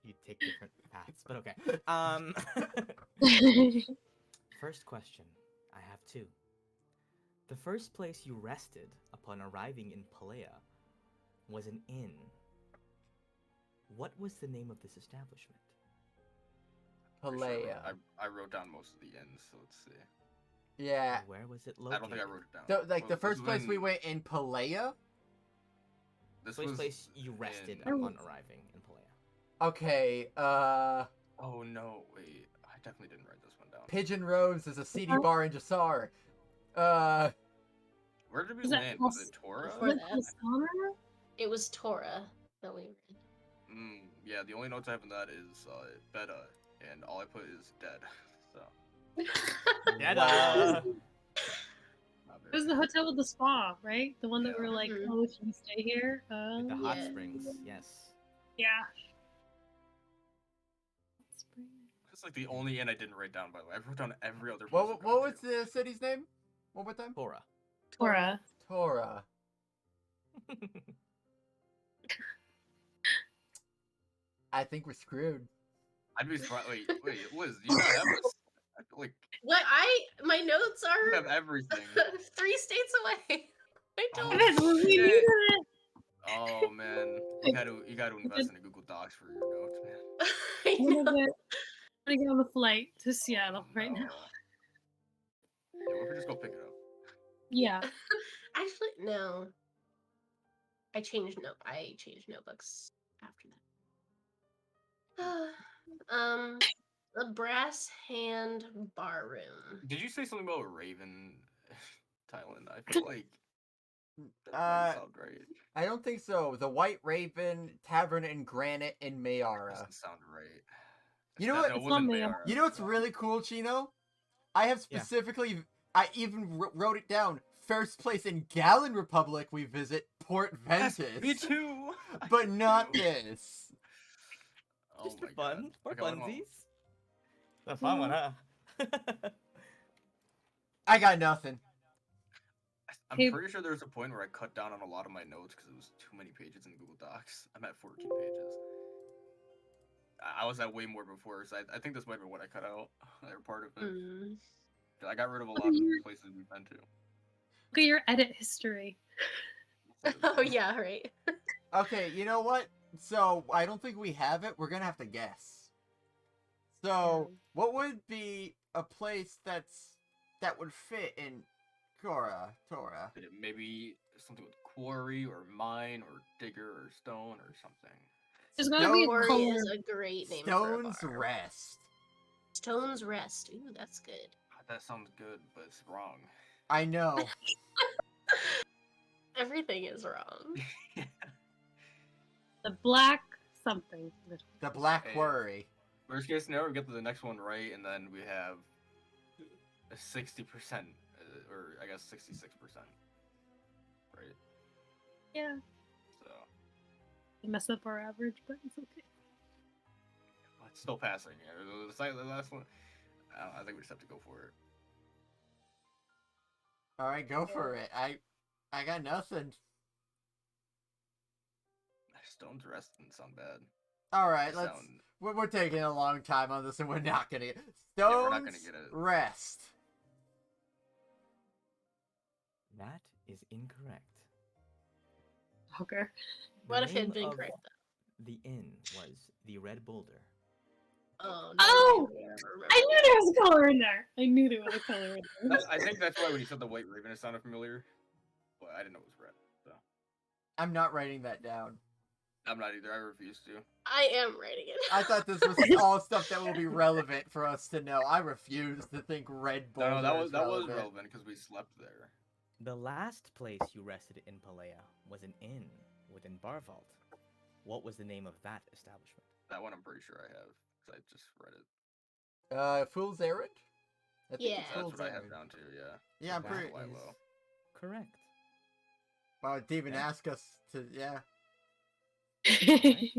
You take different paths, but okay. First question. I have 2. The first place you rested upon arriving in Palea was an inn. What was the name of this establishment? Pretty sure Palea. I wrote down most of the ends, so let's see. Yeah. And where was it I located? don't think I wrote it down. Like the Well, first this place we was went in Palea. This First was place you rested in- upon arriving in Palea. Okay. Oh no, wait. I definitely didn't write this one down. Pigeon Rose is a seedy bar in Jasar. Where did we Was that land? Was Pulse- it Torah? Before Was that. it Pulsana? It was Torah that we read. Yeah, the only notes I have on that is Beta, and all I put is dead. So Yada! not It was very the hotel with the spa, right? The one that we Yeah. were like, Mhm. oh, should we stay here? With the hot Yeah. springs, yes. Yeah. It's like the only inn I didn't write down. By the way, I wrote down every other. place I've what gone was to. the city's name? One more time. Bora. Torah. Torah. I think we're screwed. I'd be surprised. Wait, Liz, do you not have this? I feel like What my notes you are have everything. 3 states away. I Oh, don't. Evan, we shit. needed it. Oh man, you got to invest in a Google Docs for your notes, man. I I'm know. gonna get on the flight to Seattle right now. No. Yeah, we could just go pick it up. Yeah. Actually, no. I changed notebooks after that. The brass hand bar room. Did you say something about Raven, Thailand? I feel like that might sound right. I don't think so. The White Raven Tavern in Granite in Mayara. Doesn't sound right. You know No, what? it It's wasn't not Mayara. Mayara. You know what's really cool, Chino? I have Yeah. specifically, I even wrote it down. First place in Gallon Republic we visit, Port Yes, Ventus. me too. But not Me too. this. Oh Just for my fun. God. For Okay, what funsies. The fun one, huh? I got nothing. I'm Hey- pretty sure there was a point where I cut down on a lot of my notes because it was too many pages in Google Docs. I'm at 14 pages. I was at way more before, so I think this might be what I cut out. Or part of it. Mm. I got rid of a Look lot at of your- places we've been to. Look at your edit history. Oh yeah, right. Okay, you know what? So, I don't think we have it. We're gonna have to guess. So, what would be a place that would fit in Torah? Maybe something with quarry or mine or digger or stone or something. There's gotta be a Quarry color. is a great name for a Stone's bar. Rest. Stone's Rest. Ooh, that's good. That sounds good, but it's wrong. I know. Everything is wrong. The black something. The Black Hey. Quarry. Worst case scenario, we get to the next one right, and then we have a 60%, or I guess 66%. Right? Yeah. So, Mess up our average, but it's okay. well, it's still passing. Yeah. The last one, I think we just have to go for it. All right, go for it. I got nothing. Stone's Rest didn't sound bad. All right, It let's. sound- We're taking a long time on this, and we're not gonna get Stone's Yeah, we're not gonna get it. Rest. That is incorrect. Okay. The What if it name had been of correct? The inn was the Red Boulder. Oh no! Oh! I never remember I knew that. there was a color in there. I knew there was a color in there. I think that's why when you said the White Raven, it sounded familiar. But I didn't know it was red. So I'm not writing that down. I'm not either. I refuse to. I am writing it. I thought this was all stuff that will be relevant for us to know. I refuse to think Red Boulder No, is that was relevant. relevant because we slept there. The last place you rested in Palea was an inn within Barvault. What was the name of that establishment? That one I'm pretty sure I have because I just read it. Fool's Errand? I think Yeah. it's That's Fool's what I have Errand. down to. Yeah. Yeah, I'm That pretty. Why is low? correct. Wow, didn't even Yeah. ask us to. Yeah. Alright.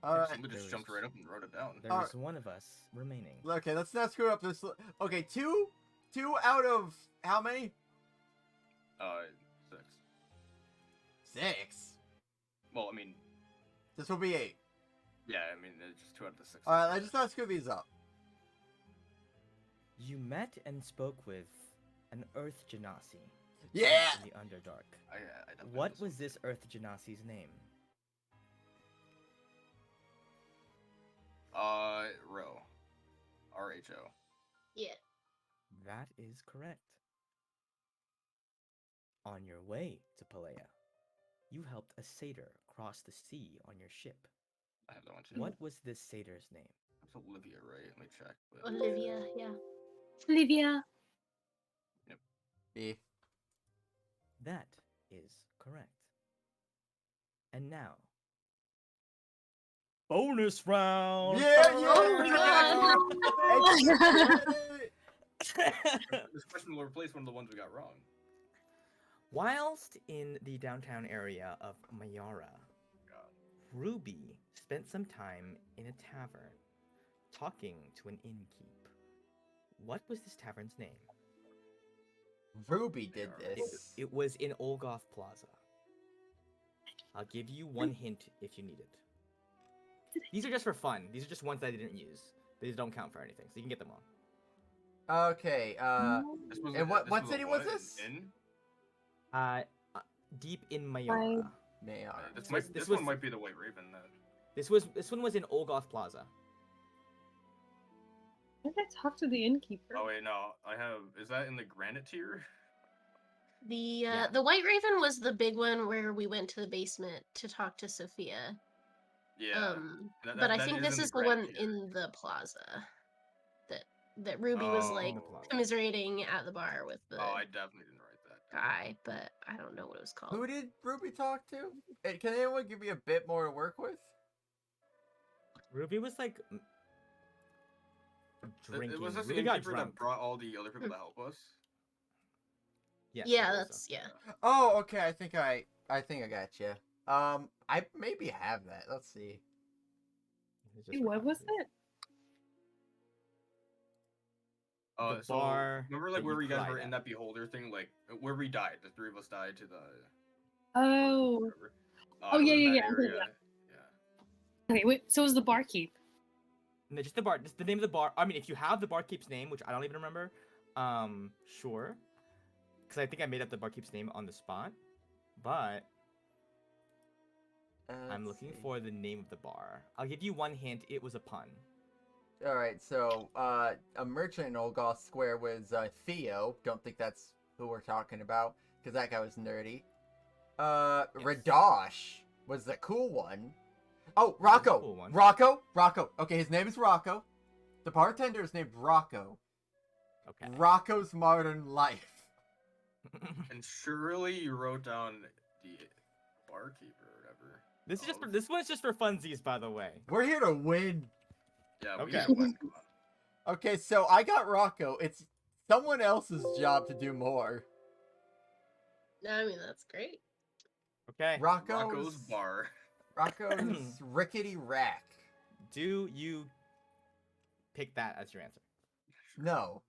All right. Somebody just jumped right up and wrote it down. There Alright. is one of us remaining. Okay, let's not screw up this. Okay, two out of how many? 6. 6. Well, I mean, This will be 8. yeah, I mean, it's just 2 out of the 6. All right, let's just not screw these up. You met and spoke with an Earth Genasi Yeah. in the Underdark. I definitely What know was this Earth Genasi's name? Rho. RHO. Yeah. That is correct. On your way to Palea, you helped a satyr cross the sea on your ship. I have that one too. What was this satyr's name? It's Olivia, right? Let me check. But... Olivia. Yeah. Olivia. B. That is correct. And now, bonus round! Yeah. Oh, This question will replace one of the ones we got wrong. Whilst in the downtown area of Mayara, God. Ruby spent some time in a tavern, talking to an innkeep. What was this tavern's name? Ruby did It, this. it was in Olgoth Plaza. I'll give you one hint if you need it. These are just for fun. These are just ones that I didn't use. These don't count for anything, so you can get them all. Okay. This was And what city was in- this? In? Deep in Mayara. Mayar. This one might be the White Raven then. This one was in Olgoth Plaza. Why did I talk to the innkeeper? Oh wait, no. I have. Is that in the Granite tier? The White Raven was the big one where we went to the basement to talk to Sophia. Yeah. But I think this in is the Granite one tier. in the plaza that Ruby was like In the plaza. commiserating at the bar with the Oh, I definitely didn't write that. guy, but I don't know what it was called. Who did Ruby talk to? Hey, can anyone give me a bit more to work with? Ruby was like drinking. It was this Ruby got innkeeper drunk. that brought all the other people to help us. Yes, Yeah, I believe that's so. yeah. Oh, okay. I think I got you. I maybe have that. Let's see. It's just Hey, what was recommended. it? The So, bar remember like that where you we guys cried were in at. that beholder thing, like where we died. The 3 of us died to the. Oh. Whatever. Oh, it was yeah, in yeah, that yeah, okay, area. Yeah. Okay, wait. So it was the barkeep. No, just the bar. Just the name of the bar. I mean, if you have the barkeep's name, which I don't even remember, sure. Because I think I made up the barkeep's name on the spot, but I'm Let's looking see. for the name of the bar. I'll give you one hint. It was a pun. All right. So, a merchant in Olgoth Square was Theo. Don't think that's who we're talking about because that guy was nerdy. Radosh was the cool one. Oh, Rocco. cool one. Rocco. Okay, his name is Rocco. The bartender is named Rocco. Okay. Rocco's Modern Life. And surely you wrote down the barkeeper or whatever. This is just for, this one's just for funsies, by the way. We're here to win. Yeah. Okay. We got one. Come on. Okay, so I got Rocco. It's someone else's job to do more. I mean that's great. Okay. Rocco's bar. Rocco's Rickety Rack. Do you pick that as your answer? No.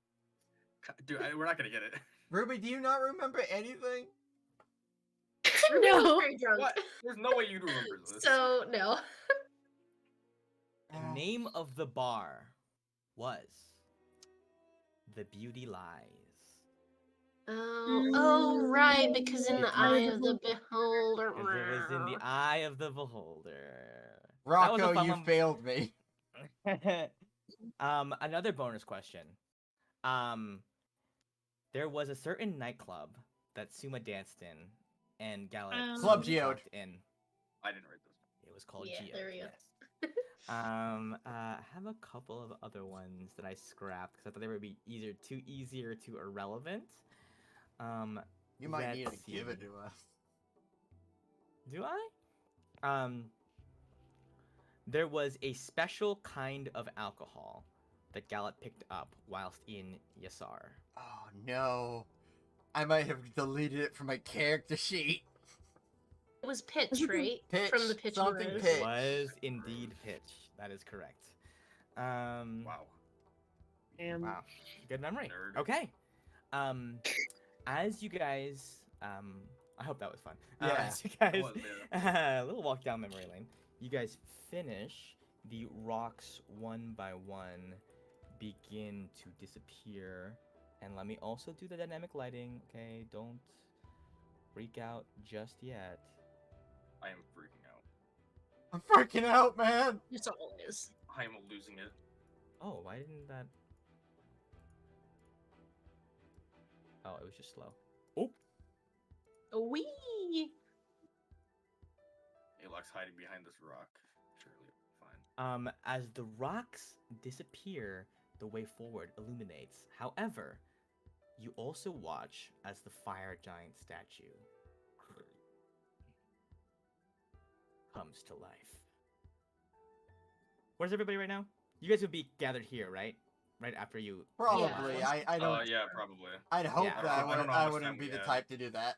Dude, we're not gonna get it. Ruby, do you not remember anything? Ruby was No. very drunk. What? There's no way you'd remember this. So no. The name of the bar was The Beauty Lies. Oh right, because in If the you- eye of the beholder. Because it was in the eye of the beholder. That was a Rocco, fun you one. failed me. Another bonus question. Um, there was a certain nightclub that Suma danced in, and Gallet Club slowly Geode. walked in. I didn't write this. It was called Yeah, Geode. there we go. Yes. I have a couple of other ones that I scrapped because I thought they would be either too easy or too irrelevant. You might Let's need to give see. it to us. Do I? There was a special kind of alcohol that Gallet picked up whilst in Yasar. Oh no. I might have deleted it from my character sheet. It was pitch, right? Pitch, From the pitch something Rose. pitch. Was indeed pitch. That is correct. Wow. Wow. Good memory. Nerd. Okay. As you guys, I hope that was fun. Yeah. As you guys, was, a little walk down memory lane. You guys finish. The rocks one by one begin to disappear. And let me also do the dynamic lighting. Okay, don't freak out just yet. I am freaking out. I'm freaking out, man. It's always. I am losing it. Oh, why didn't that? Oh, it was just slow. Oh, Wee! Alok's hiding behind this rock. Surely it'll be fine. As the rocks disappear, the way forward illuminates. However, you also watch as the fire giant statue comes to life. Where's everybody right now? You guys would be gathered here, right? Right after you. Probably. Yeah. I don't. Yeah, probably. I'd hope Yeah. that I don't know how I much wouldn't time be we the have. type to do that.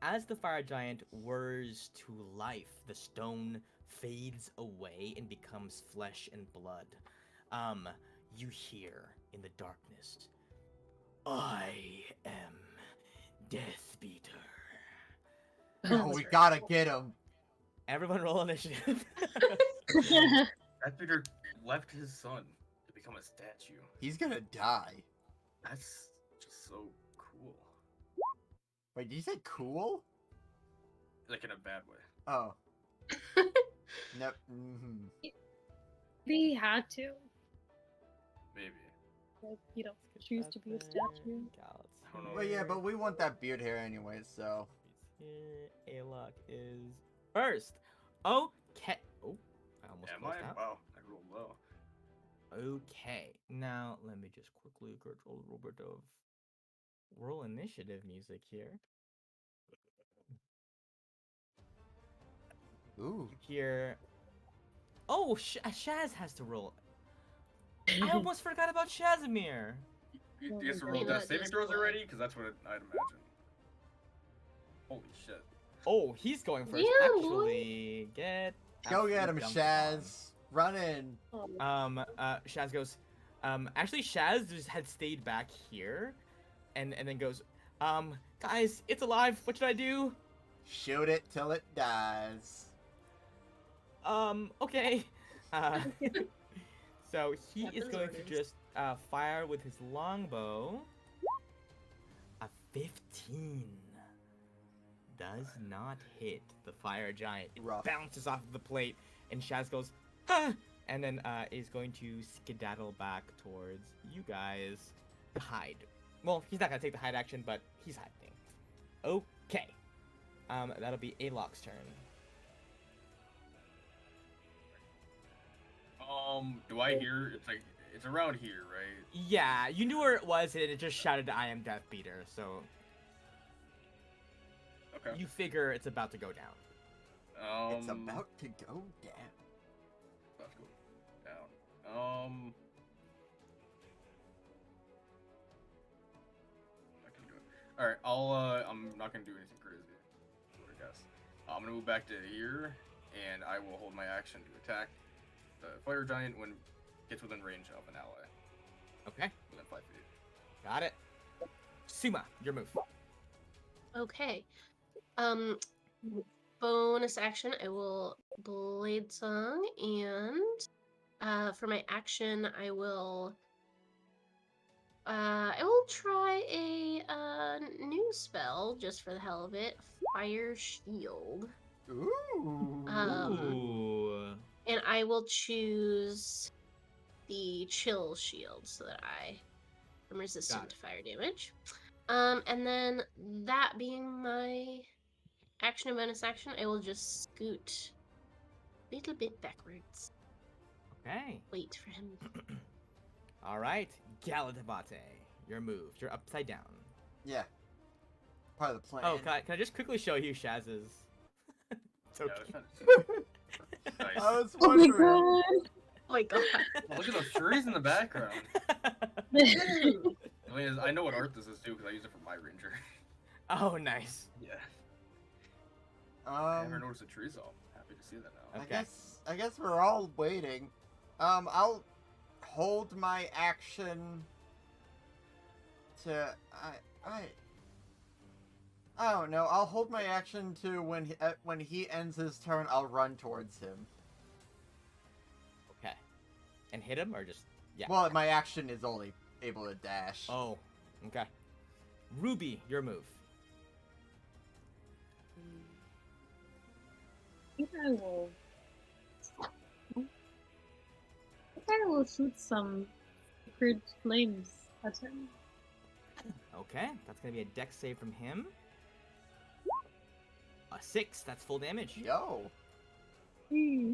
As the fire giant whirs to life, the stone fades away and becomes flesh and blood. You hear in the darkness, "I am Death Beater." Oh, we gotta get him. Everyone roll initiative. That Peter left his son to become a statue. He's gonna die. That's just so cool. Wait, did you say cool? Like in a bad way. Oh. Nope. Mm-hmm. He had to. Maybe. Like, you don't choose to be a statue. I don't know. But yeah, but we want that beard hair anyway, so. Here, Alok is first. Okay. Oh, I almost Am closed I? out. Wow, I rolled low. Okay, now let me just quickly get a little bit of roll initiative music here. Ooh. Here. Oh, Shaz has to roll. I almost forgot about Shazamir. You guys Oh, rolled Yeah, death saving just throws roll. already? Because that's what I'd imagine. Holy shit. Oh, he's going first. Yeah, boy. Actually, Go get him, absolutely dumped upon. Shaz. Run in. Shaz goes, actually Shaz just had stayed back here and then goes, guys, it's alive, what should I do? Shoot it till it dies. Okay. So he is Weapons going to orders. just fire with his longbow. A 15 does not hit the fire giant. It Rough. bounces off of the plate, and Shaz goes, ah! And then is going to skedaddle back towards you guys to hide. Well, he's not gonna take the hide action, but he's hiding. Okay. That'll be Alok's turn. Do I hear? It's around here, right? Yeah, you knew where it was, and it just shouted, "I am Death Beater," so Okay. you figure it's about to go down. It's about to go down. About to go down. I can do it. All right. I'm not gonna do anything crazy. I guess. I'm gonna move back to here, and I will hold my action to attack the fire giant when it gets within range of an ally, Okay, within 5 feet. got it. Suma, your move. Okay. Bonus action, I will Blade Song, and for my action, I will try a new spell just for the hell of it, Fire Shield. Ooh. Um, Ooh. And I will choose the chill shield so that I am resistant it. to fire damage. And then that being my action and bonus action, I will just scoot a little bit backwards. Okay. Wait for him. All right, Galatabate, your move. You're upside down. Yeah. Part of the plan. Oh, can I just quickly show you Shaz's? It's Yeah, I okay. was trying to see. Nice. I was Oh my wondering. god. Oh my god. Oh, look at those trees in the background. Ooh. I mean, I know what art this is too because I use it for my ranger. Oh, nice. Yeah. I never Um, noticed the trees, so I'm happy to see that now. Okay. I guess we're all waiting. I'll hold my action to I don't know. I'll hold my action to when he ends his turn. I'll run towards him. Okay. And hit him or just yeah. Well, my action is only able to dash. Oh, okay. Ruby, your move. I think I will. I think I will shoot some sacred flames at him. Okay, that's gonna be a dex save from him. A 6. That's full damage. Yo. Hmm.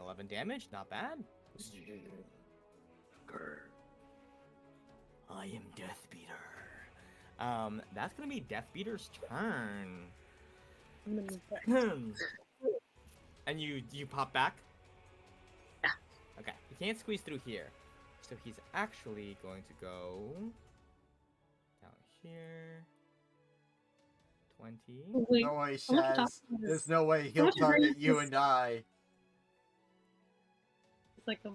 11 damage. Not bad. I am Deathbeater. That's gonna be Deathbeater's turn. I'm gonna bet. And you pop back? Yeah. Okay, he can't squeeze through here. So he's actually going to go down here. 20. Oh, wait. No way, I want to talk Shaz. about There's this. no way he'll want to bring target you this- and I. It's like a.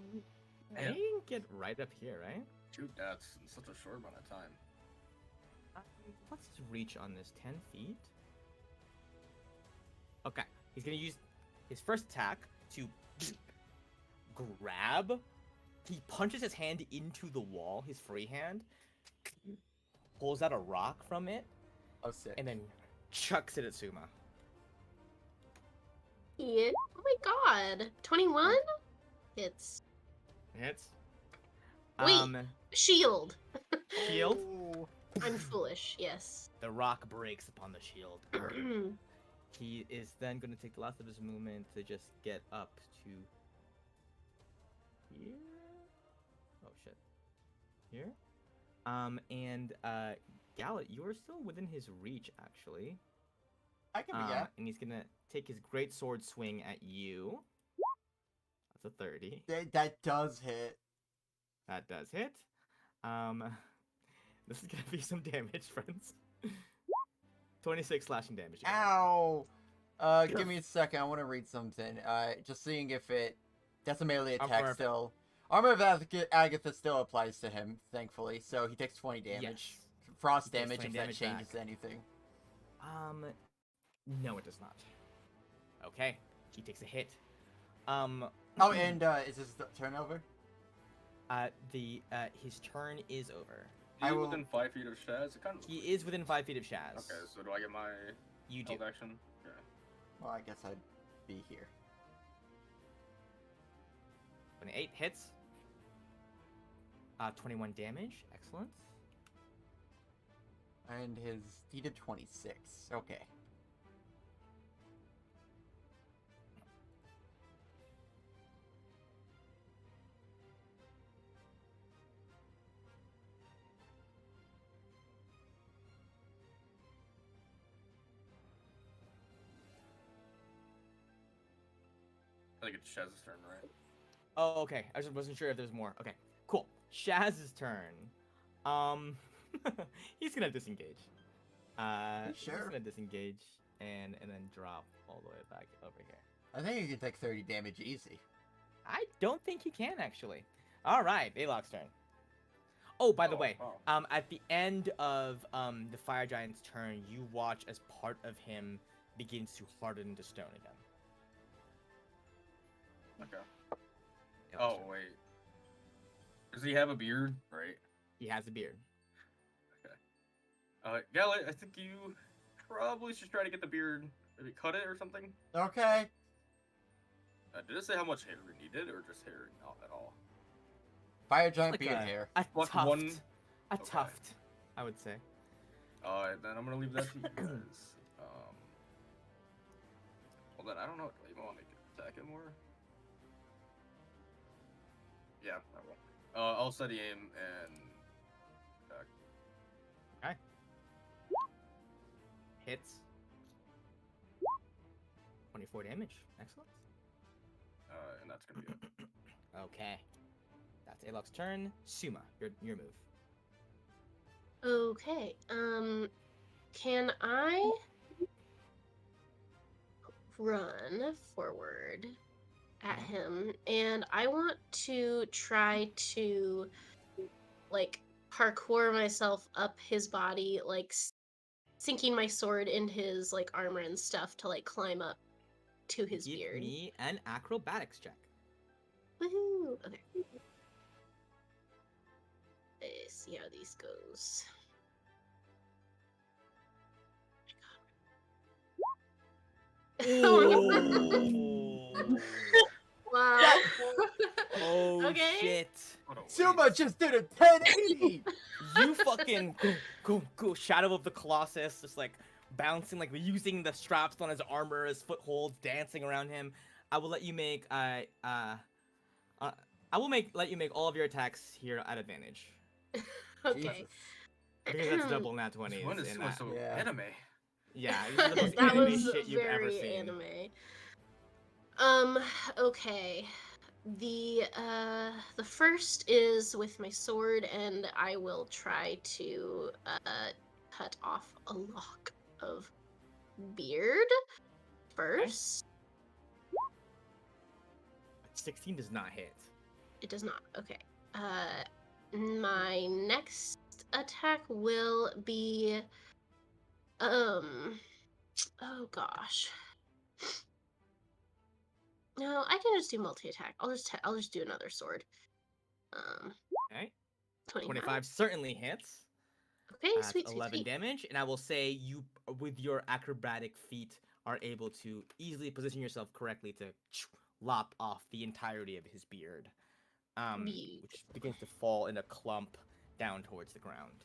And he can get right up here, right? 2 deaths in such a short amount of time. What's his reach on this? 10 feet? Okay, he's gonna use his first attack to grab. He punches his hand into the wall, his free hand, pulls out a rock from it, Oh, sick. and then chucks it at Suma. Yeah. Oh my god. 21? It's Hits. Wait. shield. Shield. Oh. I'm foolish, yes. The rock breaks upon the shield. He is then going to take the last of his movement to just get up to here. Oh shit. Here. And Gallet, you are still within his reach actually. I can be, yeah. And he's gonna take his great sword swing at you. That's a 30. That does hit. That does hit. This is gonna be some damage, friends. 26 slashing damage. again. Ow! Give me a second. I want to read something. Just seeing if it. That's a melee attack Armor- still. Armor of Agatha still applies to him, thankfully. So he takes 20 damage. Yes. Frost He takes damage 20 if that damage changes back. anything. No, it does not. Okay, he takes a hit. Oh, and is this the turnover? His turn is over. Is he I will- within 5 feet of Shaz? It kind of. He is within 5 feet of Shaz. Okay, so do I get my You do. held action? Okay. Well, I guess I'd be here. 28 hits. 21 damage. Excellent. And he did 26. Okay. I think it's Shaz's turn, right? Oh, okay. I just wasn't sure if there's more. Okay, cool. Shaz's turn. He's gonna disengage. He's Sure. gonna disengage and then drop all the way back over here. I think you can take 30 damage easy. I don't think he can actually. All right, Balog's turn. Oh, by the way, wow. at the end of the fire giant's turn, you watch as part of him begins to harden to stone again. Okay. Balog's Oh, turn. wait. Does he have a beard? Right. He has a beard. Gallet, I think you probably should try to get the beard, maybe cut it or something. Okay. Did it say how much hair it needed, or just hair not at all? Fire giant Like beard a, hair. a Plus tuft. one- A okay. tuft, I would say. Then I'm gonna leave that to you guys. Well then, I don't know. Do I even want to make it attack it more? Yeah, I will. I'll steady aim and attack. Hits. 24 damage. Excellent. And that's gonna be it. Okay. That's Alok's turn. Suma, your move. Okay. Can I run forward at him? And I want to try to like parkour myself up his body, like sinking my sword in his like armor and stuff to like climb up to his Give beard. me an acrobatics check. Woohoo! Okay. Let's see how these goes. Wow. Oh Okay. shit. What a Suma waste. just did a 1080! You fucking go Shadow of the Colossus, just like bouncing, like using the straps on his armor as footholds, dancing around him. I will let you make let you make all of your attacks here at advantage Okay. Jesus. because that's double nat This 20s. one is and so Yeah. anime. yeah, this is the most That anime was shit you've ever very seen. anime. Okay. The first is with my sword, and I will try to cut off a lock of beard first. 16 does not hit. It does not. Okay. My next attack will be oh gosh. No, I can just do multi-attack. I'll just do another sword. Okay. 25. 25 certainly hits. Okay, That's sweet, 11 sweet. damage, and I will say you, with your acrobatic feat, are able to easily position yourself correctly to lop off the entirety of his beard, which begins to fall in a clump down towards the ground.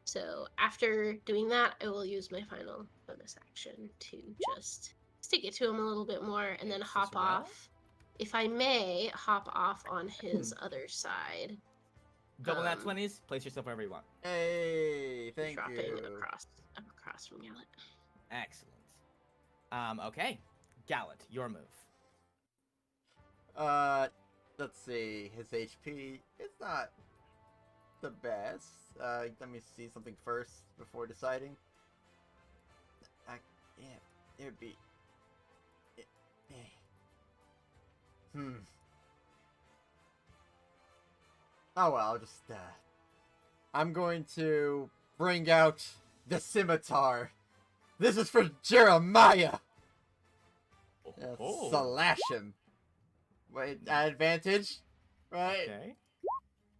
So after doing that, I will use my final bonus action to just stick it to him a little bit more, and then Hits as hop well. off. If I may, hop off on his other side. Double nat 20s, place yourself wherever you want. Hey, thank dropping you. across from Gallet. Excellent. Okay. Gallant, your move. Let's see. His HP is not the best. Let me see something first before deciding. Yeah, it would be. Oh well, I'll just. I'm going to bring out the scimitar. This is for Jeremiah. Oh. Slash him. Wait, advantage, right? Okay.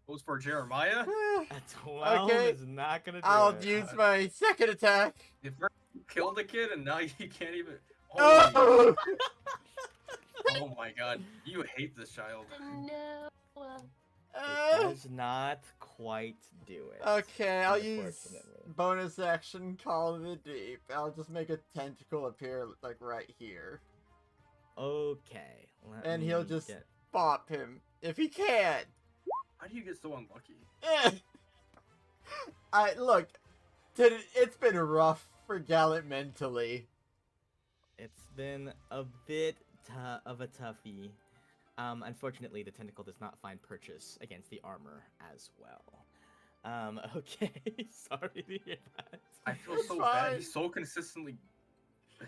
Goes for Jeremiah. A 12 Okay, is not gonna do I'll it. use my second attack. You first killed a kid, and now you can't even. Oh! Oh my god, you hate this child. No. It does not quite do it. Okay, I'll use unfortunately. bonus action Call of the Deep. I'll just make a tentacle appear like right here. Okay. And he'll just get... bop him if he can. How do you get so unlucky? Look, it's been rough for Gallant mentally. It's been a bit of a toughie. Unfortunately, the tentacle does not find purchase against the armor as well. Okay, sorry to hear that. I feel It's so fine. bad. He's so consistently.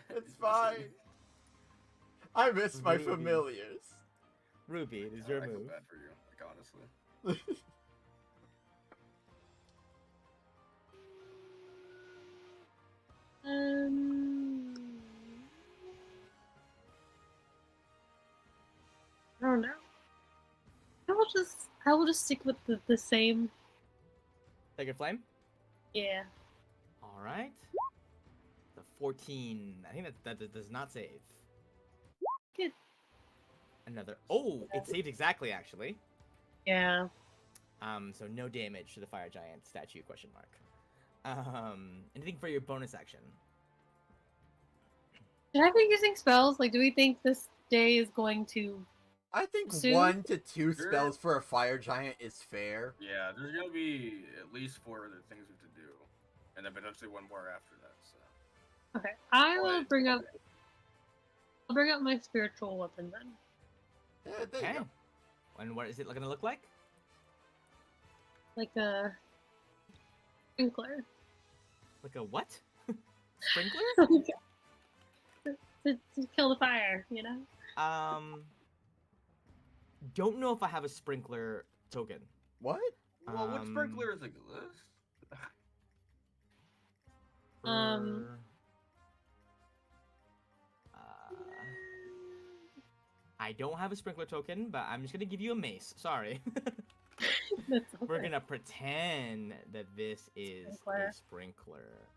It's fine. I miss my Ruby. familiars. Ruby, it is your I feel move. bad for you, like honestly. I don't know. I will just stick with the same. Take a flame. Yeah. All All right. The 14. I think that does not save. Good. Another. Oh, it saved exactly actually. Yeah. So no damage to the fire giant statue? Question mark. Anything for your bonus action? Should I be using spells? Like, do we think this day is going to I think soon? 1 to 2 Sure. spells for a fire giant is fair. Yeah, there's gonna be at least 4 other things we have to do, and then potentially 1 more after that. So. Okay, I will But- bring up. I'll bring up my spiritual weapon then. Yeah, there you Okay. go. And what is it gonna look like? Like a sprinkler. Like a what? Sprinkler? to kill the fire, you know? Don't know if I have a sprinkler token. What? Well, what Um, sprinklers exist? Um, for- I don't have a sprinkler token, but I'm just gonna give you a mace. Sorry. That's We're okay. gonna pretend that this is Sprinkler. a sprinkler.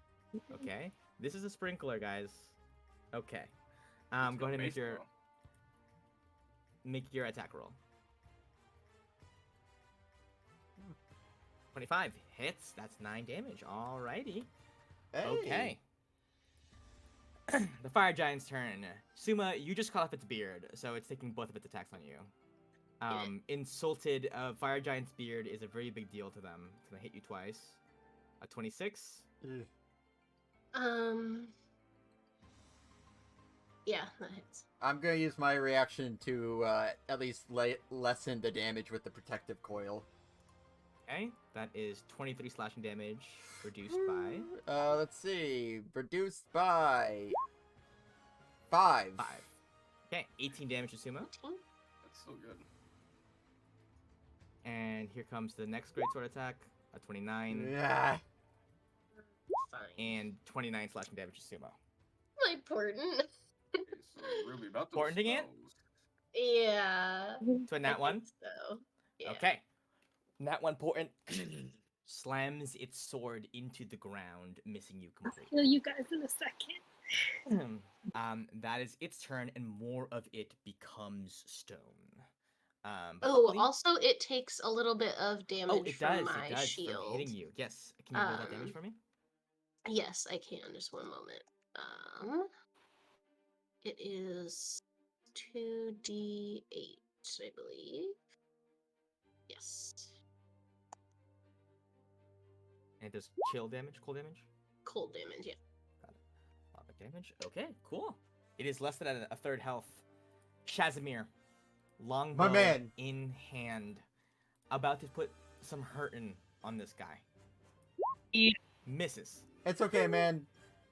Okay? This is a sprinkler, guys. Okay. Go ahead and make your attack roll. 25 hits. That's 9 damage. Alrighty. Hey. Okay. The fire giant's turn. Suma, you just cut off its beard, so it's taking both of its attacks on you. Insulted fire giant's beard is a very big deal to them. It's gonna hit you twice. A 26. Ugh. Yeah, that hits. I'm gonna use my reaction to at least lessen the damage with the protective coil. Okay, that is 23 slashing damage, reduced by Let's see. Reduced by 5. 5. Okay, 18 damage to Suma. 18? That's so good. And here comes the next greatsword attack, a 29, Yeah. Fine. and 29 slashing damage to Sumo. My important. Okay, so Ruby, about those Porting it? spells. Yeah. So a I nat one? think So. Yeah. Okay. Nat one portent slams its sword into the ground, missing you I'll completely. kill you guys in a second. That is its turn, and more of it becomes stone. But Oh, luckily- also it takes a little bit of damage it from does. my It does shield. from hitting you. Yes. Can you roll that damage for me? Yes, I can. Just one moment. It is 2d8, I believe. Yes. And it does chill damage, cold damage. Cold damage, yeah. Lava damage. Okay, cool. It is less than a third health. Shazamir, longbow My man. in hand, about to put some hurtin' on this guy. Yeah. Misses. It's okay, man.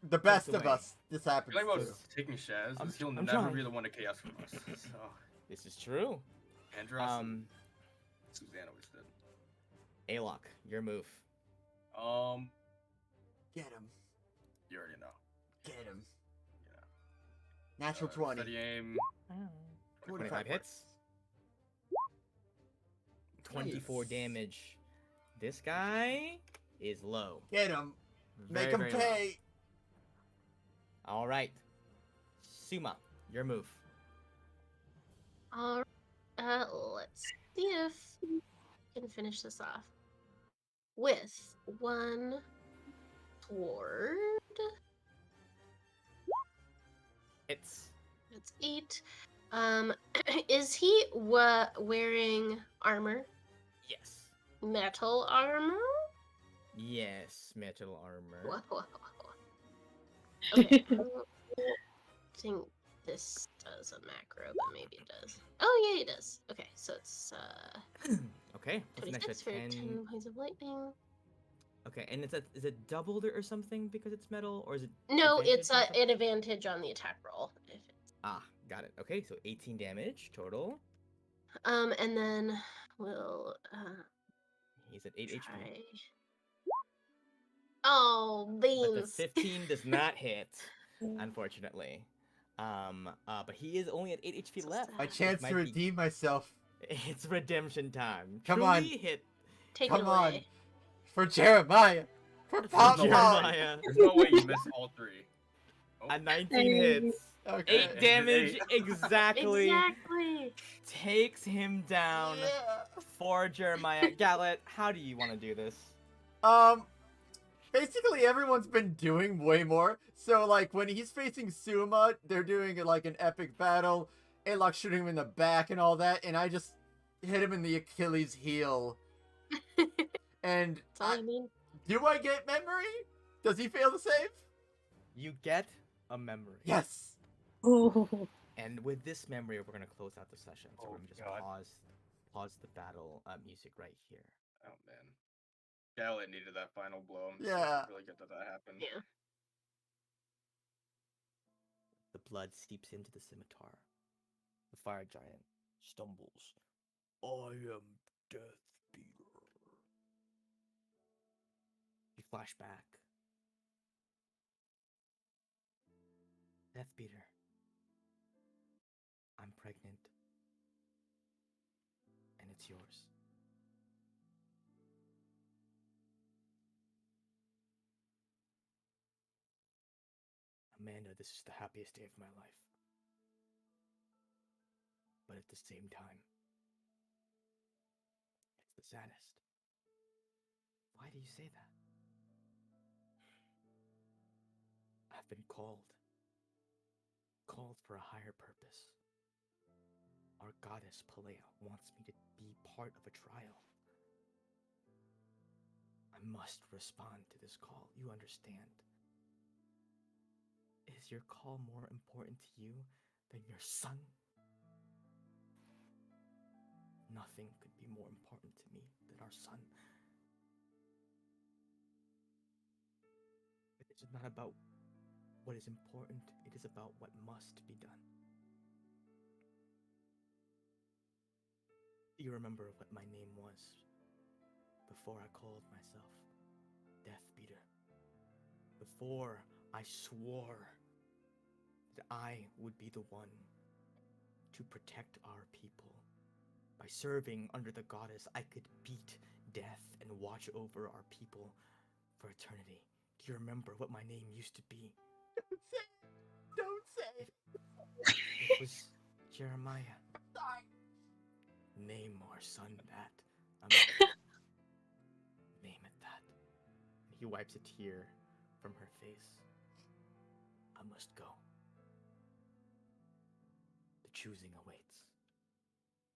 The best of away. us. This happens The thing about to. taking Shaz I'm- is he'll I'm never trying. be the one to chaos from us. So, This is true. Andros and Suzanne always did. Alok, your move. Get him. You already know. Get him. Yeah. Natural 20. Steady aim. 25 hits. 24 Nice. damage. This guy is low. Get him. Very, Make him very low. pay. All right. Suma, your move. All right. Let's see if we can finish this off with one sword. It's That's 8. Is he wearing armor? yes. Metal armor? Yes, metal armor. Whoa. Okay. I don't think this does a macro, but maybe it does. Oh yeah, it does. Okay, so it's Okay, what's an 26 extra for 10? 10 points of lightning. Okay, and is it doubled or something because it's metal, or is it? No, advantage it's or something? an advantage on the attack roll. If it's, Ah, got it. Okay, so 18 damage total. and then we'll He's at 8 HP. try. Oh, But the beans. 15 does not hit, unfortunately. But he is only at 8 HP So left. sad. My It chance might to be- redeem myself. It's redemption time. Come Truly on. hit. Take Come it on. away. For Jeremiah. For For Pop Pop. Jeremiah. There's no way you miss all three. Oh, A 19 Hey. hits. Okay. 8 damage Eight. exactly. Exactly. Takes him down Yeah. for Jeremiah. Gallet, how do you want to do this? Basically everyone's been doing way more. So like when he's facing Suma, they're doing like an epic battle. Alok shooting him in the back and all that, and I just hit him in the Achilles heel. And That's all I mean. do I get memory? Does he fail the save? You get a memory. Yes. Ooh. And with this memory, we're going to close out the session. So Oh, we're going to just God. pause the battle music right here. Oh man, Gallet needed that final blow. I'm Yeah. really good that happened. Yeah. The blood seeps into the scimitar. The fire giant stumbles. I am Death Beater. You flash back. Death Beater. I'm pregnant. And it's yours. Amanda, this is the happiest day of my life. But at the same time, it's the saddest. Why do you say that? I've been called for a higher purpose. Our goddess Palea wants me to be part of a trial. I must respond to this call. You understand. Is your call more important to you than your son? Nothing could be more important to me than our son. It is not about what is important, it is about what must be done. Do you remember what my name was before I called myself Death Beater? Before I swore that I would be the one to protect our people. By serving under the goddess, I could beat death and watch over our people for eternity. Do you remember what my name used to be? Don't say. It was Jeremiah. Sorry. Name our son that. Name it that. He wipes a tear from her face. I must go. The choosing awaits.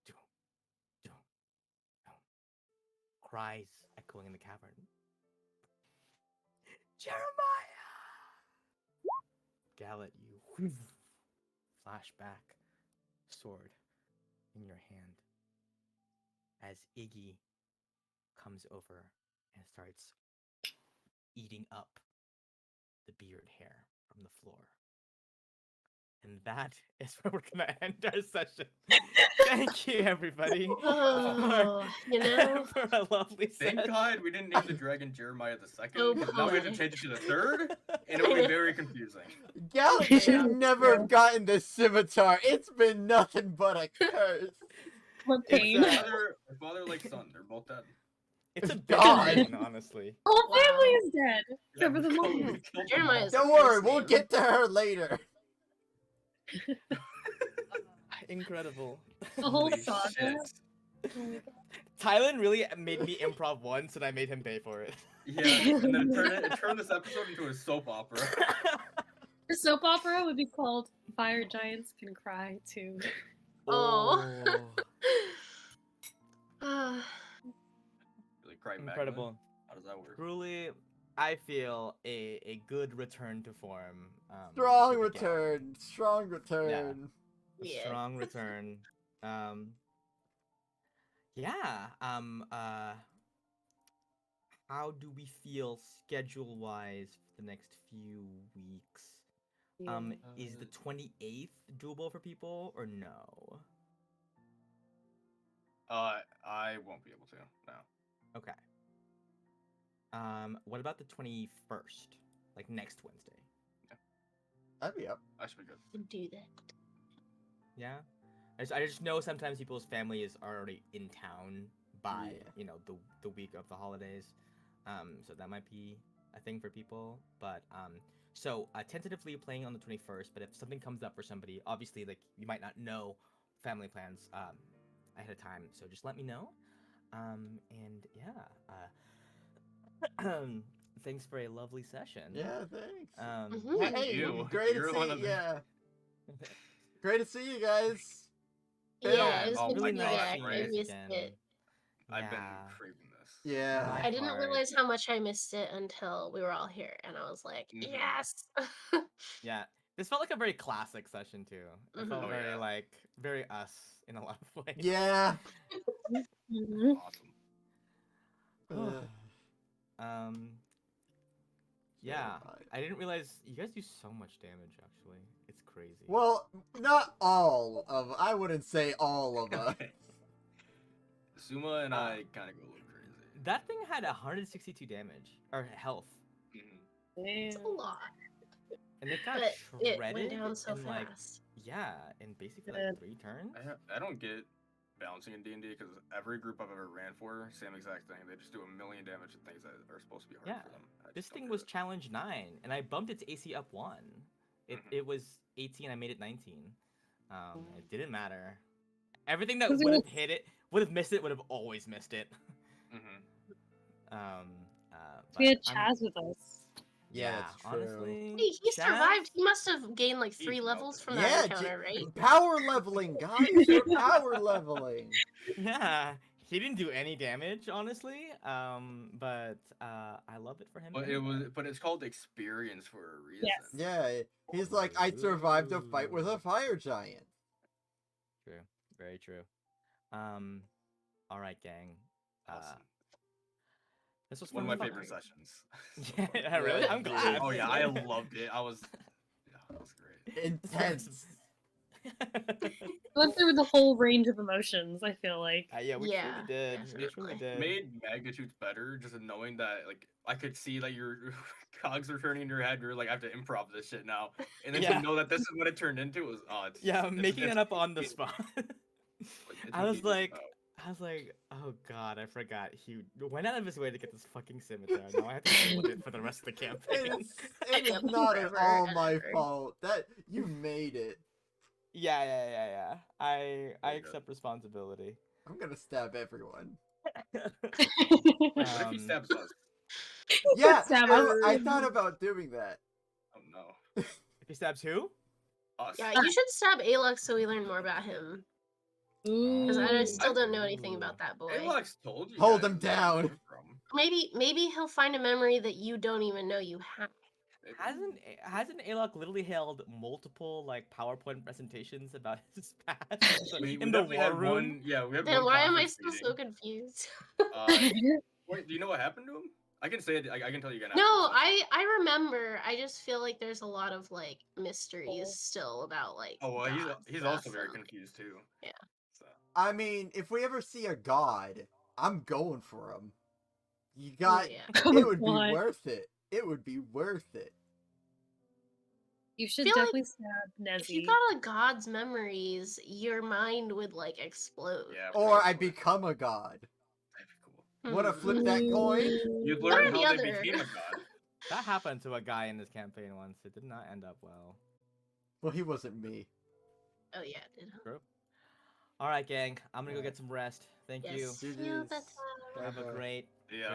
Don't. Cries echoing in the cavern. Jeremiah! Gallet, you flash back, sword in your hand, as Iggy comes over and starts eating up the beard hair from the floor. And that is where we're going to end our session. Thank you, everybody, Oh, you know, for a lovely Thank session. God we didn't name the dragon Jeremiah the second, So because now we have to poetic. change it to the third, and it would be very confusing. Gallant should never have gotten this scimitar. It's been nothing but a curse. What pain. Exactly. My father like son, they're both dead. It's a God. bad pain, honestly. Whole Wow. family is dead. Yeah, Except for the we mom. killed them all. Jeremiah's Don't a worry, curse we'll name. get to her later. Incredible. The whole Holy saga. shit. Oh my God. Tylen really made me improv once, and I made him pay for it. Yeah, and then it turned this episode into a soap opera. The soap opera would be called Fire Giants Can Cry Too. Oh. Ah, Really cry magma? Incredible. How does that work? Truly, I feel a good return to form. Strong with the gang. return. Strong return. A yeah. strong return. Yeah. How do we feel schedule wise for the next few weeks? Is the 28th doable for people or no? I won't be able to. No. Okay. What about the 21st? Like next Wednesday? That'd be up. I should be good. Would do that. Yeah. I just know sometimes people's family is already in town by Yeah. the week of the holidays. So that might be a thing for people, but so tentatively playing on the 21st. But if something comes up for somebody, obviously like you might not know family plans ahead of time, so just let me know. And yeah, thanks for a lovely session. Yeah, thanks. Mhm. Hey, You. great You're to one see. of the- Yeah, great to see you guys. Yeah, it was Oh good my to be nice God, back. seeing I you right? guys missed again. it. I've been Yeah. craving this. Yeah. My I didn't heart. realize how much I missed it until we were all here, and I was like, Mhm. yes. Yeah, this felt like a very classic session too. It felt Mhm. Oh, very yeah. like very us in a lot of ways. Yeah. Mhm. Awesome. Oh, Uh, yeah, Terrified. I didn't realize you guys do so much damage. Actually, it's crazy. Well, not all of. I wouldn't say all of us. Okay. Suma and I kind of go a little crazy. That thing had 162 damage or health, Mhm. It's a lot, and it got but it went shredded down so in like fast. yeah, in basically Good. like 3 turns. I don't get balancing in D&D because every group I've ever ran for, same exact thing. They just do a million damage to things that are supposed to be hard Yeah, for them. I this just don't thing get was it. challenge 9, and I bumped its AC up 1. It Mhm. it was 18. I made it 19. It didn't matter. Everything that 'Cause it would have was- hit it, would have missed it, would have always missed it. Mhm. Um, We had but I'm Chaz with us. Yeah, yeah, that's true. honestly, Hey, he Chaz, survived. He must have gained like He 3 melted. levels from that Yeah, encounter, right? power leveling, guys. We're power leveling. Yeah, he didn't do any damage, honestly. But I love it for him. Anyway. But it's called experience for a reason. Yes. Yeah, he's like, I survived a fight with a fire giant. True, very true. All right, gang. Awesome. This was One of my fun. favorite sessions. so Yeah, far. really? Yeah, I'm glad. Oh yeah, I loved it. Yeah, it was great. Intense. We went through the whole range of emotions, I feel like. Yeah, we Yeah, truly did. We truly definitely. did. Made magnitudes better just in knowing that like I could see that your cogs are turning in your head. You're like I have to improv this shit now, and then Yeah. to know that this is what it turned into was it's Yeah, it's, making it's, that up on the it's- spot. it's I was easy. like, Oh, oh god, I forgot. He went out of his way to get this fucking scimitar. Now I have to deal with it for the rest of the campaign. It is Yep, not at forever all and my ever. fault. That you made it. Yeah. I There you go. accept responsibility. I'm gonna stab everyone. Wait, what if he Um, stabs us? Yeah, Stab I us. thought about doing that. Oh no, if he stabs who? us. Yeah, you should stab Alux so we learn more about him. Because I Ooh. still don't know anything about that boy. Alox told you. Hold guys him where he down. came from. Maybe he'll find a memory that you don't even know you have. Maybe. Hasn't Alok literally held multiple like PowerPoint presentations about his past We in the definitely war had room? one. Yeah, we had Then one why am I conference still meeting. so confused? Wait, do you know what happened to him? I can say it. I can tell you again. No, after the session. I remember. I just feel like there's a lot of like mysteries still about like. Oh well, God he's stuff also very and, confused too. Yeah. So I mean, if we ever see a god, I'm going for him. You Oh, got. yeah. Oh It would be God. worth it. It would be worth it. You should Feel like definitely stab If you Nezzy. got a god's memories, your mind would like explode. yeah. Or I probably. become a god. That'd be cool. Wanna Hmm. flip that coin? You'd One learn or the how they other. became a god. That happened to a guy in this campaign once. It did not end up well. Well, he wasn't me. Oh yeah, it did. True. All right, gang. I'm gonna go Alright. get some rest. Thank you. Yes. GG's. Feel the time. Have a Bye-bye. great Yeah.